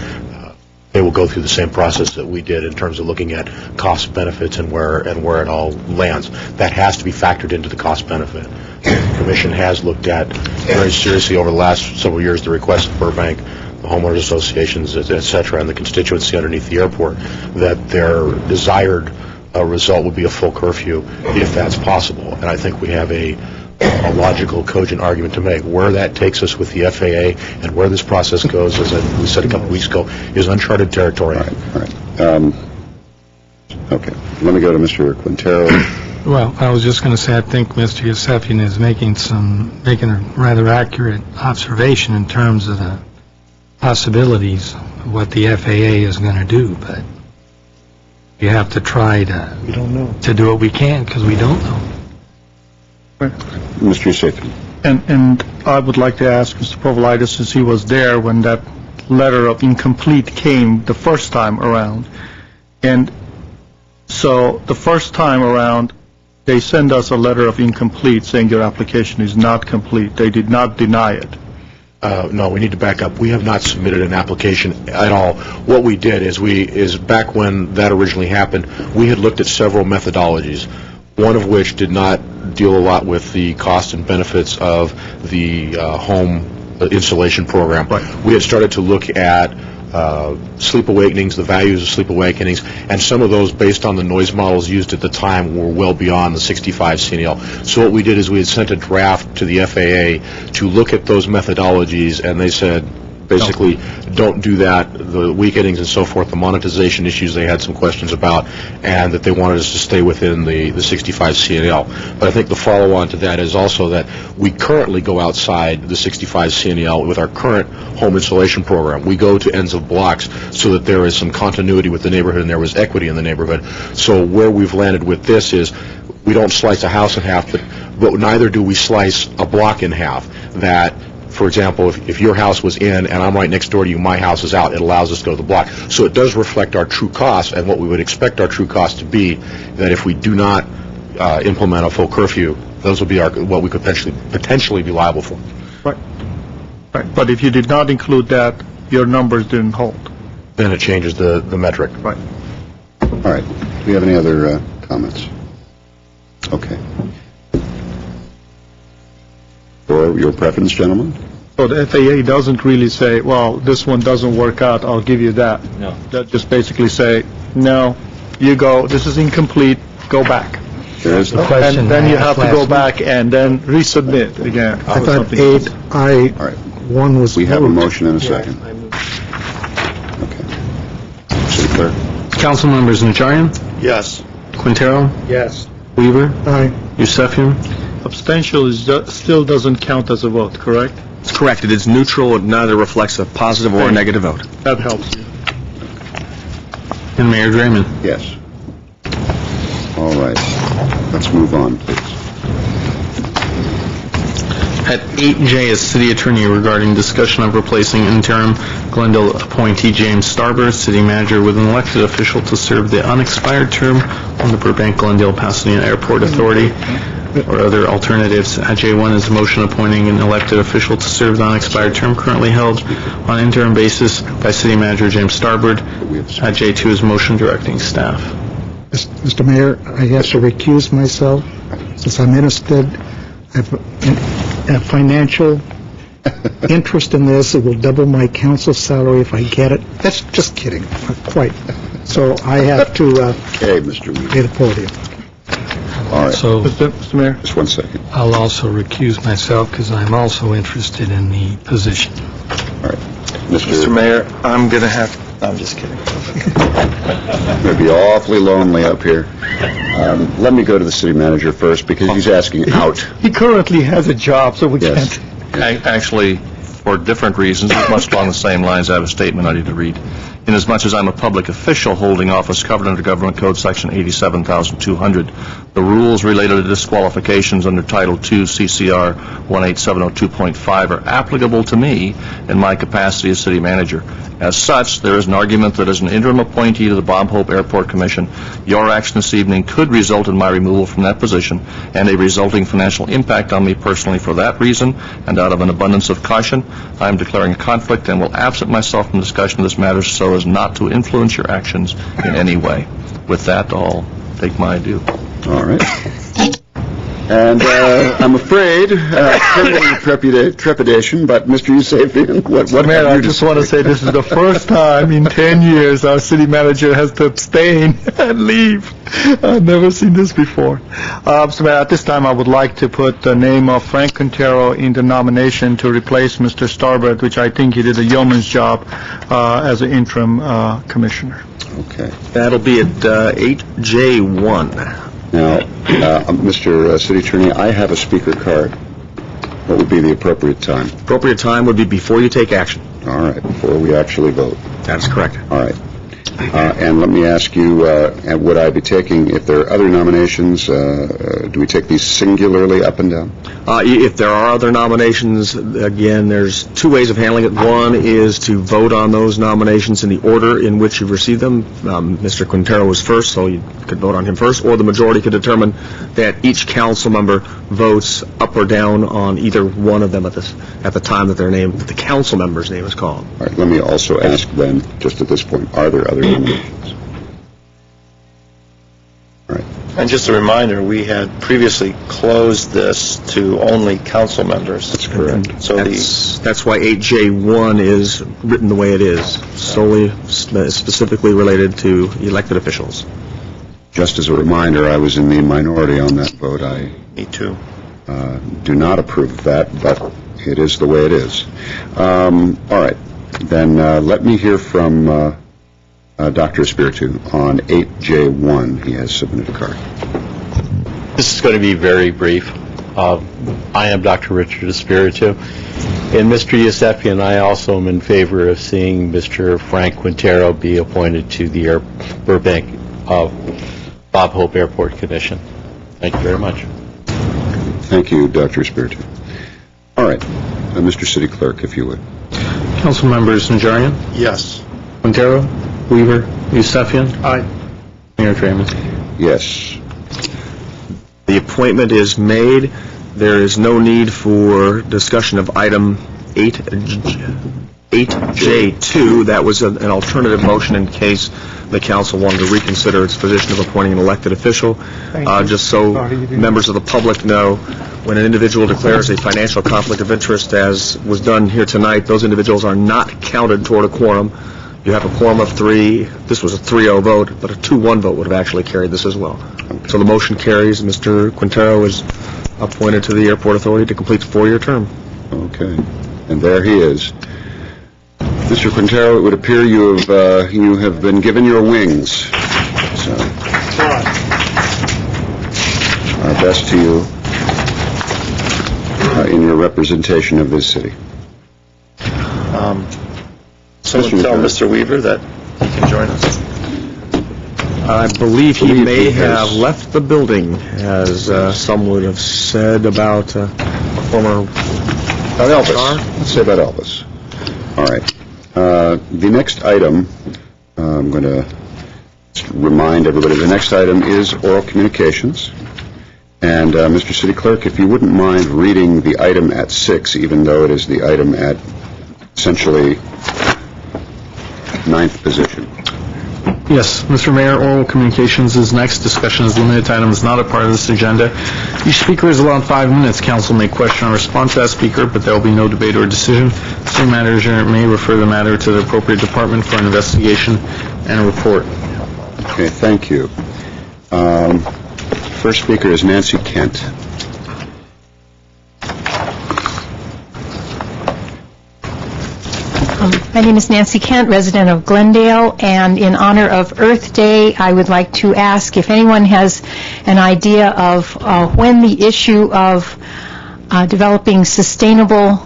They will go through the same process that we did in terms of looking at cost benefits and where it all lands. That has to be factored into the cost benefit. The Commission has looked at very seriously over the last several years the request of Burbank, the homeowners associations, et cetera, and the constituency underneath the airport, that their desired result would be a full curfew if that's possible. And I think we have a logical, cogent argument to make. Where that takes us with the FAA and where this process goes, as we said a couple of weeks ago, is uncharted territory. All right. Okay. Let me go to Mr. Quintero. Well, I was just going to say, I think Mr. Yusefian is making a rather accurate observation in terms of the possibilities of what the FAA is going to do, but you have to try to do what we can, because we don't know. Mr. Yusefian. And I would like to ask Mr. Provolitis, since he was there when that letter of incomplete came the first time around. And so the first time around, they send us a letter of incomplete saying your application is not complete. They did not deny it. No, we need to back up. We have not submitted an application at all. What we did is back when that originally happened, we had looked at several methodologies, one of which did not deal a lot with the cost and benefits of the home installation program. Right. We had started to look at sleep awakenings, the values of sleep awakenings, and some of those, based on the noise models used at the time, were well beyond the 65 CNL. So what we did is we had sent a draft to the FAA to look at those methodologies, and they said, basically, don't do that, the weakenings and so forth, the monetization issues they had some questions about, and that they wanted us to stay within the 65 CNL. But I think the follow-on to that is also that we currently go outside the 65 CNL with our current home installation program. We go to ends of blocks so that there is some continuity with the neighborhood and there was equity in the neighborhood. So where we've landed with this is we don't slice a house in half, but neither do we slice a block in half. That, for example, if your house was in and I'm right next door to you, my house is out, it allows us to go to the block. So it does reflect our true costs and what we would expect our true costs to be, that if we do not implement a full curfew, those would be what we could potentially be liable for. Right. Right. But if you did not include that, your numbers didn't hold. Then it changes the metric. Right. All right. Do we have any other comments? Okay. For your preference, gentlemen? So the FAA doesn't really say, well, this one doesn't work out, I'll give you that. No. They just basically say, no, you go, this is incomplete, go back. There is the question. And then you have to go back and then resubmit again. I thought 8I1 was We have a moved. motion in a second. Okay. City Clerk? Council members Najarian, Yes. Quintero, Yes. Weaver, Aye. Yusefian. Abstention still doesn't count as a vote, correct? It's correct. It is neutral. It neither reflects a positive or a negative vote. That helps you. And Mayor Draymond. Yes. All right. Let's move on, please. At 8J is City Attorney regarding discussion of replacing interim Glendale appointee James Starber, City Manager, with an elected official to serve the unexpired term on the Burbank Glendale Pasadena Airport Authority, or other alternatives. At J1 is a motion appointing an elected official to serve the unexpired term currently held on interim basis by City Manager James Starbird. At J2 is motion directing staff. Mr. Mayor, I have to recuse myself since I'm interested. I have a financial interest in this. It will double my council salary if I get it. That's just kidding. Not quite. So I have to Okay, Mr. Weaver. pay the podium. All right. So Mr. Mayor? Just 1 second. I'll also recuse myself because I'm also interested in the position. All right. Mr. Mayor, I'm going to have... I'm just kidding. It's going to be awfully lonely up here. Let me go to the city manager first because he's asking out. He currently has a job, so we Yes. can't. Actually, for different reasons, but much along the same lines. I have a statement I need to read. Inasmuch as I'm a public official holding office covered under Government Code Section 87,200, the rules related to disqualifications under Title II CCR 18702.5 are applicable to me in my capacity as city manager. As such, there is an argument that as an interim appointee to the Bob Hope Airport Commission, your action this evening could result in my removal from that position and a resulting financial impact on me personally. For that reason, and out of an abundance of caution, I am declaring a conflict and will absent myself from discussion of this matter so as not to influence your actions in any way. With that, I'll take my adieu. All right. And I'm afraid, trepidation, but Mr. Yusefian, what Mayor, have I you just to want to say? say this is the first time in 10 years our city manager has to abstain and leave. I've never seen this before. So, Mayor, at this time, I would like to put the name of Frank Quintero in the nomination to replace Mr. Starbird, which I think he did a yeoman's job as an interim commissioner. Okay. That'll be at 8J1. Now, Mr. City Attorney, I have a speaker card. What would be the appropriate time? Appropriate time would be before you take action. All right, before we actually vote. That's correct. All right. And let me ask you, would I be taking, if there are other nominations, do we take these singularly up and down? If there are other nominations, again, there's two ways of handling it. One is to vote on those nominations in the order in which you've received them. Mr. Quintero was first, so you could vote on him first, or the majority could determine that each council member votes up or down on either one of them at the time that their name, the council member's name is called. All right, let me also ask then, just at this point, are there other nominations? All right. And just a reminder, we had previously closed this to only council members. That's correct. So that's why 8J1 is written the way it is, solely specifically related to elected officials. Just as a reminder, I was in the minority on that vote. Me too. Do not approve of that, but it is the way it is. All right. Then let me hear from Dr. Espiritu on 8J1. He has submitted a card. This is going to be very brief. I am Dr. Richard Espiritu, and Mr. Yusefian and I also am in favor of seeing Mr. Frank Quintero be appointed to the Burbank Bob Hope Airport Commission. Thank you very much. Thank you, Dr. Espiritu. All right. Mr. City Clerk, if you would. Council members Najarian, Yes. Quintero, Weaver, Yusefian. Aye. Mayor Draymond. Yes. The appointment is made. There is no need for discussion of item 8J2. That was an alternative motion in case the council wanted to reconsider its position of appointing an elected official. Just so members of the public know, when an individual declares a financial conflict of interest, as was done here tonight, those individuals are not counted toward a quorum. You have a quorum of 3. This was a 3-0 vote, but a 2-1 vote would have actually carried this as well. So the motion carries. Mr. Quintero is appointed to the Airport Authority to complete the 4-year term. Okay. And there he is. Mr. Quintero, it would appear you have been given your wings. So, our best to you in your representation of this city. Someone tell Mr. Weaver that he can join us. I believe he may have left the building, as some would have said about a former... About Elvis. Let's say about Elvis. All right. The next item, I'm going to remind everybody, the next item is oral communications. And Mr. City Clerk, if you wouldn't mind reading the item at 6, even though it is the item at essentially 9th position. Yes, Mr. Mayor, oral communications is next. Discussion is limited to items not a part of this agenda. Each speaker is allowed 5 minutes. Council may question or respond to that speaker, but there will be no debate or decision. City manager may refer the matter to the appropriate department for an investigation and a report. Okay, thank you. First speaker is Nancy Kent. My name is Nancy Kent, resident of Glendale, and in honor of Earth Day, I would like to ask if anyone has an idea of when the issue of developing sustainable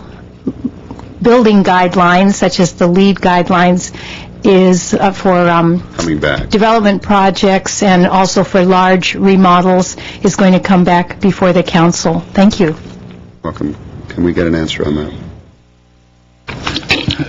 building guidelines, such as the LEED guidelines, is for Coming back. development projects and also for large remodels, is going to come back before the council. Thank you. Welcome. Can we get an answer on that?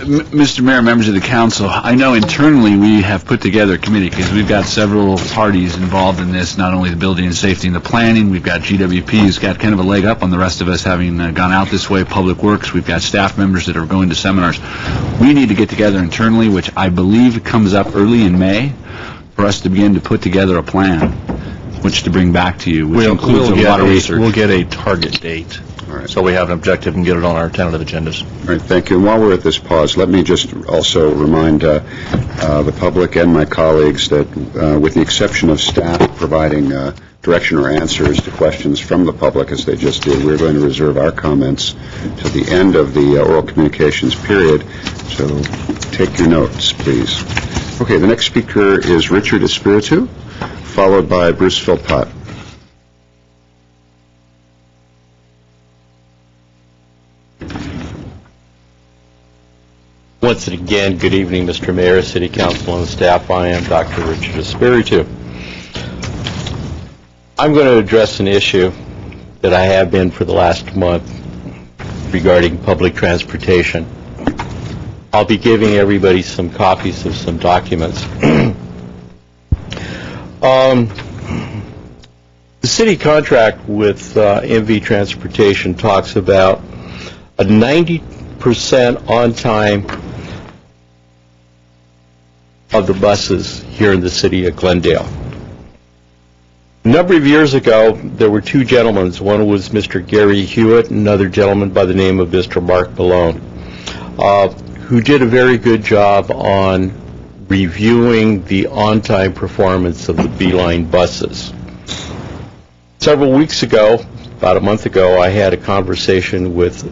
Mr. Mayor, members of the council, I know internally we have put together a committee because we've got several parties involved in this, not only the building and safety and the planning, we've got GWP who's got kind of a leg up on the rest of us having gone out this way, Public Works, we've got staff members that are going to seminars. We need to get together internally, which I believe comes up early in May, for us to begin to put together a plan, which to bring back to you, which includes a lot of research. We'll get a target date, so we have an objective and get it on our tentative agendas. All right, thank you. And while we're at this pause, let me just also remind the public and my colleagues that with the exception of staff providing direction or answers to questions from the public as they just did, we're going to reserve our comments to the end of the oral communications period. So take your notes, please. Okay, the next speaker is Richard Espiritu, followed by Bruce Philpott. Once again, good evening, Mr. Mayor, City Council, and staff. I am Dr. Richard Espiritu. I'm going to address an issue that I have been for the last month regarding public transportation. I'll be giving everybody some copies of some documents. The city contract with MV Transportation talks about a 90% on-time of the buses here in the city of Glendale. A number of years ago, there were two gentlemen. One was Mr. Gary Hewitt, and another gentleman by the name of Mr. Mark Malone, who did a very good job on reviewing the on-time performance of the B-Line buses. Several weeks ago, about a month ago, I had a conversation with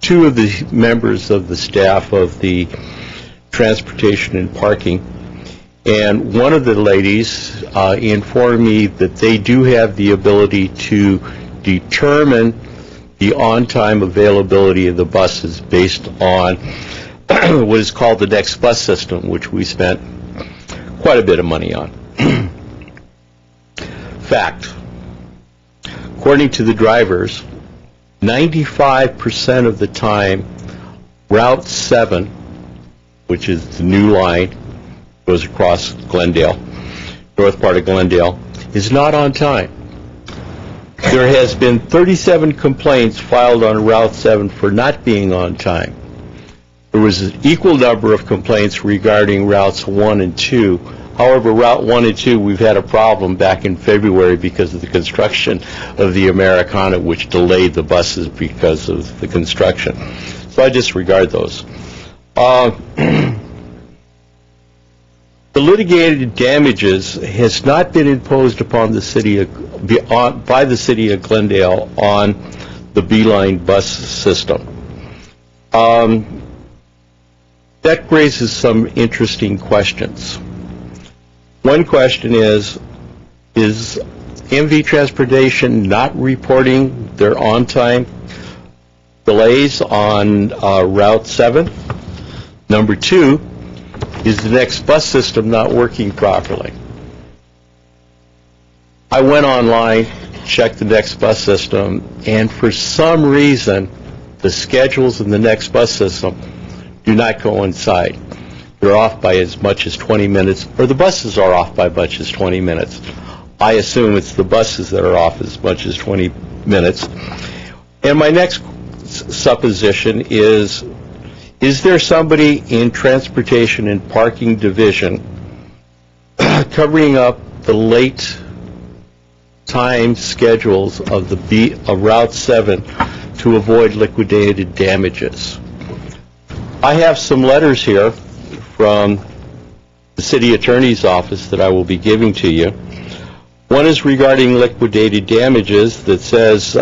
two of the members of the staff of the Transportation and Parking, and one of the ladies informed me that they do have the ability to determine the on-time availability of the buses based on what is called the Next Bus system, which we spent quite a bit of money on. Fact, according to the drivers, 95% of the time, Route 7, which is the new line, goes across Glendale, north part of Glendale, is not on time. There has been 37 complaints filed on Route 7 for not being on time. There was an equal number of complaints regarding Routes 1 and 2. However, Route 1 and 2, we've had a problem back in February because of the construction of the Americana, which delayed the buses because of the construction. So I disregard those. The litigated damages has not been imposed upon the city by the city of Glendale on the B-Line bus system. That raises some interesting questions. One question is MV Transportation not reporting their on-time delays on Route 7? Number two, is the Next Bus system not working properly? I went online, checked the Next Bus system, and for some reason, the schedules in the Next Bus system do not coincide. They're off by as much as 20 minutes, or the buses are off by as much as 20 minutes. I assume it's the buses that are off as much as 20 minutes. And my next supposition is there somebody in Transportation and Parking Division covering up the late time schedules of Route 7 to avoid liquidated damages? I have some letters here from the City Attorney's Office that I will be giving to you. One is regarding liquidated damages that says,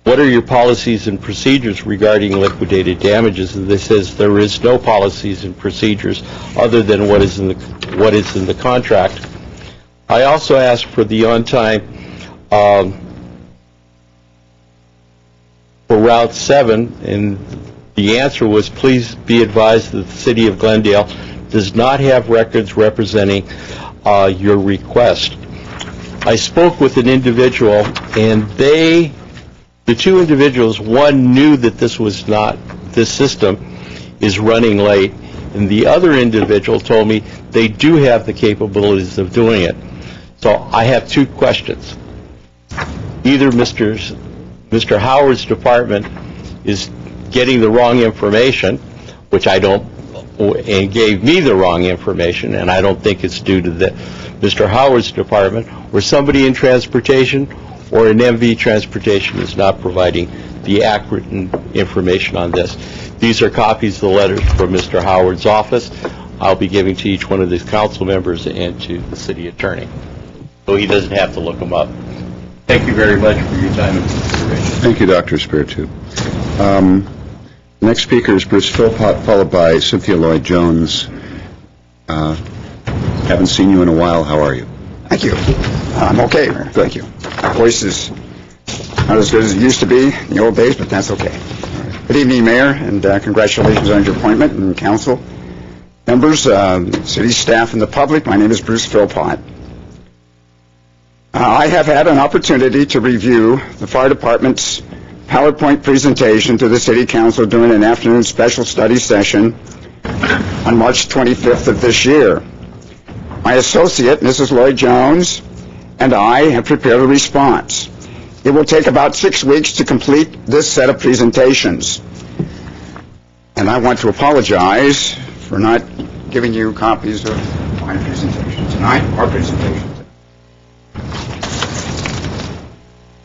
what are your policies and procedures regarding liquidated damages? And this says there is no policies and procedures other than what is in the contract. I also asked for the on-time for Route 7, and the answer was, please be advised that the City of Glendale does not have records representing your request. I spoke with an individual, and the two individuals, one knew that this system is running late, and the other individual told me they do have the capabilities of doing it. So I have two questions. Either Mr. Howard's department is getting the wrong information, which I don't, and gave me the wrong information, and I don't think it's due to Mr. Howard's department, or somebody in transportation or in MV Transportation is not providing the accurate information on this. These are copies of the letters from Mr. Howard's office. I'll be giving to each one of the council members and to the city attorney, so he doesn't have to look them up. Thank you very much for your time and consideration. Thank you, Dr. Spiritu. Next speaker is Bruce Philpott, followed by Cynthia Lloyd-Jones. Haven't seen you in a while. How are you? Thank you. I'm okay, Mayor. Thank you. My voice is not as good as it used to be in the old days, but that's okay. Good evening, Mayor, and congratulations on your appointment, and council members, city staff, and the public. My name is Bruce Philpott. I have had an opportunity to review the fire department's PowerPoint presentation to the City Council during an afternoon special study session on March 25th of this year. My associate, Mrs. Lloyd-Jones, and I have prepared a response. It will take about 6 weeks to complete this set of presentations. And I want to apologize for not giving you copies of my presentation tonight, our presentation.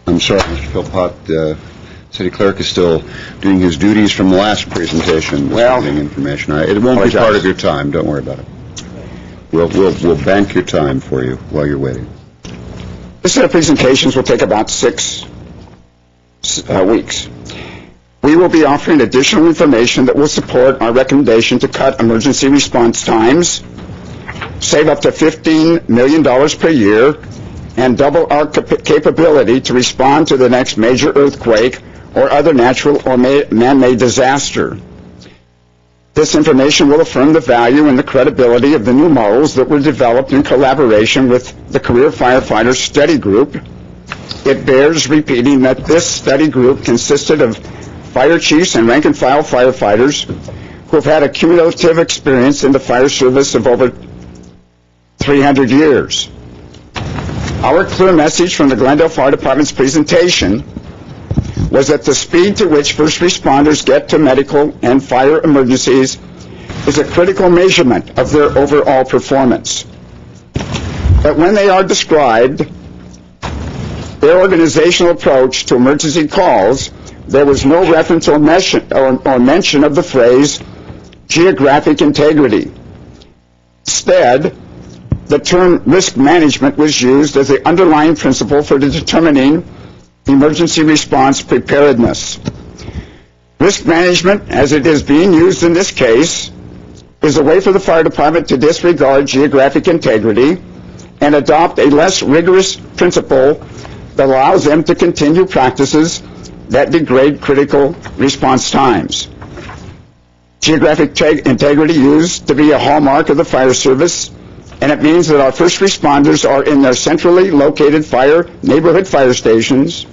I'm sorry, Mr. Philpott. City Clerk is still doing his duties from the last presentation. Well, information. It won't be part of your time. Don't worry about it. We'll bank your time for you while you're waiting. This set of presentations will take about 6 weeks. We will be offering additional information that will support our recommendation to cut emergency response times, save up to $15 million per year, and double our capability to respond to the next major earthquake or other natural or man-made disaster. This information will affirm the value and the credibility of the new models that were developed in collaboration with the Career Firefighter Study Group. It bears repeating that this study group consisted of fire chiefs and rank-and-file firefighters who have had a cumulative experience in the fire service of over 300 years. Our clear message from the Glendale Fire Department's presentation was that the speed to which first responders get to medical and fire emergencies is a critical measurement of their overall performance. But when they are described, their organizational approach to emergency calls, there was no reference or mention of the phrase geographic integrity. Instead, the term risk management was used as the underlying principle for determining emergency response preparedness. Risk management, as it is being used in this case, is a way for the fire department to disregard geographic integrity and adopt a less rigorous principle that allows them to continue practices that degrade critical response times. Geographic integrity used to be a hallmark of the fire service, and it means that our first responders are in their centrally located neighborhood fire stations,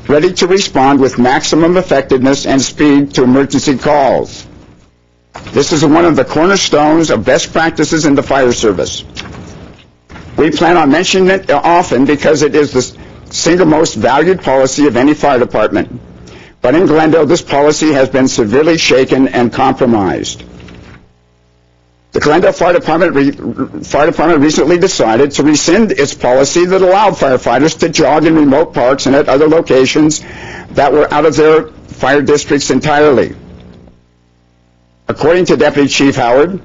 ready to respond with maximum effectiveness and speed to emergency calls. This is one of the cornerstones of best practices in the fire service. We plan on mentioning it often because it is the single most valued policy of any fire department. But in Glendale, this policy has been severely shaken and compromised. The Glendale Fire Department recently decided to rescind its policy that allowed firefighters to jog in remote parks and at other locations that were out of their fire districts entirely. According to Deputy Chief Howard,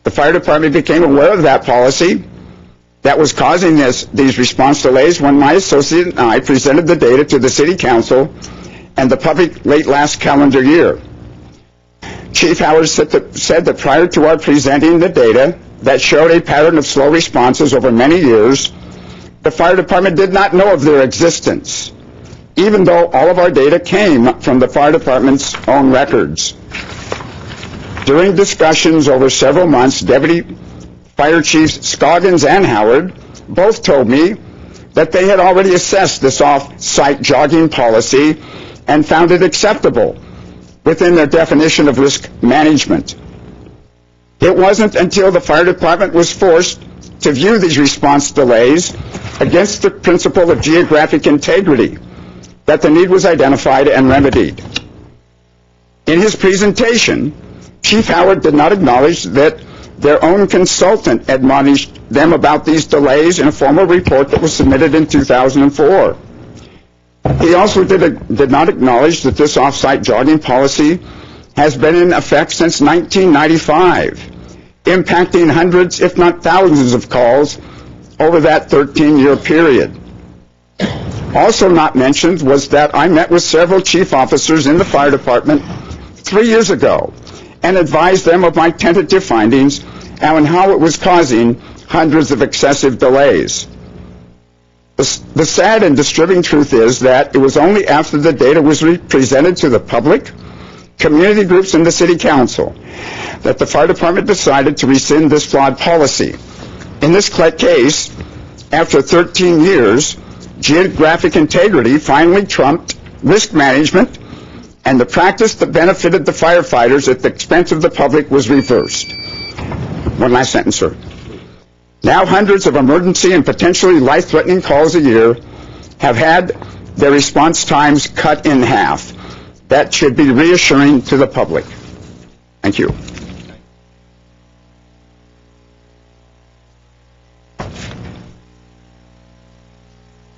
the fire department became aware of that policy that was causing these response delays when my associate and I presented the data to the City Council and the public late last calendar year. Chief Howard said that prior to our presenting the data that showed a pattern of slow responses over many years, the fire department did not know of their existence. even though all of our data came from the fire department's own records. During discussions over several months, Deputy Fire Chiefs Scoggins and Howard both told me that they had already assessed this off-site jogging policy and found it acceptable within their definition of risk management. It wasn't until the fire department was forced to view these response delays against the principle of geographic integrity that the need was identified and remedied. In his presentation, Chief Howard did not acknowledge that their own consultant admonished them about these delays in a formal report that was submitted in 2004. He also did not acknowledge that this off-site jogging policy has been in effect since 1995, impacting hundreds, if not thousands, of calls over that 13-year period. Also not mentioned was that I met with several chief officers in the fire department 3 years ago and advised them of my tentative findings and how it was causing hundreds of excessive delays. The sad and disturbing truth is that it was only after the data was presented to the public, community groups, and the city council that the fire department decided to rescind this flawed policy. In this case, after 13 years, geographic integrity finally trumped risk management, and the practice that benefited the firefighters at the expense of the public was reversed. One last sentence, sir. Now hundreds of emergency and potentially life-threatening calls a year have had their response times cut in half. That should be reassuring to the public. Thank you.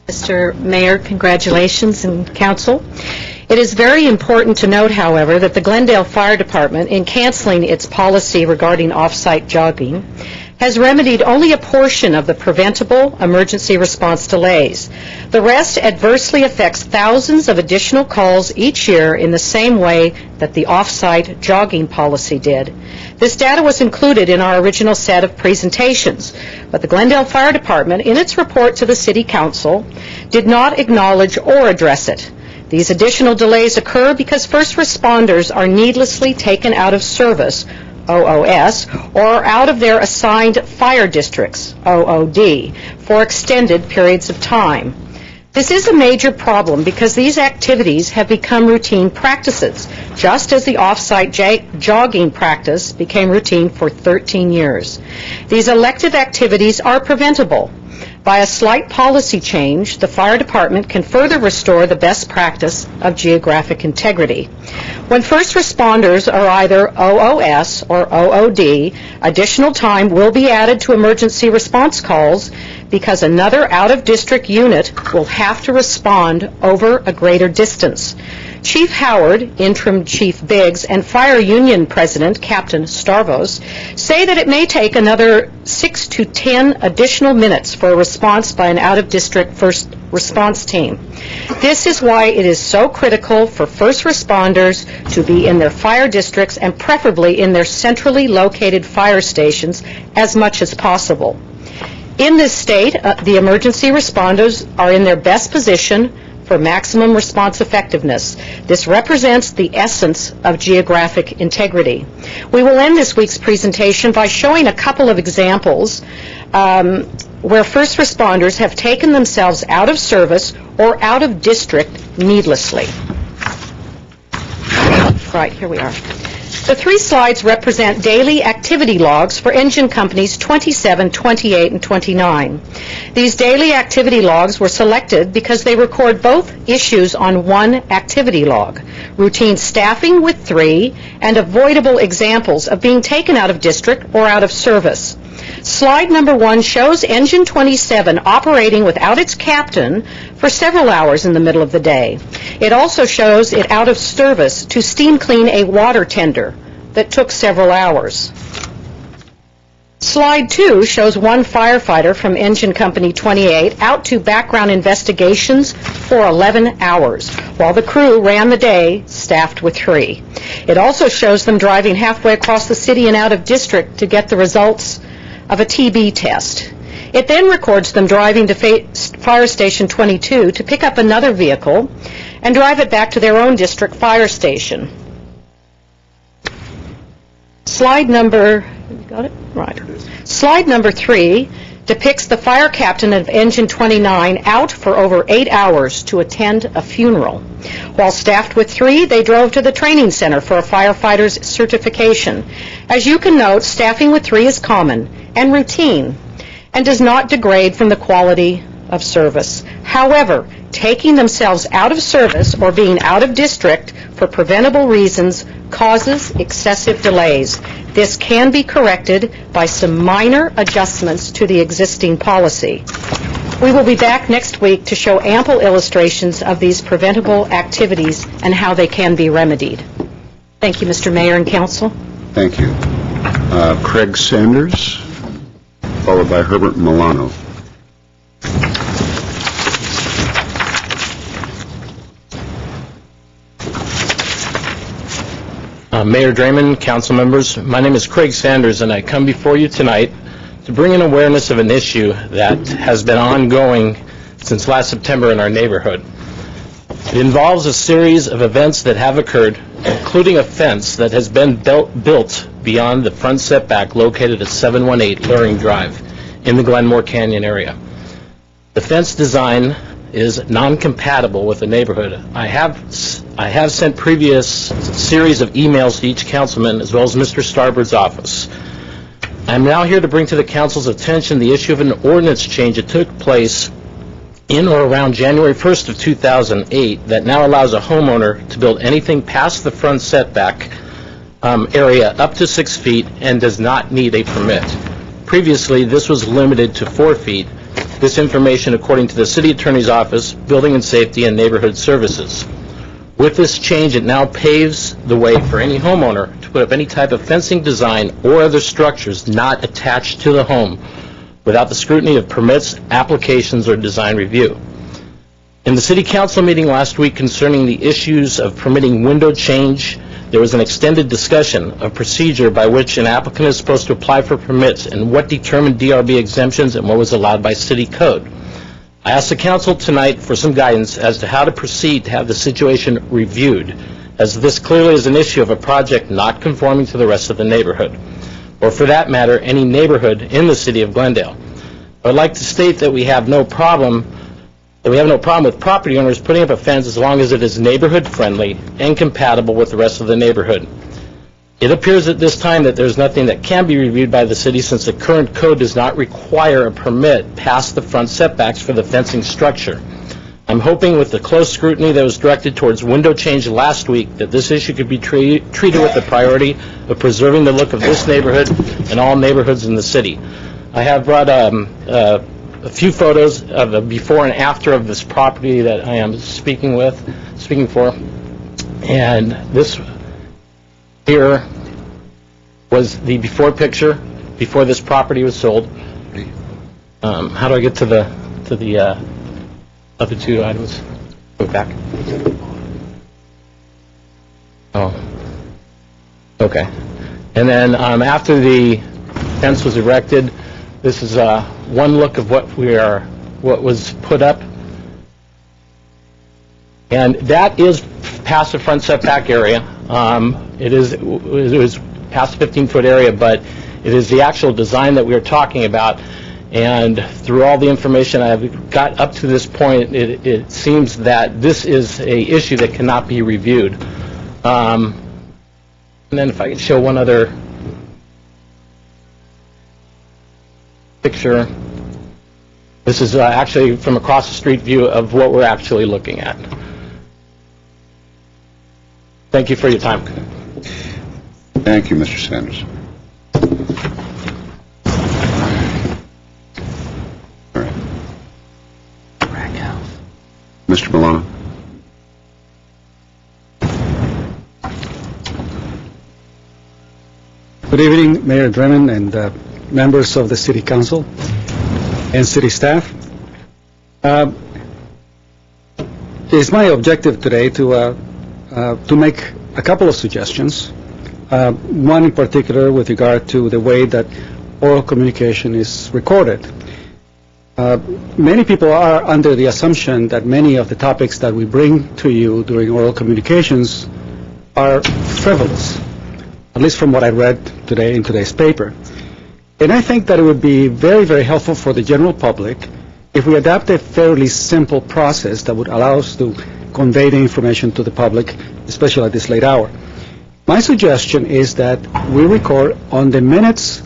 Mr. Mayor, congratulations, and council. It is very important to note, however, that the Glendale Fire Department, in canceling its policy regarding off-site jogging, has remedied only a portion of the preventable emergency response delays. The rest adversely affects thousands of additional calls each year in the same way that the off-site jogging policy did. This data was included in our original set of presentations, but the Glendale Fire Department, in its report to the City Council, did not acknowledge or address it. These additional delays occur because first responders are needlessly taken out of service, OOS, or out of their assigned fire districts, OOD, for extended periods of time. This is a major problem because these activities have become routine practices, just as the off-site jogging practice became routine for 13 years. These elective activities are preventable. By a slight policy change, the fire department can further restore the best practice of geographic integrity. When first responders are either OOS or OOD, additional time will be added to emergency response calls because another out-of-district unit will have to respond over a greater distance. Chief Howard, Interim Chief Biggs, and Fire Union President Captain Starvos say that it may take another 6 to 10 additional minutes for a response by an out-of-district first response team. This is why it is so critical for first responders to be in their fire districts and preferably in their centrally located fire stations as much as possible. In this state, the emergency responders are in their best position for maximum response effectiveness. This represents the essence of geographic integrity. We will end this week's presentation by showing a couple of examples where first responders have taken themselves out of service or out of district needlessly. Right, here we are. The 3 slides represent daily activity logs for engine companies 27, 28, and 29. These daily activity logs were selected because they record both issues on one activity log: routine staffing with 3 and avoidable examples of being taken out of district or out of service. Slide number 1 shows engine 27 operating without its captain for several hours in the middle of the day. It also shows it out of service to steam clean a water tender that took several hours. Slide 2 shows one firefighter from engine company 28 out to background investigations for 11 hours, while the crew ran the day staffed with 3. It also shows them driving halfway across the city and out of district to get the results of a TB test. It then records them driving to Fire Station 22 to pick up another vehicle and drive it back to their own district fire station. Slide number 3 depicts the fire captain of Engine 29 out for over 8 hours to attend a funeral. While staffed with 3, they drove to the training center for a firefighter's certification. As you can note, staffing with 3 is common and routine and does not degrade from the quality of service. However, taking themselves out of service or being out of district for preventable reasons causes excessive delays. This can be corrected by some minor adjustments to the existing policy. We will be back next week to show ample illustrations of these preventable activities and how they can be remedied. Thank you, Mr. Mayor and Council. Thank you. Craig Sanders, followed by Herbert Milano. Mayor Draymond, council members, my name is Craig Sanders, and I come before you tonight to bring in awareness of an issue that has been ongoing since last September in our neighborhood. It involves a series of events that have occurred, including a fence that has been built beyond the front setback located at 718 Luring Drive in the Glenmore Canyon area. The fence design is non-compatible with the neighborhood. I have sent previous series of emails to each councilman as well as Mr. Starbird's office. I'm now here to bring to the council's attention the issue of an ordinance change that took place in or around January 1st of 2008 that now allows a homeowner to build anything past the front setback area up to 6 feet and does not need a permit. Previously, this was limited to 4 feet. This information according to the City Attorney's Office, Building and Safety, and Neighborhood Services. With this change, it now paves the way for any homeowner to put up any type of fencing design or other structures not attached to the home without the scrutiny of permits, applications, or design review. In the City Council meeting last week concerning the issues of permitting window change, there was an extended discussion of procedure by which an applicant is supposed to apply for permits and what determined DRB exemptions and what was allowed by city code. I asked the council tonight for some guidance as to how to proceed to have the situation reviewed, as this clearly is an issue of a project not conforming to the rest of the neighborhood, or for that matter, any neighborhood in the city of Glendale. I would like to state that we have no problem with property owners putting up a fence as long as it is neighborhood friendly and compatible with the rest of the neighborhood. It appears at this time that there's nothing that can be reviewed by the city since the current code does not require a permit past the front setbacks for the fencing structure. I'm hoping with the close scrutiny that was directed towards window change last week that this issue could be treated with the priority of preserving the look of this neighborhood and all neighborhoods in the city. I have brought a few photos of the before and after of this property that I am speaking for, and this here was the before picture before this property was sold. How do I get to the other two items? Go back. Oh, okay. And then after the fence was erected, this is one look of what was put up, and that is past the front setback area. It was past the 15-foot area, but it is the actual design that we are talking about. And through all the information I've got up to this point, it seems that this is a issue that cannot be reviewed. And then if I could show one other picture. This is actually from across the street view of what we're actually looking at. Thank you for your time. Thank you, Mr. Sanders. All right. Mr. Milano. Good evening, Mayor Draymond and members of the City Council and city staff. It's my objective today to make a couple of suggestions. One in particular with regard to the way that oral communication is recorded. Many people are under the assumption that many of the topics that we bring to you during oral communications are frivolous, at least from what I read today in today's paper. And I think that it would be very, very helpful for the general public if we adopt a fairly simple process that would allow us to convey the information to the public, especially at this late hour. My suggestion is that we record on the minutes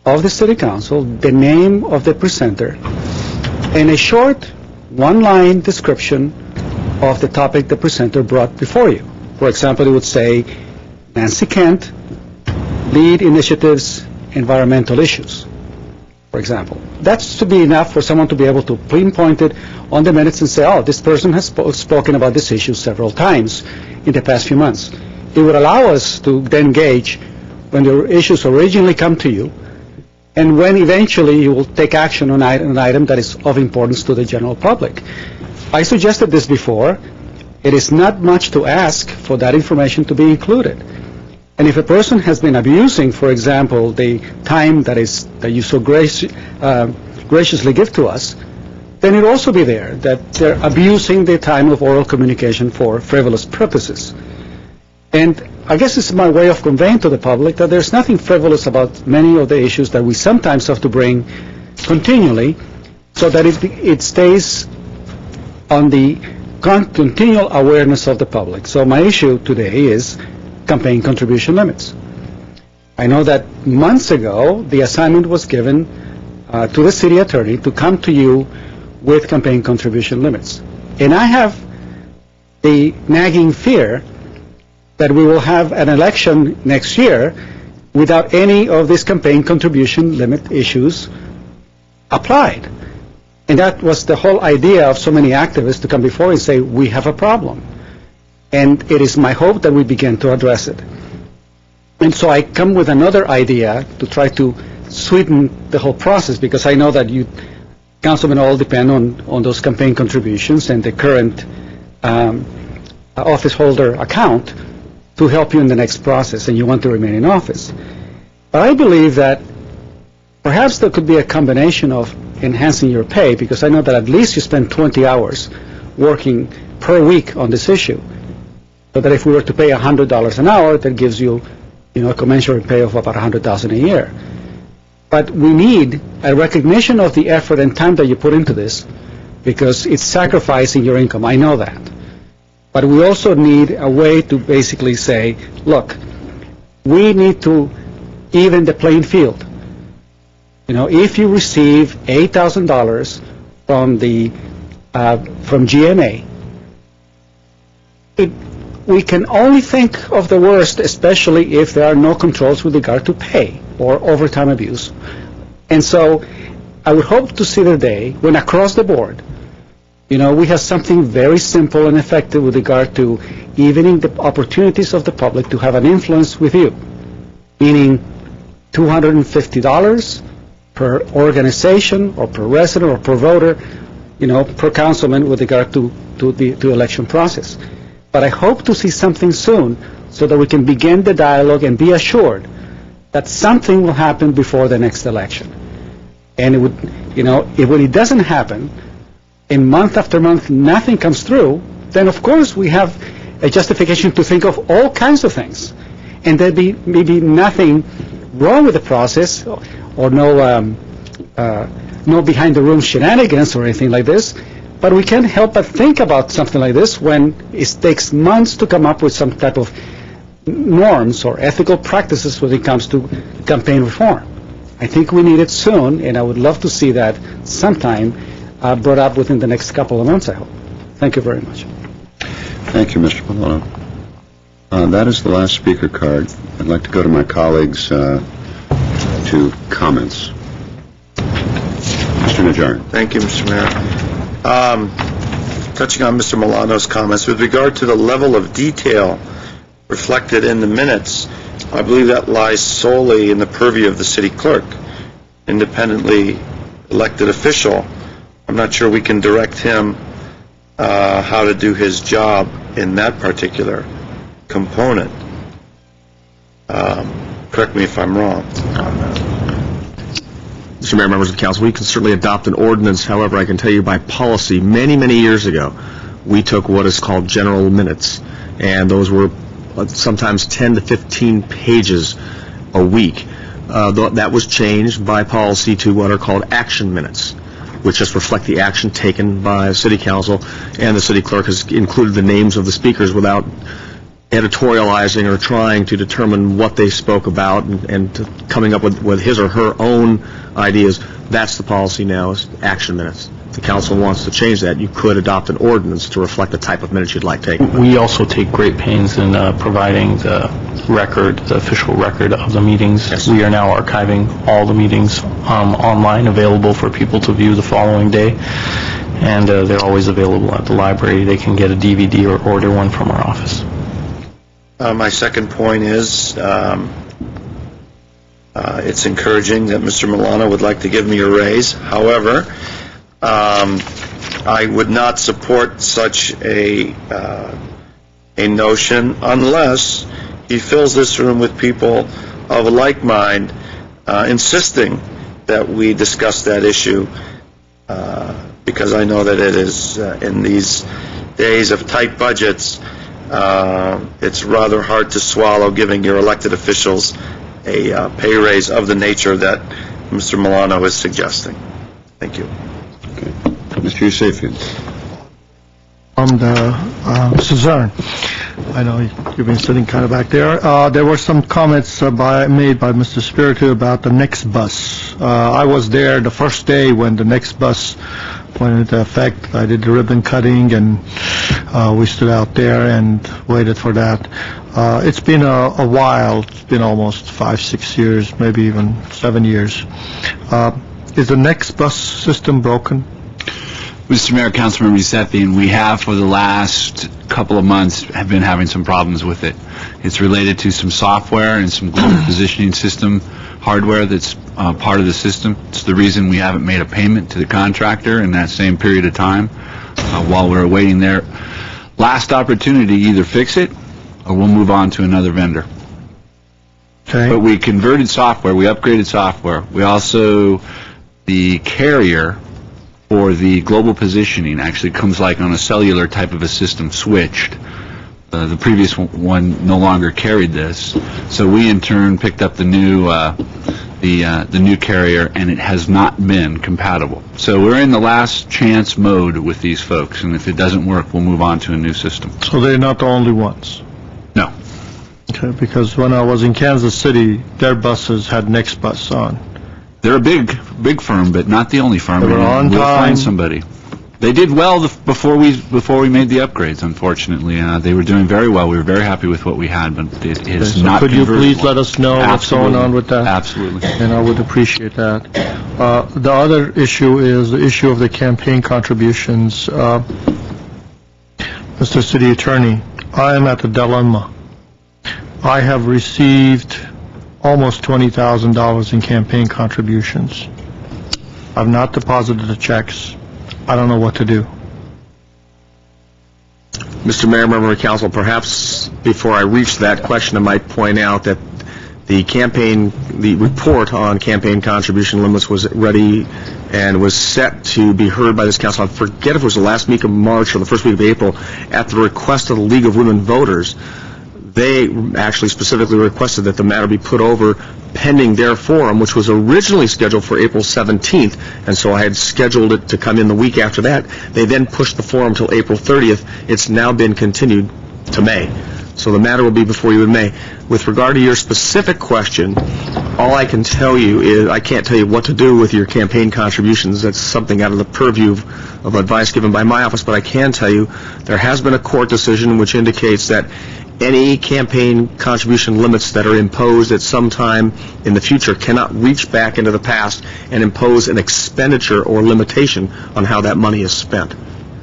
of the City Council the name of the presenter and a short one-line description of the topic the presenter brought before you. For example, it would say, Nancy Kent, lead initiatives, environmental issues, for example. That's to be enough for someone to be able to pinpoint it on the minutes and say, oh, this person has spoken about this issue several times in the past few months. It would allow us to then gauge when the issues originally come to you and when eventually you will take action on an item that is of importance to the general public. I suggested this before. It is not much to ask for that information to be included. And if a person has been abusing, for example, the time that you so graciously give to us, then it will also be there, that they're abusing the time of oral communication for frivolous purposes. And I guess it's my way of conveying to the public that there's nothing frivolous about many of the issues that we sometimes have to bring continually, so that it stays on the continual awareness of the public. So my issue today is campaign contribution limits. I know that months ago, the assignment was given to the city attorney to come to you with campaign contribution limits. And I have the nagging fear that we will have an election next year without any of these campaign contribution limit issues applied. And that was the whole idea of so many activists to come before and say, we have a problem. And it is my hope that we begin to address it. And so I come with another idea to try to sweeten the whole process, because I know that you, councilmen, all depend on those campaign contributions and the current office holder account to help you in the next process, and you want to remain in office. But I believe that perhaps there could be a combination of enhancing your pay, because I know that at least you spend 20 hours working per week on this issue. So that if we were to pay $100 an hour, that gives you, a commensurate pay of about $100,000 a year. But we need a recognition of the effort and time that you put into this, because it's sacrificing your income. I know that. But we also need a way to basically say, look, we need to even the playing field. If you receive $8,000 from GMA, we can only think of the worst, especially if there are no controls with regard to pay or overtime abuse. And so I would hope to see the day when across the board, we have something very simple and effective with regard to evening the opportunities of the public to have an influence with you, meaning $250 per organization or per resident or per voter, per councilman with regard to the election process. But I hope to see something soon so that we can begin the dialogue and be assured that something will happen before the next election. And it would, if when it doesn't happen, and month after month nothing comes through, then of course we have a justification to think of all kinds of things. And there'd be maybe nothing wrong with the process or no behind the room shenanigans or anything like this. But we can't help but think about something like this when it takes months to come up with some type of norms or ethical practices when it comes to campaign reform. I think we need it soon, and I would love to see that sometime brought up within the next couple of months, I hope. Thank you very much. Thank you, Mr. Milano. That is the last speaker card. I'd like to go to my colleagues to comments. Mr. Najarian. Thank you, Mr. Mayor. Touching on Mr. Milano's comments, with regard to the level of detail reflected in the minutes, I believe that lies solely in the purview of the city clerk, independently elected official. I'm not sure we can direct him how to do his job in that particular component. Correct me if I'm wrong. Mr. Mayor, members of the council, we can certainly adopt an ordinance. However, I can tell you by policy, many, many years ago, we took what is called general minutes, and those were sometimes 10 to 15 pages a week. That was changed by policy to what are called action minutes, which just reflect the action taken by City Council, and the City Clerk has included the names of the speakers without editorializing or trying to determine what they spoke about and coming up with his or her own ideas. That's the policy now, is action minutes. If the council wants to change that, you could adopt an ordinance to reflect the type of minutes you'd like taken. We also take great pains in providing the record, the official record of the meetings. Yes. We are now archiving all the meetings online, available for people to view the following day, and they're always available at the library. They can get a DVD or order one from our office. My second point is it's encouraging that Mr. Milano would like to give me a raise. However, I would not support such a notion unless he fills this room with people of a like mind, insisting that we discuss that issue, because I know that it is in these days of tight budgets, it's rather hard to swallow giving your elected officials a pay raise of the nature that Mr. Milano is suggesting. Thank you. Okay. Mr. Yusefian. Mr. Zern, I know you've been sitting kind of back there. There were some comments made by Mr. Spiritu about the next bus. I was there the first day when the next bus went into effect. I did the ribbon cutting, and we stood out there and waited for that. It's been a while. It's been almost 5-6 years, maybe even 7 years. Is the next bus system broken? Mr. Mayor, Councilmember Yusefian, we have for the last couple of months have been having some problems with it. It's related to some software and some global positioning system hardware that's part of the system. It's the reason we haven't made a payment to the contractor in that same period of time while we're awaiting their last opportunity to either fix it or we'll move on to another vendor. Okay. But we converted software, we upgraded software. We also, the carrier for the global positioning actually comes like on a cellular type of a system switched. The previous one no longer carried this, so we in turn picked up the new carrier, and it has not been compatible. So we're in the last chance mode with these folks, and if it doesn't work, we'll move on to a new system. So they're not the only ones? No. Okay, because when I was in Kansas City, their buses had NextBus on. They're a big firm, but not the only firm. They were on we'll time. Find somebody. They did well before we made the upgrades. Unfortunately, they were doing very well. We were very happy with what we had, but it is so not. Could you please let us know what's going on with that? Absolutely. And I would appreciate that. The other issue is the issue of the campaign contributions. Mr. City Attorney, I am at a dilemma. I have received almost $20,000 in campaign contributions. I've not deposited the checks. I don't know what to do. Mr. Mayor, member of council, perhaps before I reach that question, I might point out that the report on campaign contribution limits was ready and was set to be heard by this council. I forget if it was the last week of March or the first week of April, at the request of the League of Women Voters. They actually specifically requested that the matter be put over pending their forum, which was originally scheduled for April 17th, and so I had scheduled it to come in the week after that. They then pushed the forum till April 30th. It's now been continued to May. So the matter will be before you in May. With regard to your specific question, all I can tell you is I can't tell you what to do with your campaign contributions. That's something out of the purview of advice given by my office, but I can tell you there has been a court decision which indicates that any campaign contribution limits that are imposed at some time in the future cannot reach back into the past and impose an expenditure or limitation on how that money is spent.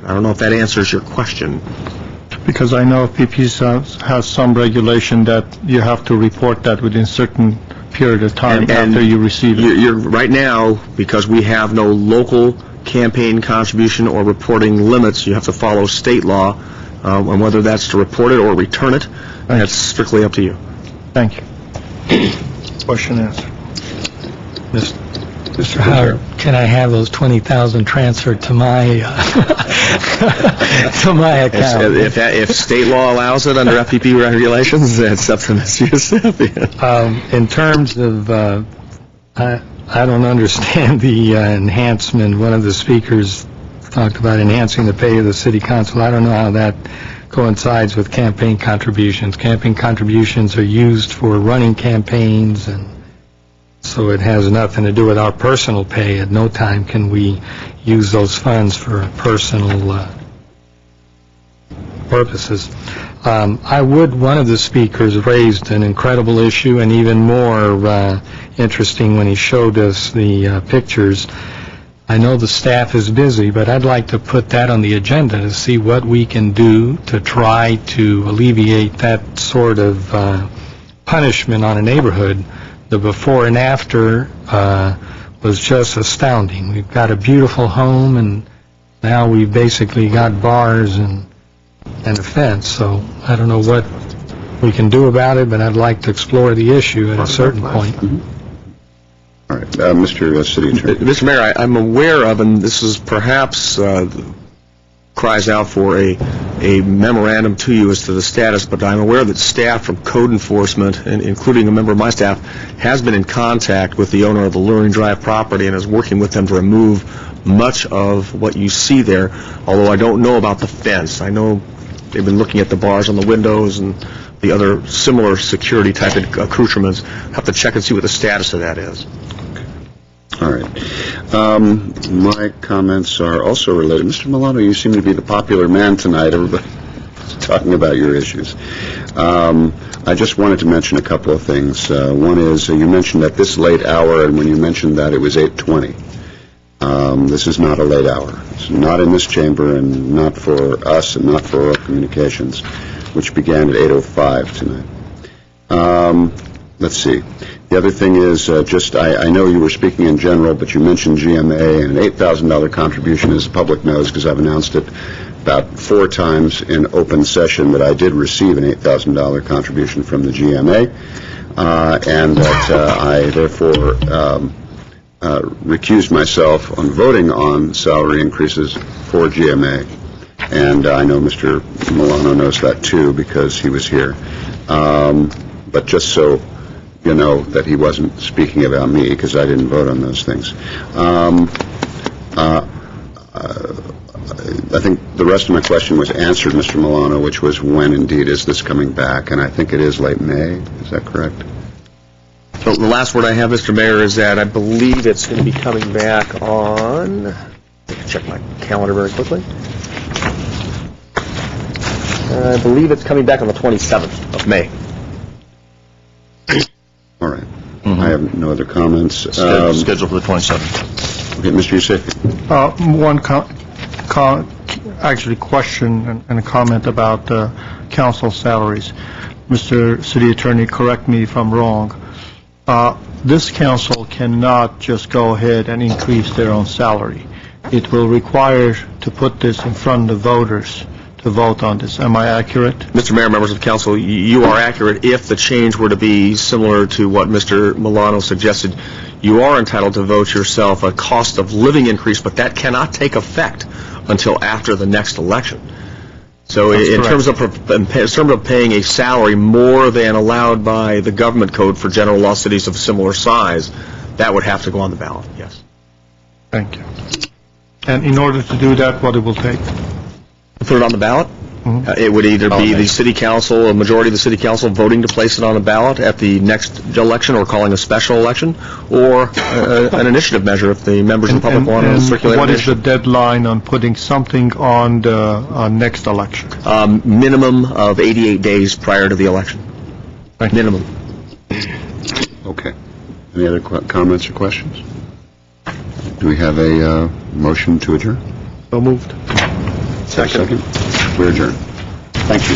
I don't know if that answers your question. Because I know PPS has some regulation that you have to report that within a certain period of time after you receive it. You're right now, because we have no local campaign contribution or reporting limits, you have to follow state law. And whether that's to report it or return it, that's strictly up to you. Thank you. Question answered. Mr. Howard, can I have those 20,000 transferred to my, to my account? If state law allows it under FPP regulations, that's up to Mr. Yusefian. In terms of, I don't understand the enhancement. One of the speakers talked about enhancing the pay of the city council. I don't know how that coincides with campaign contributions. Campaign contributions are used for running campaigns, and so it has nothing to do with our personal pay. At no time can we use those funds for personal purposes. One of the speakers raised an incredible issue, and even more interesting when he showed us the pictures. I know the staff is busy, but I'd like to put that on the agenda to see what we can do to try to alleviate that sort of punishment on a neighborhood. The before and after was just astounding. We've got a beautiful home, and now we've basically got bars and a fence. So I don't know what we can do about it, but I'd like to explore the issue at a certain point. All right, Mr. City Attorney. Mr. Mayor, I'm aware of, and this is perhaps cries out for a memorandum to you as to the status, but I'm aware that staff from code enforcement, and including a member of my staff, has been in contact with the owner of the Luring Drive property and is working with them to remove much of what you see there, although I don't know about the fence. I know they've been looking at the bars on the windows and the other similar security type of accoutrements. Have to check and see what the status of that is. All right. My comments are also related. Mr. Milano, you seem to be the popular man tonight. Everybody's talking about your issues. I just wanted to mention a couple of things. One is you mentioned at this late hour, and when you mentioned that, it was 8:20. This is not a late hour. It's not in this chamber, and not for us, and not for Oral Communications, which began at 8:05 tonight. Let's see. The other thing is, I know you were speaking in general, but you mentioned GMA, and an $8,000 contribution, as the public knows, because I've announced it about 4 times in open session, that I did receive an $8,000 contribution from the GMA, and that I therefore recused myself on voting on salary increases for GMA. And I know Mr. Milano knows that too, because he was here. But just so you know that he wasn't speaking about me, because I didn't vote on those things. I think the rest of my question was answered, Mr. Milano, which was when indeed is this coming back, and I think it is late May. Is that correct? So the last word I have, Mr. Mayor, is that I believe it's going to be coming back on, check my calendar very quickly. I believe it's coming back on the 27th of May. All right. I have no other comments. Scheduled for the 27th. Okay, Mr. Yusefian. One question and a comment about council salaries. Mr. City Attorney, correct me if I'm wrong. This council cannot just go ahead and increase their own salary. It will require to put this in front of the voters to vote on this. Am I accurate? Mr. Mayor, members of council, you are accurate. If the change were to be similar to what Mr. Milano suggested, you are entitled to vote yourself a cost of living increase, but that cannot take effect until after the next election. So in terms of paying a salary more than allowed by the government code for general law cities of similar size, that would have to go on the ballot, yes. Thank you. And in order to do that, what it will take? Put it on the ballot? It would either be the city council, a majority of the city council voting to place it on the ballot at the next election or calling a special election, or an initiative measure if the members of the public want to circulate. What is the deadline on putting something on the next election? Minimum of 88 days prior to the election. Minimum. Okay. Any other comments or questions? Do we have a motion to adjourn? So moved. Second. We're adjourned. Thank you.